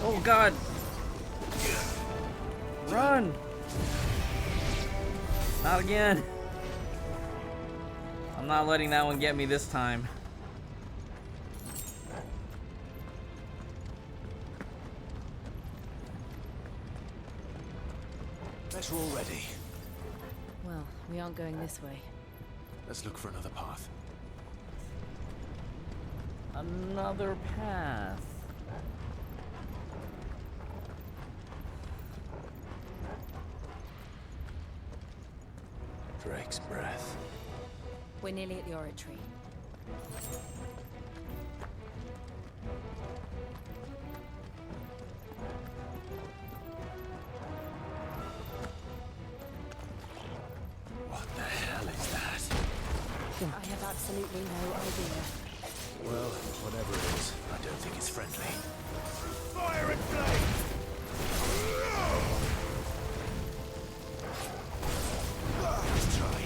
Oh God! Run! Not again! I'm not letting that one get me this time. Better already. Well, we aren't going this way. Let's look for another path. Another path. Drake's breath. We're nearly at the oratory. What the hell is that? I have absolutely no idea. Well, whatever it is, I don't think it's friendly. Fire and flame! Let's try.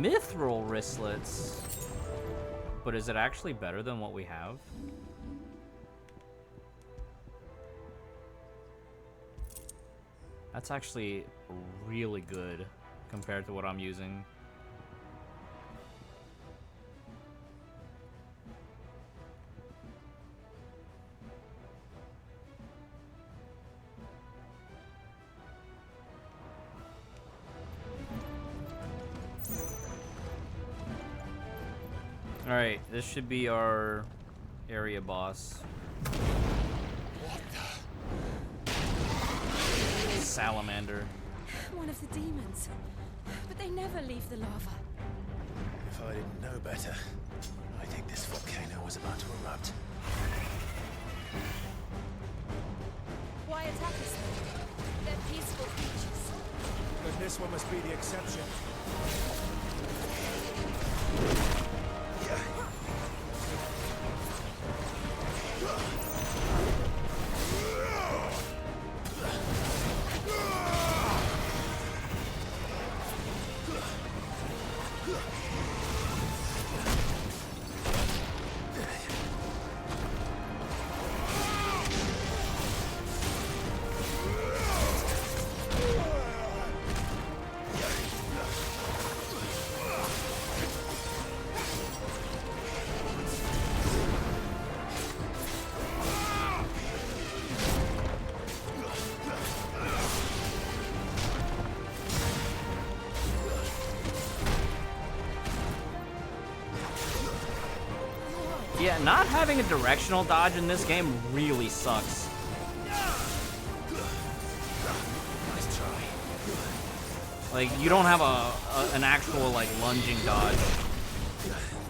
Mithril wristlets. But is it actually better than what we have? That's actually really good compared to what I'm using. Alright, this should be our area boss. Salamander. One of the demons. But they never leave the lava. If I didn't know better, I think this volcano was about to erupt. Why attack us then? They're peaceful creatures. But this one must be the exception. Yeah, not having a directional dodge in this game really sucks. Nice try. Like, you don't have an actual, like, lunging dodge.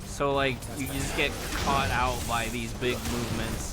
So, like, you just get caught out by these big movements.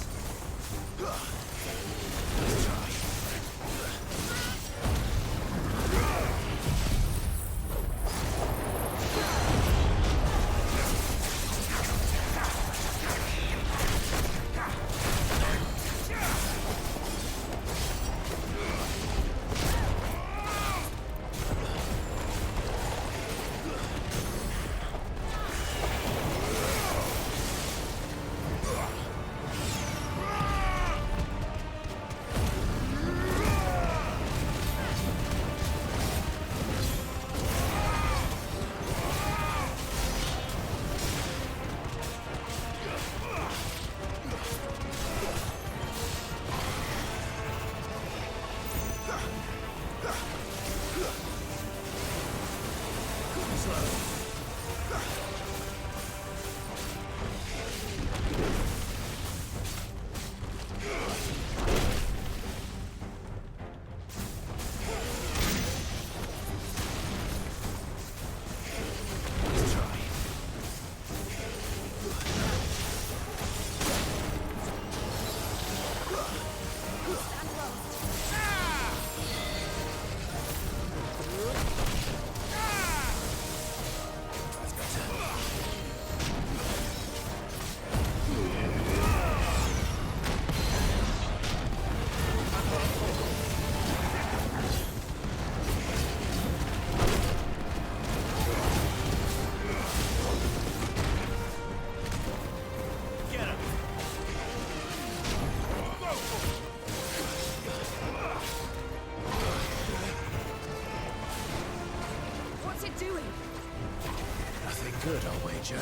Good, I'll wager.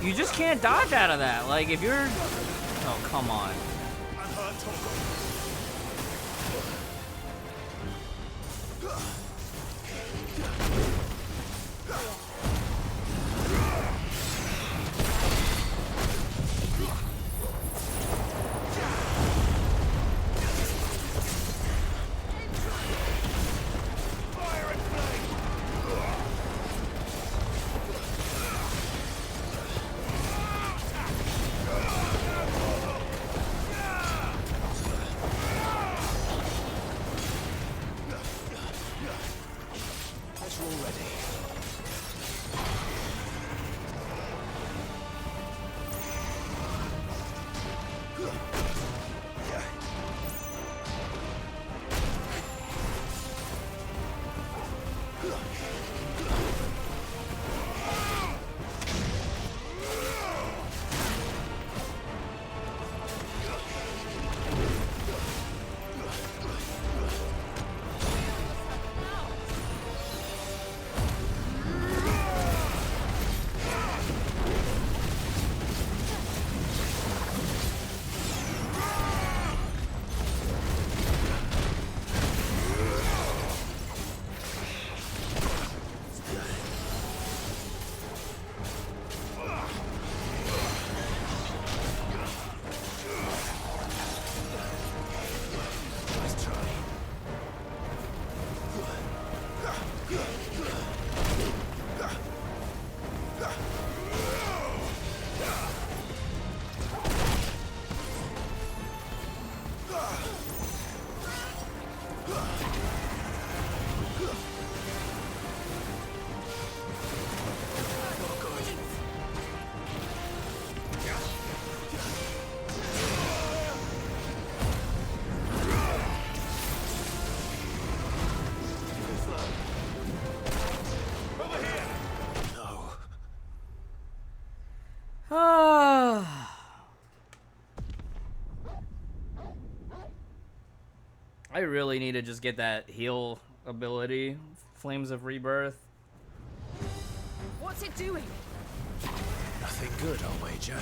You just can't dodge out of that. Like, if you're... Oh, come on. I really need to just get that heal ability, Flames of Rebirth. What's it doing? Nothing good, I'll wager.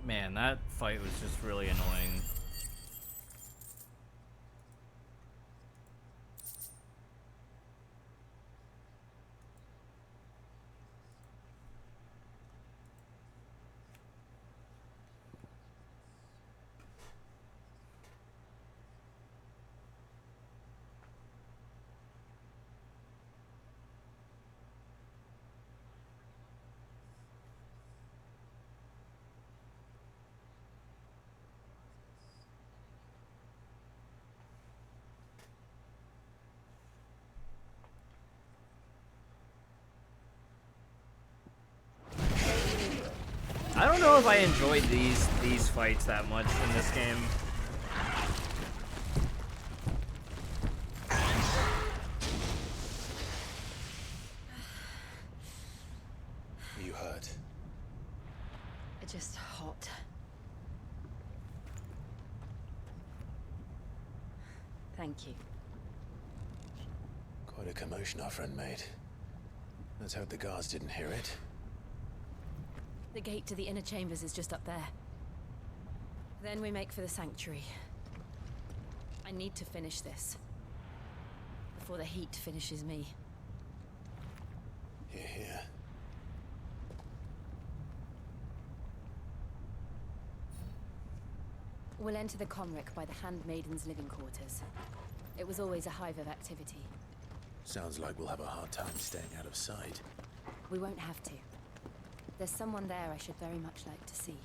Man, that fight was just really annoying. I don't know if I enjoyed these fights that much in this game. You hurt? Just hot. Thank you. Quite a commotion our friend made. Let's hope the guards didn't hear it. The gate to the inner chambers is just up there. Then we make for the sanctuary. I need to finish this. Before the heat finishes me. Hear, hear. We'll enter the Comric by the Handmaiden's living quarters. It was always a hive of activity. Sounds like we'll have a hard time staying out of sight. We won't have to. There's someone there I should very much like to see.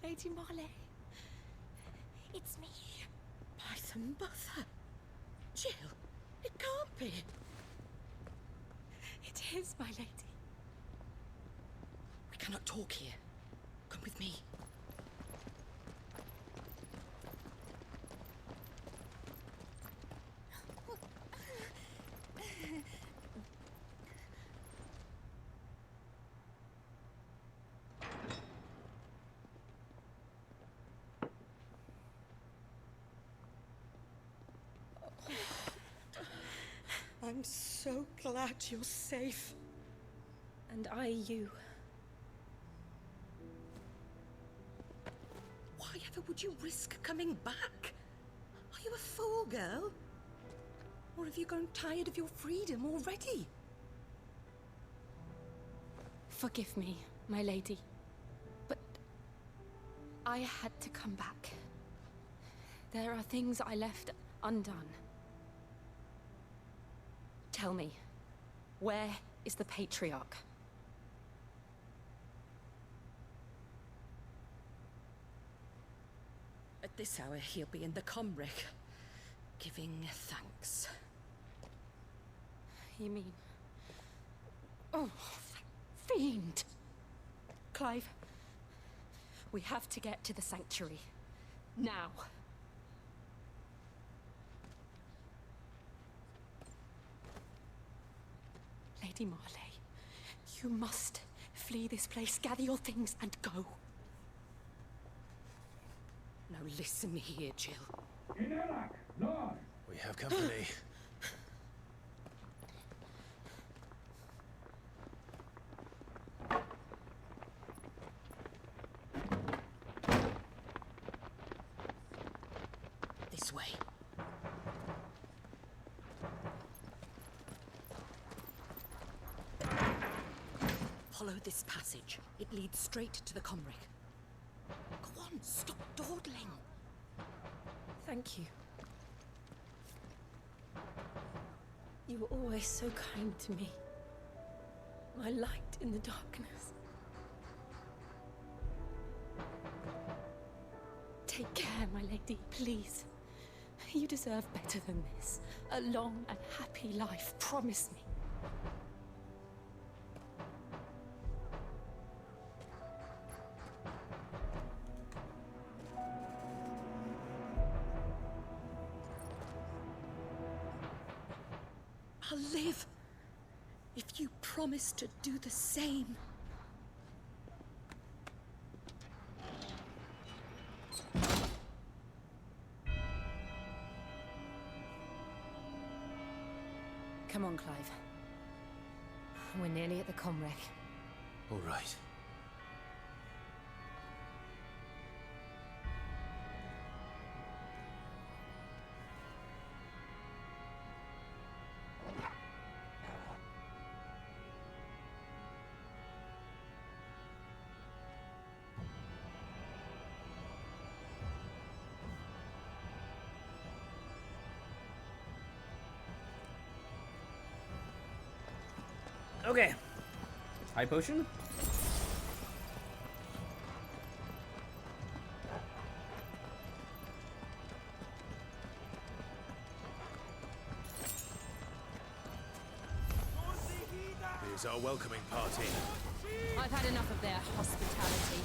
Lady Marley, it's me. By the mother. Jill, it can't be. It is, my lady. We cannot talk here. Come with me. I'm so glad you're safe. And I you. Why ever would you risk coming back? Are you a fool, girl? Or have you grown tired of your freedom already? Forgive me, my lady. But I had to come back. There are things I left undone. Tell me, where is the Patriarch? At this hour, he'll be in the Comric, giving thanks. You mean... Oh, that fiend! Clive, we have to get to the sanctuary. Now. Lady Marley, you must flee this place, gather your things, and go. Now listen here, Jill. We have company. This way. Follow this passage. It leads straight to the Comric. Go on, stop dawdling. Thank you. You were always so kind to me. My light in the darkness. Take care, my lady, please. You deserve better than this. A long and happy life, promise me. I'll live if you promise to do the same. Come on, Clive. We're nearly at the Comric. All right. Okay. High potion? Here's our welcoming party. I've had enough of their hospitality.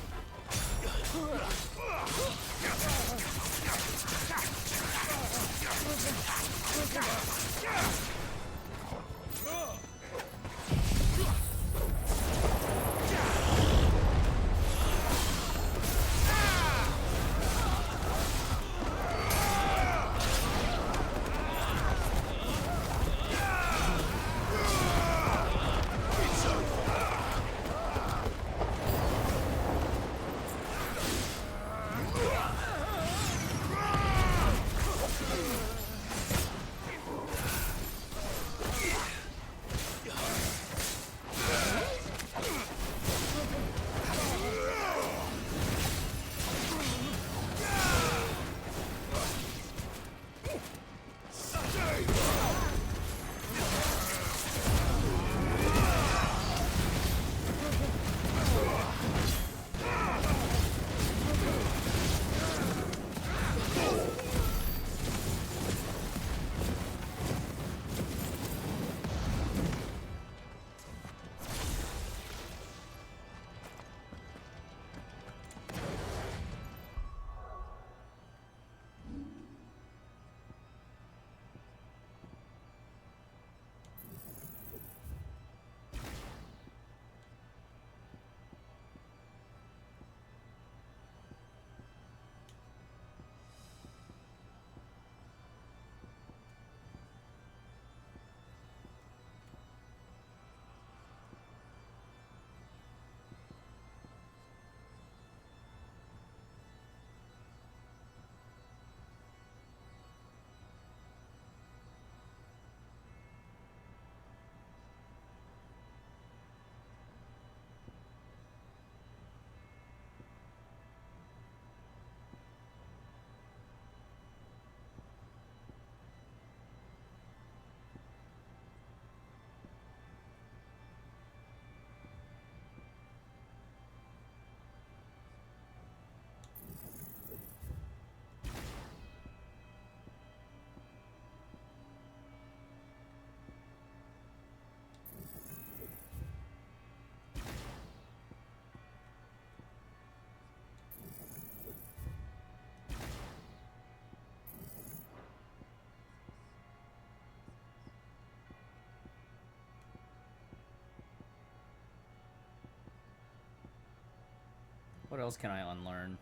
What else can I unlearn?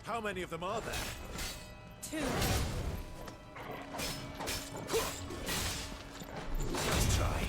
How many of them are there? 2. Let's try.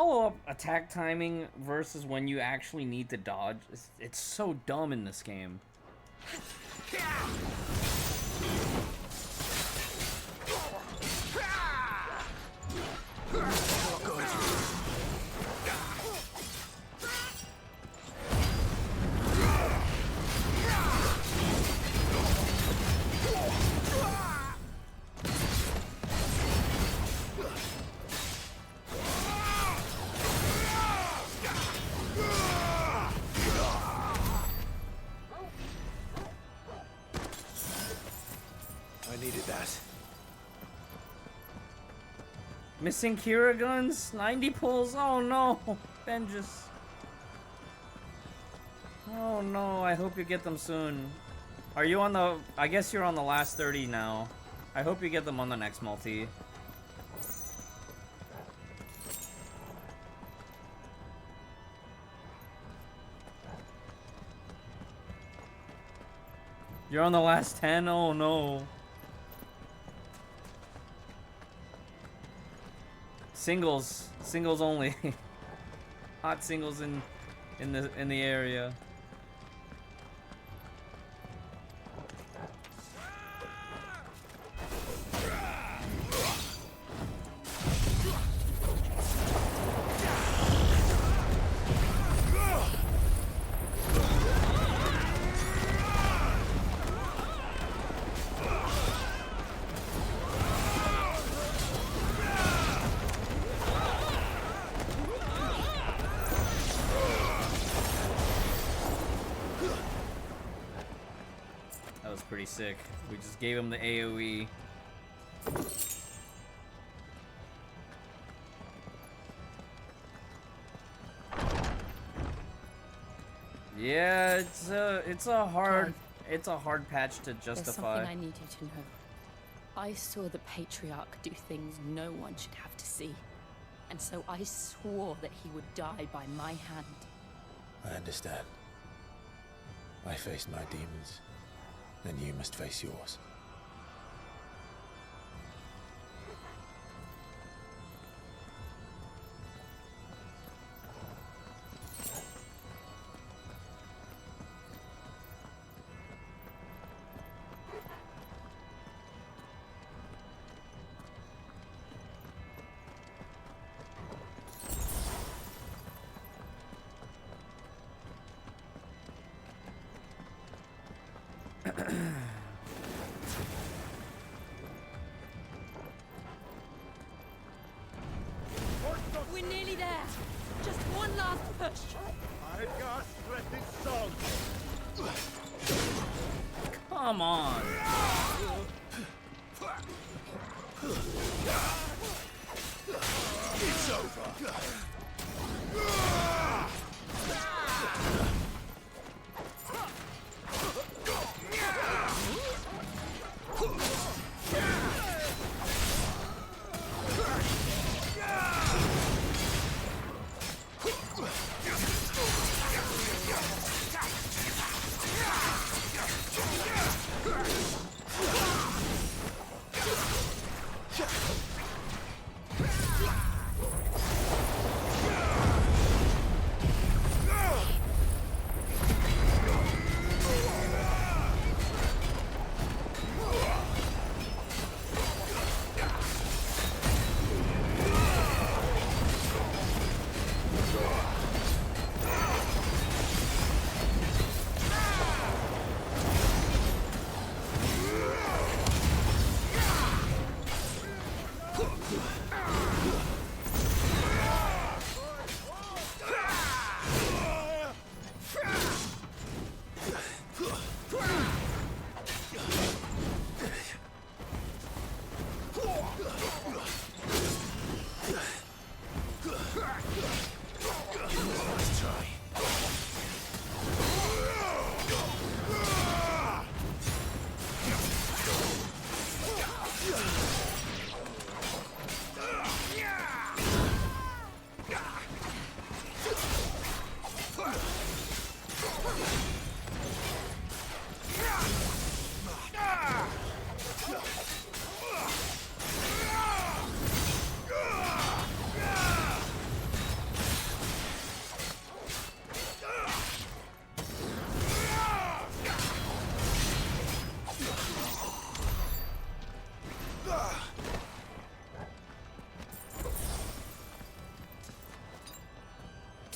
follow-up attack timing versus when you actually need to dodge, it's so dumb in this game. I needed that. Missing Kira guns, 90 pulls. Oh no, Benjus. Oh no, I hope you get them soon. Are you on the? I guess you're on the last 30 now. I hope you get them on the next multi. You're on the last 10? Oh no. Singles only. Hot singles in the area. Pretty sick. We just gave him the AoE. Yeah, it's a hard patch to justify. There's something I need you to know. I saw the Patriarch do things no one should have to see. And so I swore that he would die by my hand. I understand. I faced my demons. Then you must face yours. We're nearly there. Just one last push. Come on. It's over.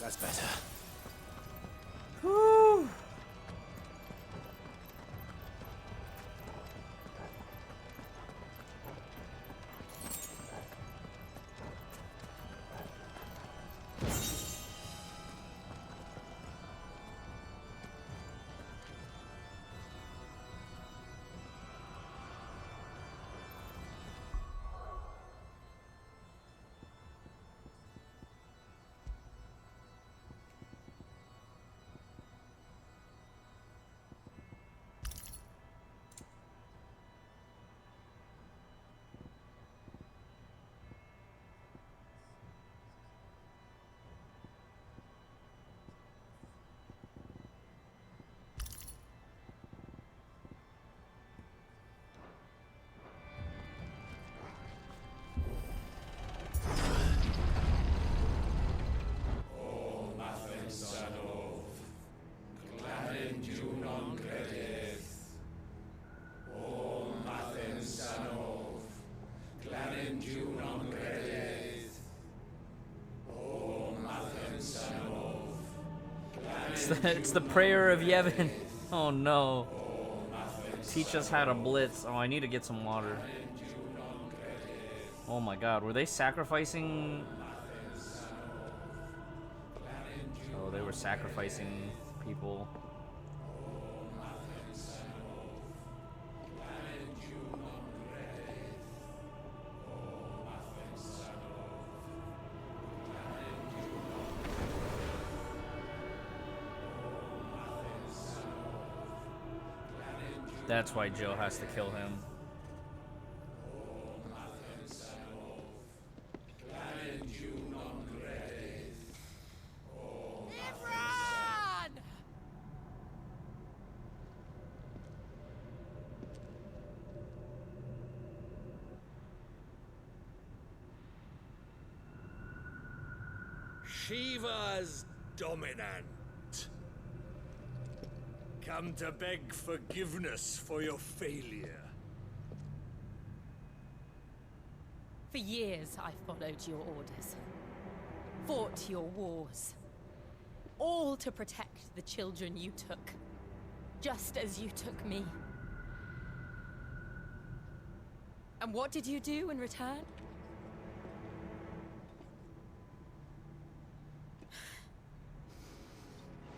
That's better. Whew. It's the prayer of Yevon. Oh no. Teach us how to blitz. Oh, I need to get some water. Oh my god, were they sacrificing? Oh, they were sacrificing people. That's why Joe has to kill him. Shiva's dominant. Come to beg forgiveness for your failure. For years, I followed your orders. Fought your wars. All to protect the children you took. Just as you took me. And what did you do in return?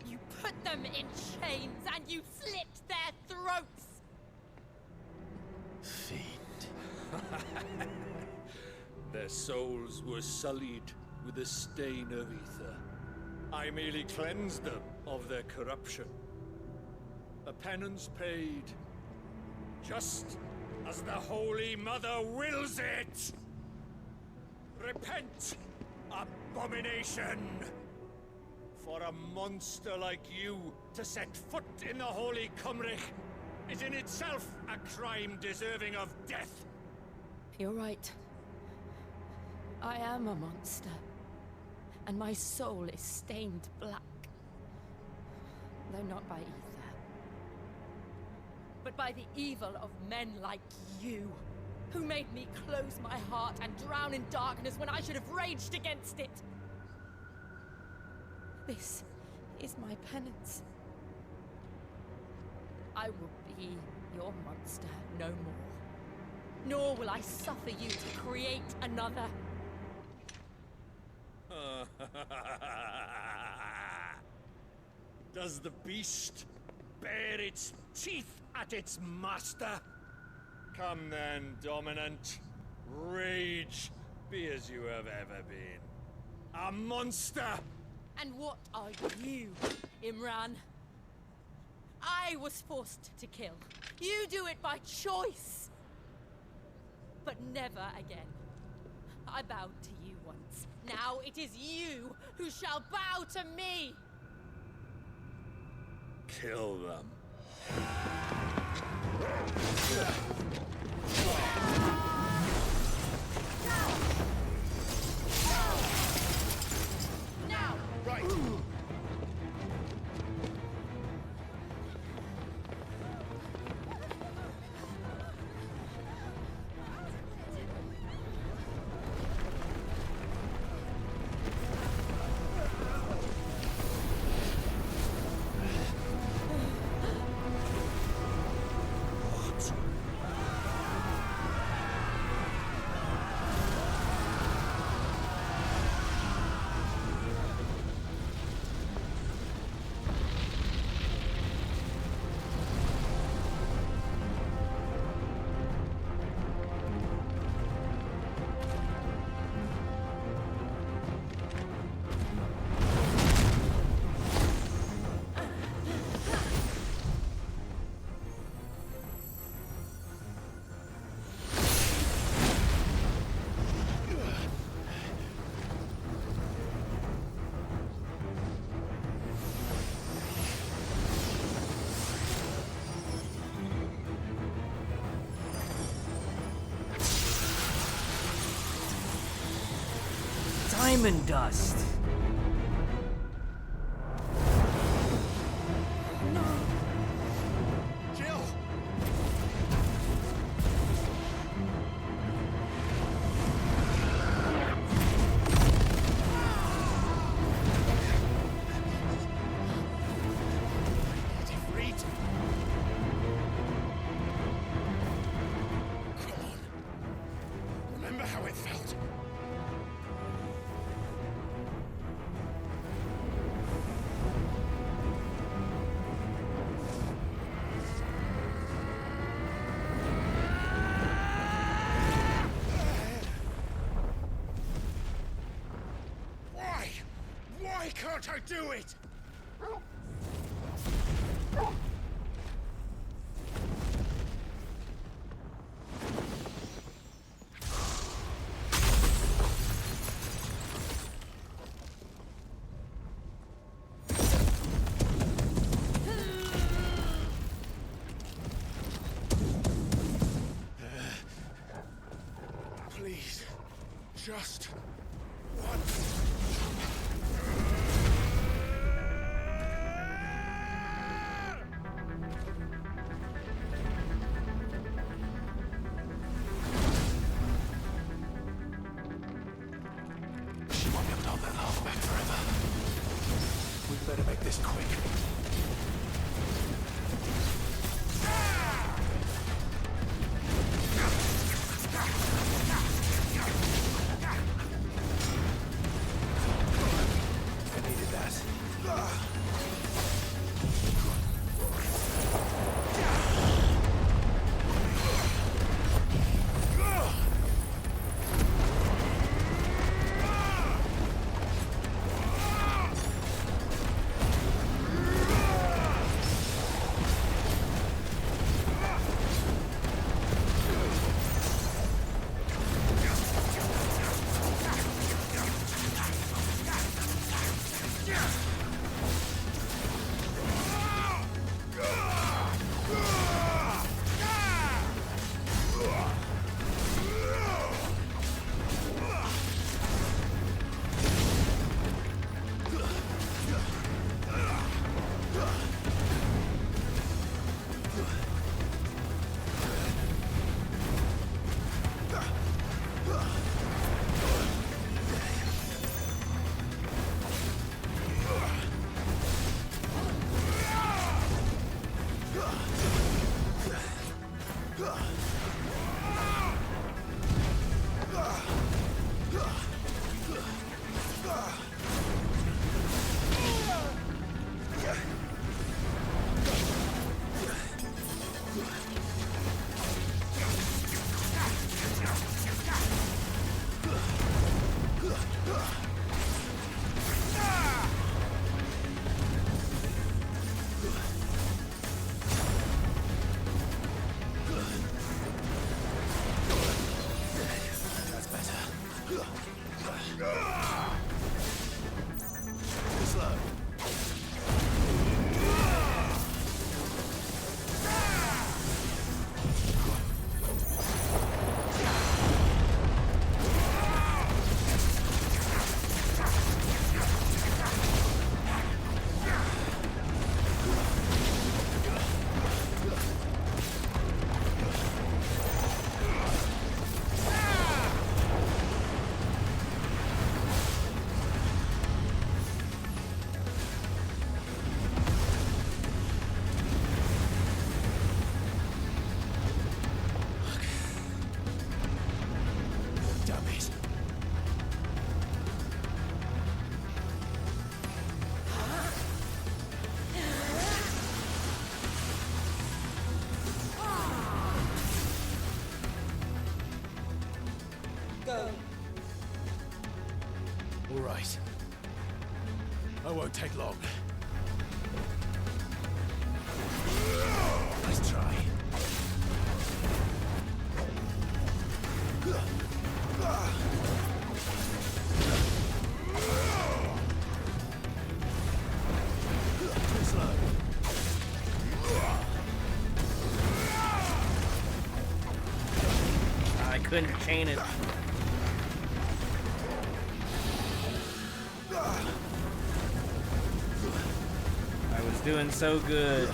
You put them in chains and you slit their throats! Their souls were sullied with a stain of ether. I merely cleansed them of their corruption. A penance paid, just as the Holy Mother wills it! Repent, abomination! For a monster like you to set foot in the Holy Cymric is in itself a crime deserving of death. You're right. I am a monster. And my soul is stained black. Though not by ether. But by the evil of men like you, who made me close my heart and drown in darkness when I should have raged against it. This is my penance. I will be your monster no more. Nor will I suffer you to create another. Does the beast bare its teeth at its master? Come then, dominant. Rage, be as you have ever been. A monster! And what are you, Imran? I was forced to kill. You do it by choice. But never again. I bowed to you once. Now it is you who shall bow to me! Kill them. Now! Right. diamond dust. Jill! Remember how it felt? Why? Why can't I do it? Please, just once. She won't be able to hold that half back forever. We'd better make this quick. I needed that. All right. I won't take long. Nice try. Too slow. I couldn't chain it. Doing so good.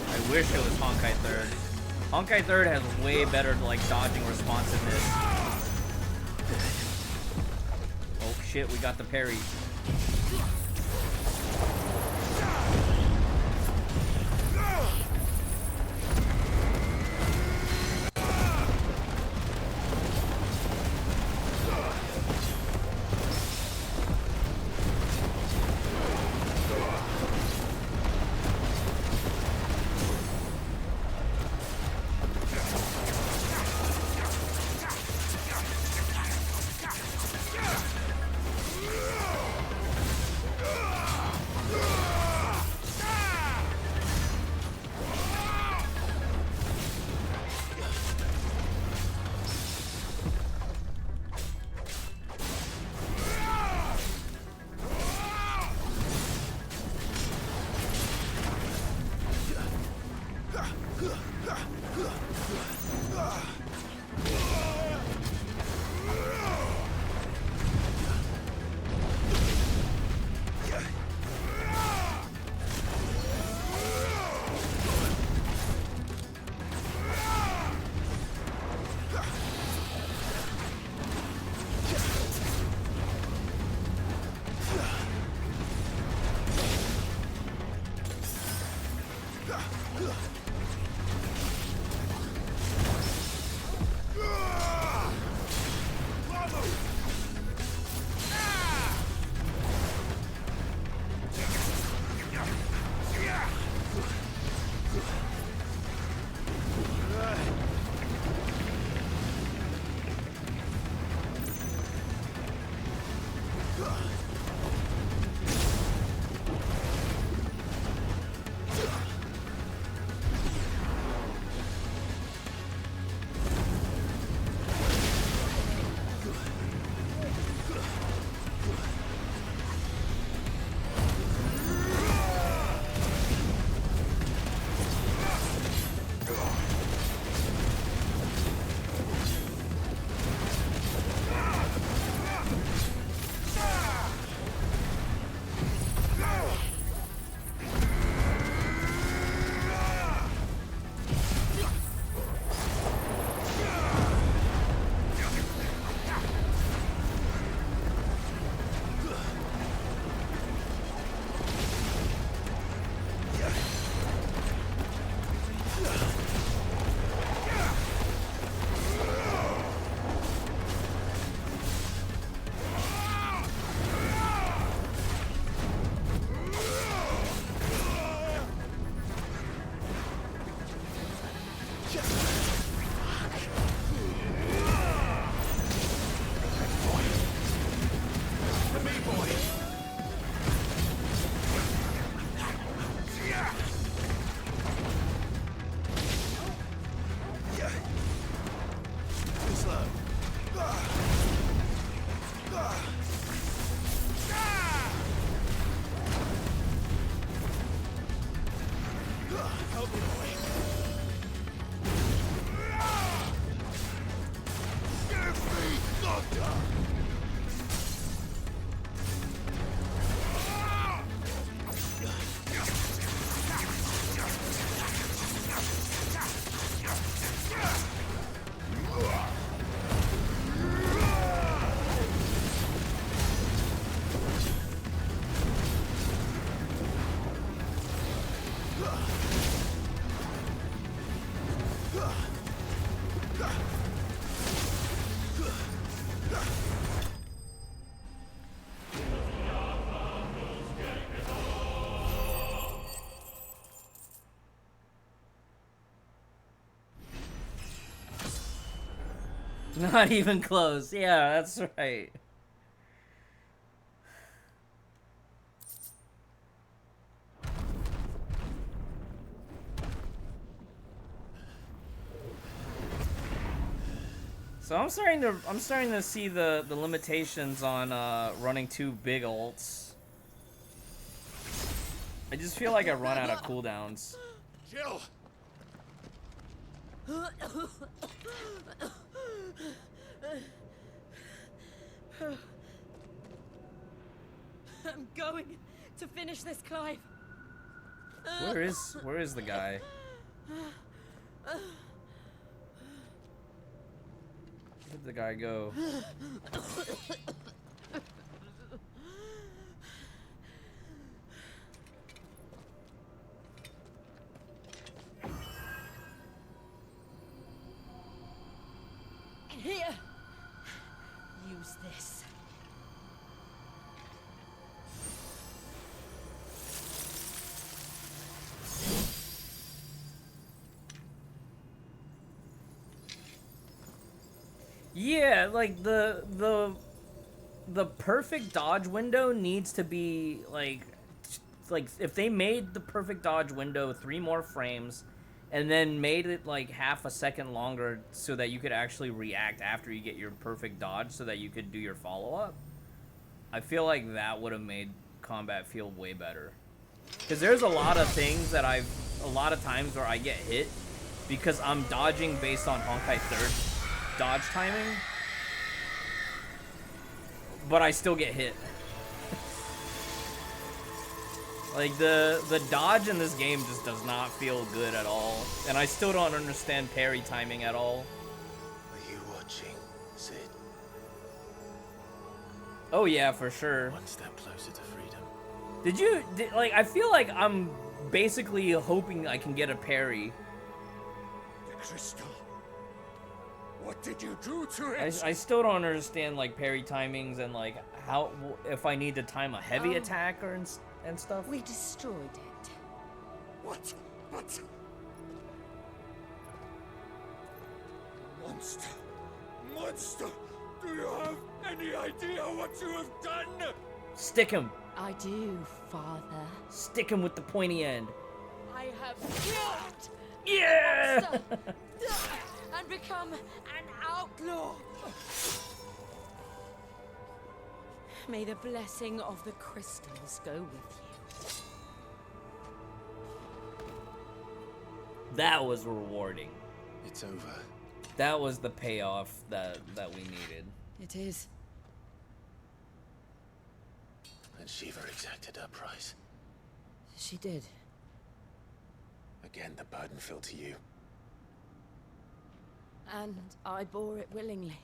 I wish it was Honkai 3rd. Honkai 3rd has way better like dodging responsiveness. Oh shit, we got the parry. Not even close. Yeah, that's right. So I'm starting to see the limitations on running two big ults. I just feel like I run out of cooldowns. Jill! I'm going to finish this, Clive. Where is the guy? Where did the guy go? Here. Use this. Yeah, like the perfect dodge window needs to be like if they made the perfect dodge window 3 more frames and then made it like half a second longer so that you could actually react after you get your perfect dodge so that you could do your follow-up, I feel like that would have made combat feel way better. Because there's a lot of things that a lot of times where I get hit because I'm dodging based on Honkai 3rd dodge timing, but I still get hit. Like the dodge in this game just does not feel good at all, and I still don't understand parry timing at all. Are you watching, Sid? Oh yeah, for sure. One step closer to freedom. Like, I feel like I'm basically hoping I can get a parry. The crystal. What did you do to it? I still don't understand like parry timings and like how if I need to time a heavy attack or and stuff. We destroyed it. What? Monster! Monster! Do you have any idea what you have done? Stick him. I do, Father. Stick him with the pointy end. I have killed Yeah! the monster and become an outlaw. May the blessing of the crystals go with you. That was rewarding. It's over. That was the payoff that we needed. It is. And Shiva exacted her price. She did. Again, the burden fell to you. And I bore it willingly.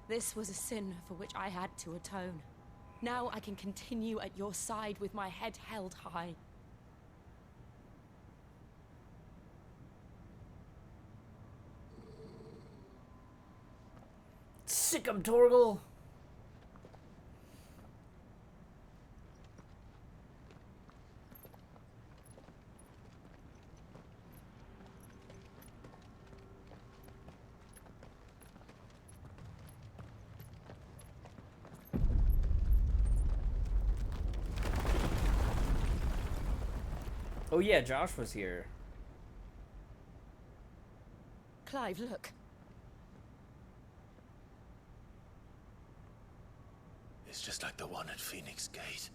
This was a sin for which I had to atone. Now I can continue at your side with my head held high. Sick 'em, Torgal. Oh yeah, Josh was here. Clive, look. It's just like the one at Phoenix Gate.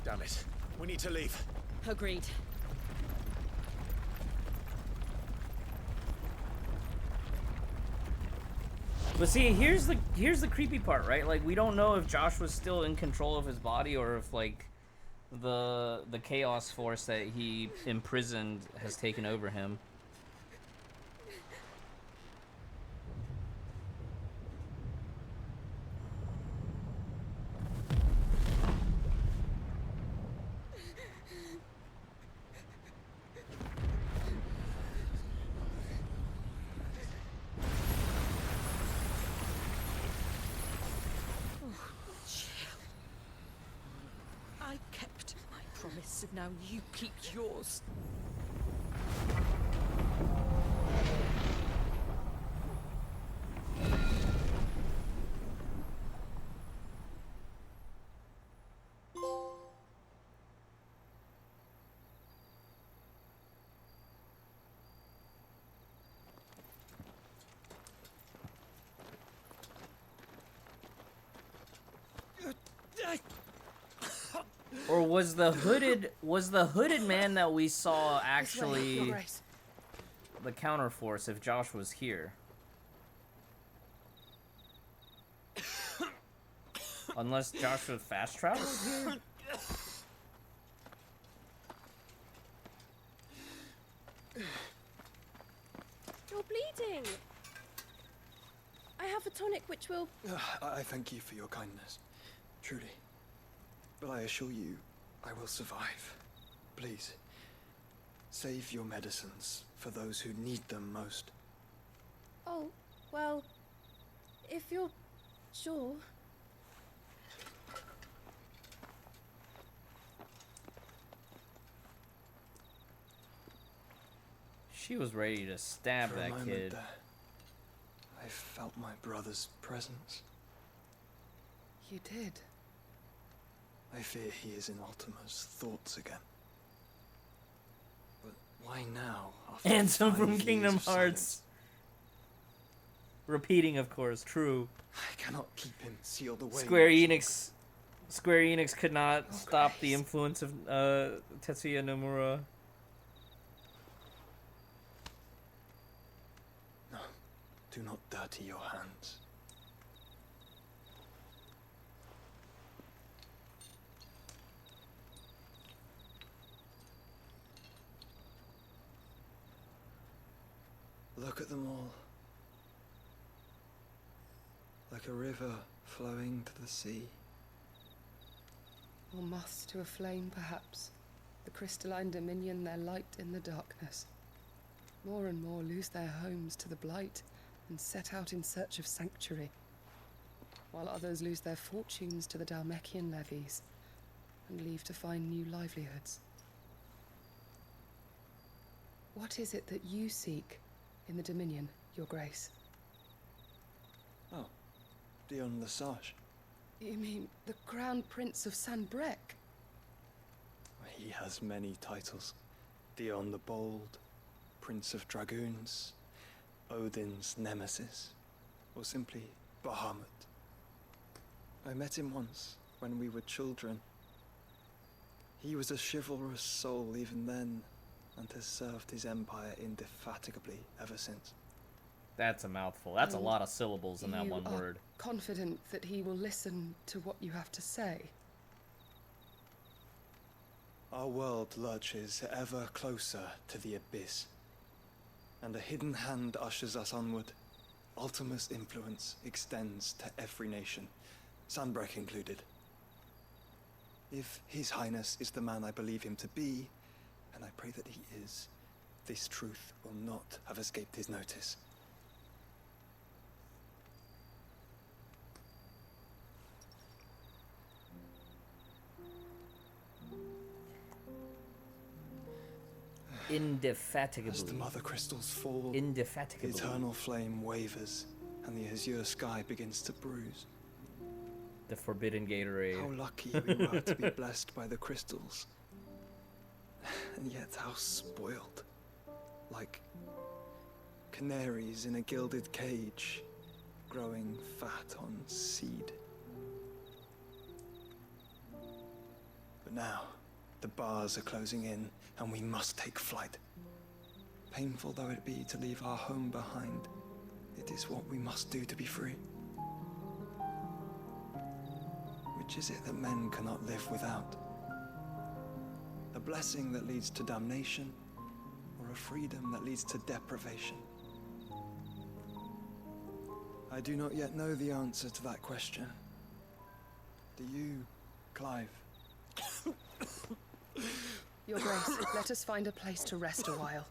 Damn it. We need to leave. Agreed. But see, here's the creepy part, right? Like, we don't know if Josh was still in control of his body or if like the chaos force that he imprisoned has taken over him. I kept my promise, and now you keep yours. Or was the hooded man that we saw actually the counterforce if Josh was here? Unless Josh was fast travel? You're bleeding. I have a tonic which will... I thank you for your kindness, truly. But I assure you, I will survive. Please, save your medicines for those who need them most. Oh, well, if you're sure... She was ready to stab For a that moment kid. there, I felt my brother's presence. You did? I fear he is in Ultima's thoughts again. But why now? after Ansem 5 from years Kingdom of silence? Hearts. Repeating, of course, true. I cannot keep him sealed away. Square Enix could not stop the influence of Tetsuya Nomura. No, do not dirty your hands. Look at them all. Like a river flowing to the sea. Or moths to a flame, perhaps. The crystalline dominion their light in the darkness. More and more lose their homes to the blight and set out in search of sanctuary, while others lose their fortunes to the Dalmekian levies and leave to find new livelihoods. What is it that you seek in the Dominion, Your Grace? Oh, Dion Lesage. You mean the Crown Prince of Sanbrec? He has many titles. Dion the Bold, Prince of Dragoons, Odin's Nemesis, or simply Bahamut. I met him once, when we were children. He was a chivalrous soul even then, and has served his empire indefatigably ever since. That's a mouthful. That's a And lot of syllables in that one you are word. confident that he will listen to what you have to say? Our world lurches ever closer to the abyss, and a hidden hand ushers us onward. Ultima's influence extends to every nation, Sanbrec included. If His Highness is the man I believe him to be, and I pray that he is, this truth will not have escaped his notice. Indefatigably. As the mother crystals fall, Indefatigably. the eternal flame wavers, and the azure sky begins to bruise. The forbidden Gatorade. How lucky we were to be blessed by the crystals. And yet how spoiled. Like canaries in a gilded cage, growing fat on seed. But now, the bars are closing in, and we must take flight. Painful though it be to leave our home behind, it is what we must do to be free. Which is it that men cannot live without? A blessing that leads to damnation, or a freedom that leads to deprivation? I do not yet know the answer to that question. Do you, Clive? Your Grace, let us find a place to rest a while.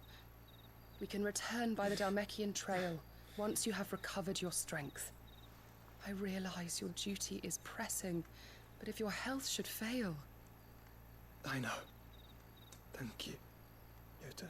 We can return by the Dalmekian Trail once you have recovered your strength. I realize your duty is pressing, but if your health should fail... I know. Thank you, Yoto.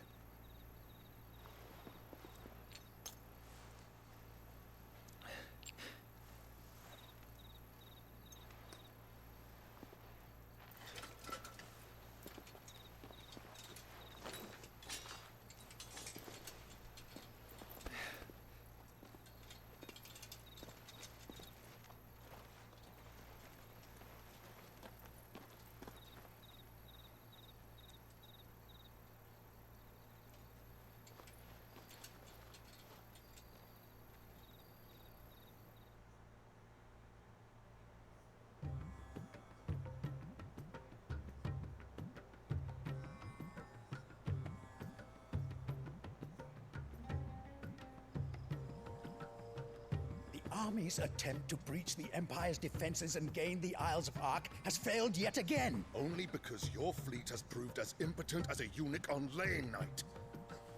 army's attempt to breach the Empire's defenses and gain the Isles of Ark has failed yet again. Only because your fleet has proved as impotent as a eunuch on laying night.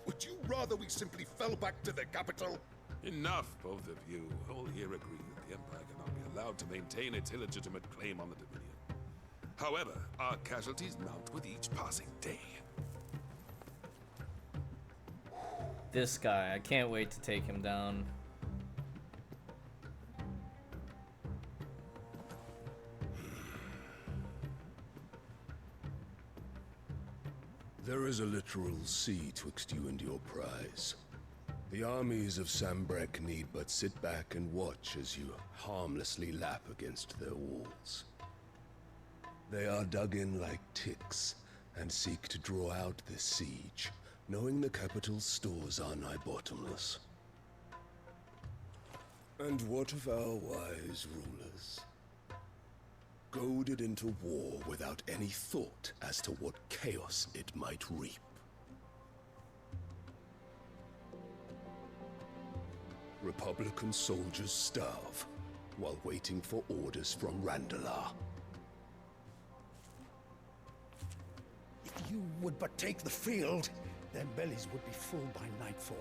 Would you rather we simply fell back to the capital? Enough, both of you. All here agree that the Empire cannot be allowed to maintain its illegitimate claim on the Dominion. However, our casualties mount with each passing day. This guy, I can't wait to take him down. There is a literal sea twixt you and your prize. The armies of Sambrek need but sit back and watch as you harmlessly lap against their walls. They are dug in like ticks and seek to draw out this siege, knowing the capital's stores are nigh bottomless. And what of our wise rulers? Goaded into war without any thought as to what chaos it might reap. Republican soldiers starve while waiting for orders from Randalar. If you would but take the field, their bellies would be full by nightfall.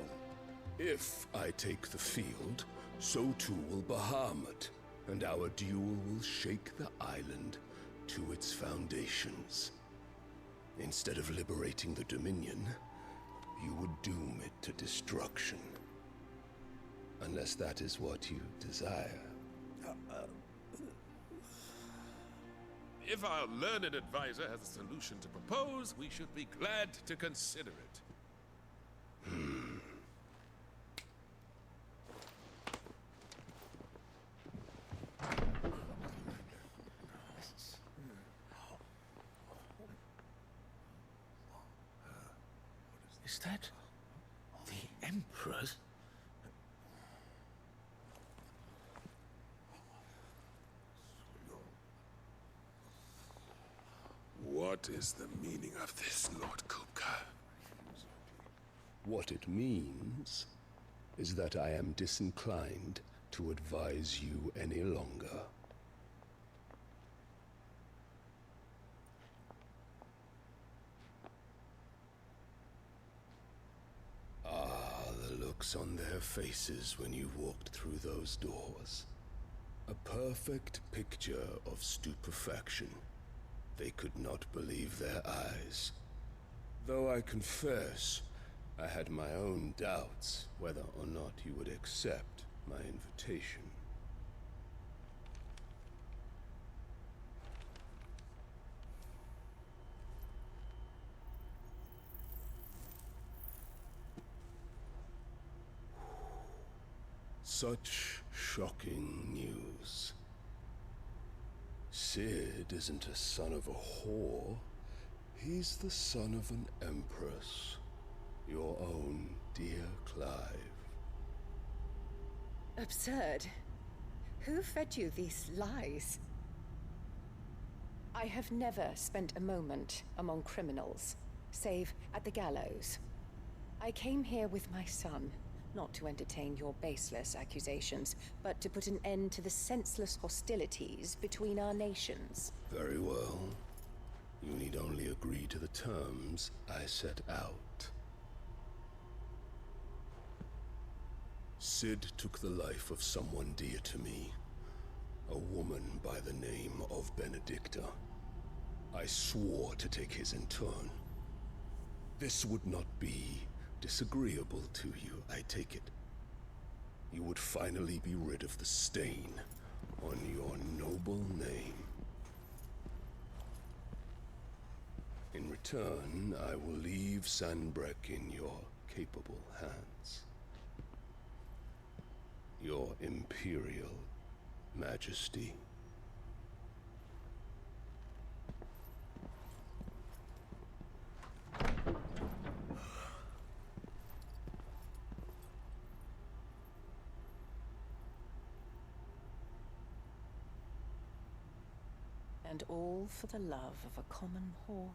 If I take the field, so too will Bahamut, and our duel will shake the island to its foundations. Instead of liberating the Dominion, you would doom it to destruction. Unless that is what you desire. If our learned advisor has a solution to propose, we should be glad to consider it. Is that the Emperor's? What is the meaning of this, Lord Kupka? What it means is that I am disinclined to advise you any longer. Ah, the looks on their faces when you walked through those doors. A perfect picture of stupefaction. They could not believe their eyes. Though I confess, I had my own doubts whether or not you would accept my invitation. Such shocking news. Sid isn't a son of a whore. He's the son of an empress. Your own dear Clive. Absurd. Who fed you these lies? I have never spent a moment among criminals, save at the gallows. I came here with my son, not to entertain your baseless accusations, but to put an end to the senseless hostilities between our nations. Very well. You need only agree to the terms I set out. Sid took the life of someone dear to me, a woman by the name of Benedicta. I swore to take his in turn. This would not be disagreeable to you, I take it. You would finally be rid of the stain on your noble name. In return, I will leave Sanbrek in your capable hands. Your Imperial Majesty. And all for the love of a common whore.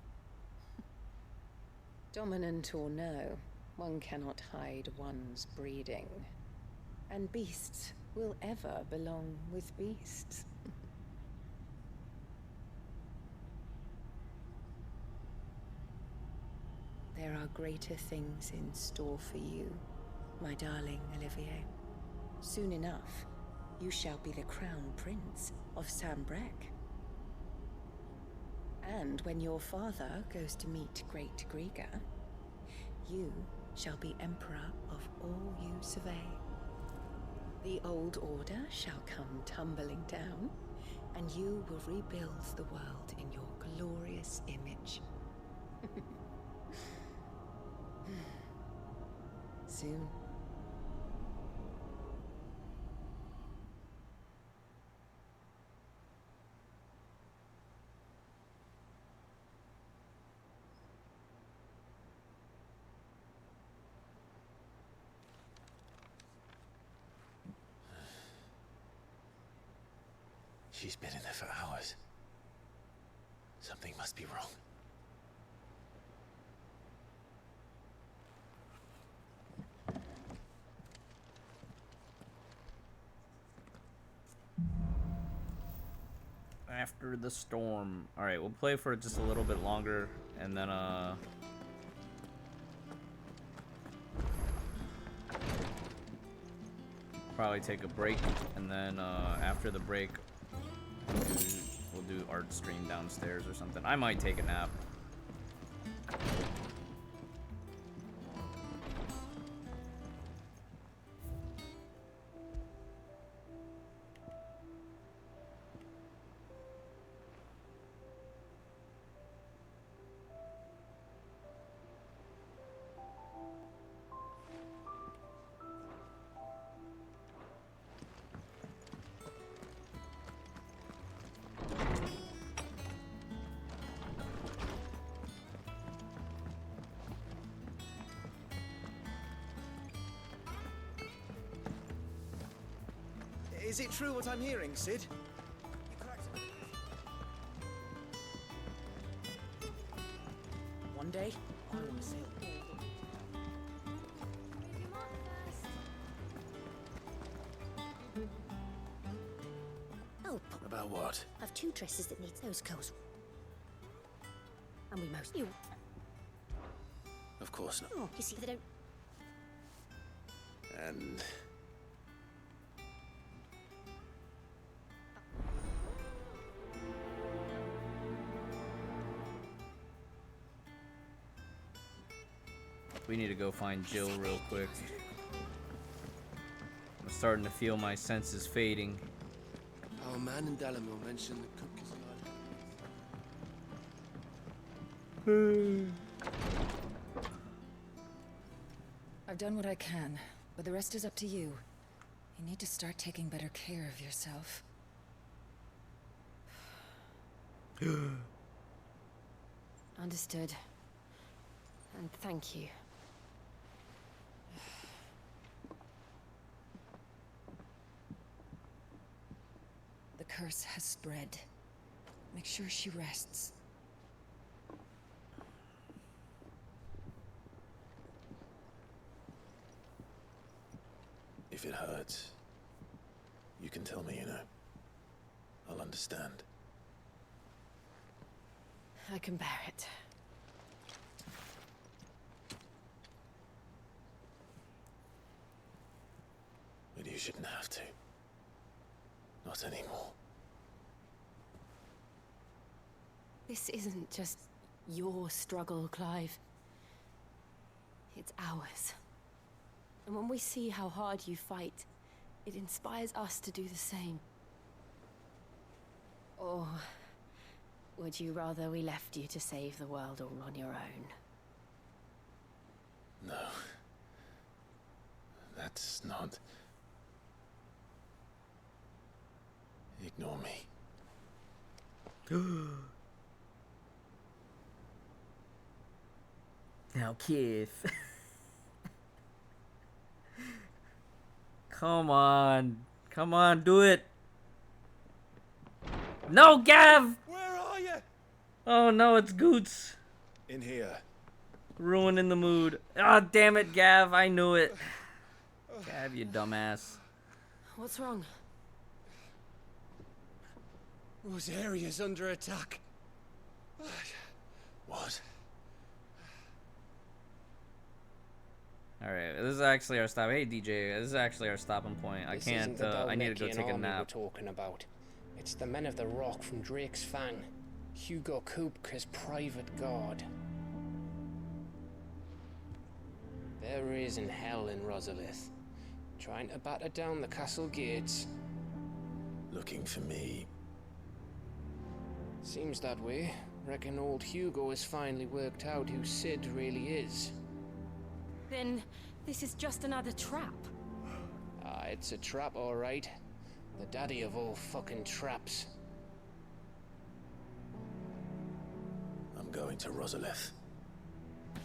Dominant or no, one cannot hide one's breeding. And beasts will ever belong with beasts. There are greater things in store for you, my darling Olivier. Soon enough, you shall be the crown prince of Sambrec. And when your father goes to meet Great Griga, you shall be emperor of all you survey. The old order shall come tumbling down, and you will rebuild the world in your glorious image. Soon. She's been in there for hours. Something must be wrong. After the storm. Alright, we'll play for just a little bit longer, and then, probably take a break, and then, after the break, we'll do art stream downstairs or something. I might take a nap. Is it true what I'm hearing, Sid? One day, I want to sail Oh, About what? I've two dresses that need those clothes. And we most you. Of course not. Oh, you see, they don't. And... We need to go find Jill real quick. I'm starting to feel my senses fading. Our man in Dalamil mentioned the cook is I've done what I can, but the rest is up to you. You need to start taking better care of yourself. Understood. And thank you. The curse has spread. Make sure she rests. if it hurts, you can tell me, you know. I'll understand. I can bear it. But you shouldn't have to. Not anymore. This isn't just your struggle, Clive. It's ours. And when we see how hard you fight, it inspires us to do the same. Or would you rather we left you to save the world all on your own? No. That's not... Ignore me. Now kiss. Come on. Come on, do it. No, Gav! Where are you? Oh no, it's Goots. In here. Ruining the mood. Ah, damn it, Gav. I knew it. Gav, you dumbass. What's wrong? Those areas under attack. What? Alright, this is actually our stop. Hey DJ, this is actually our stopping point. I This can't, isn't the I need to go Dalmekian take a army nap. we're talking about. It's the men of the Rock from Drake's Fang. Hugo Kupka's private guard. There is in hell in Rosalith, trying to batter down the castle gates. Looking for me. Seems that way. Reckon old Hugo has finally worked out who Sid really is. Then this is just another trap. Ah, it's a trap, all right. The daddy of all fucking traps. I'm going to Rosalith.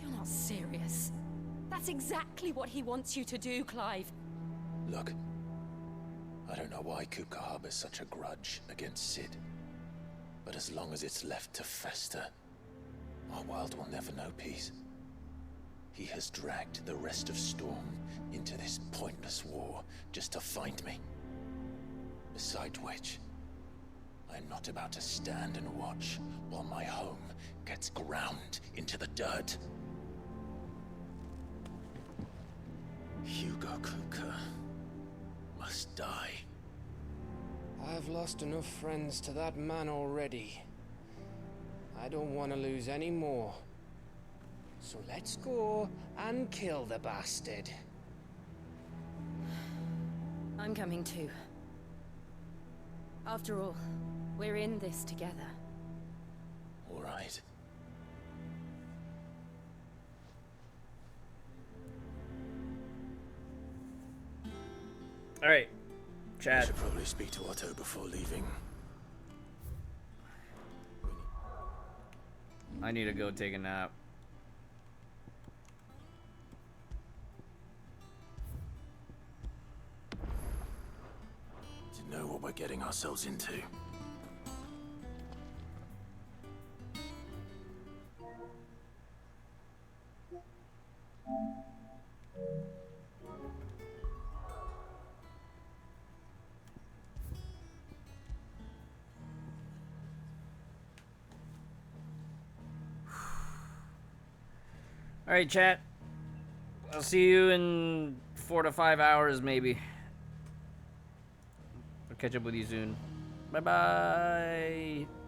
You're not serious. That's exactly what he wants you to do, Clive. Look, I don't know why Kupka harbors such a grudge against Sid. But as long as it's left to fester, our world will never know peace. He has dragged the rest of Storm into this pointless war just to find me. Besides which, I'm not about to stand and watch while my home gets ground into the dirt. Hugo Kupka must die. I've lost enough friends to that man already. I don't want to lose any more. So let's go and kill the bastard. I'm coming too. After all, we're in this together. All right. All right, I Chad. should probably speak to Otto before leaving. I need to go take a nap. To know what we're getting ourselves into. All right, chat. I'll see you in 4 to 5 hours, maybe. I'll catch up with you soon. Bye-bye.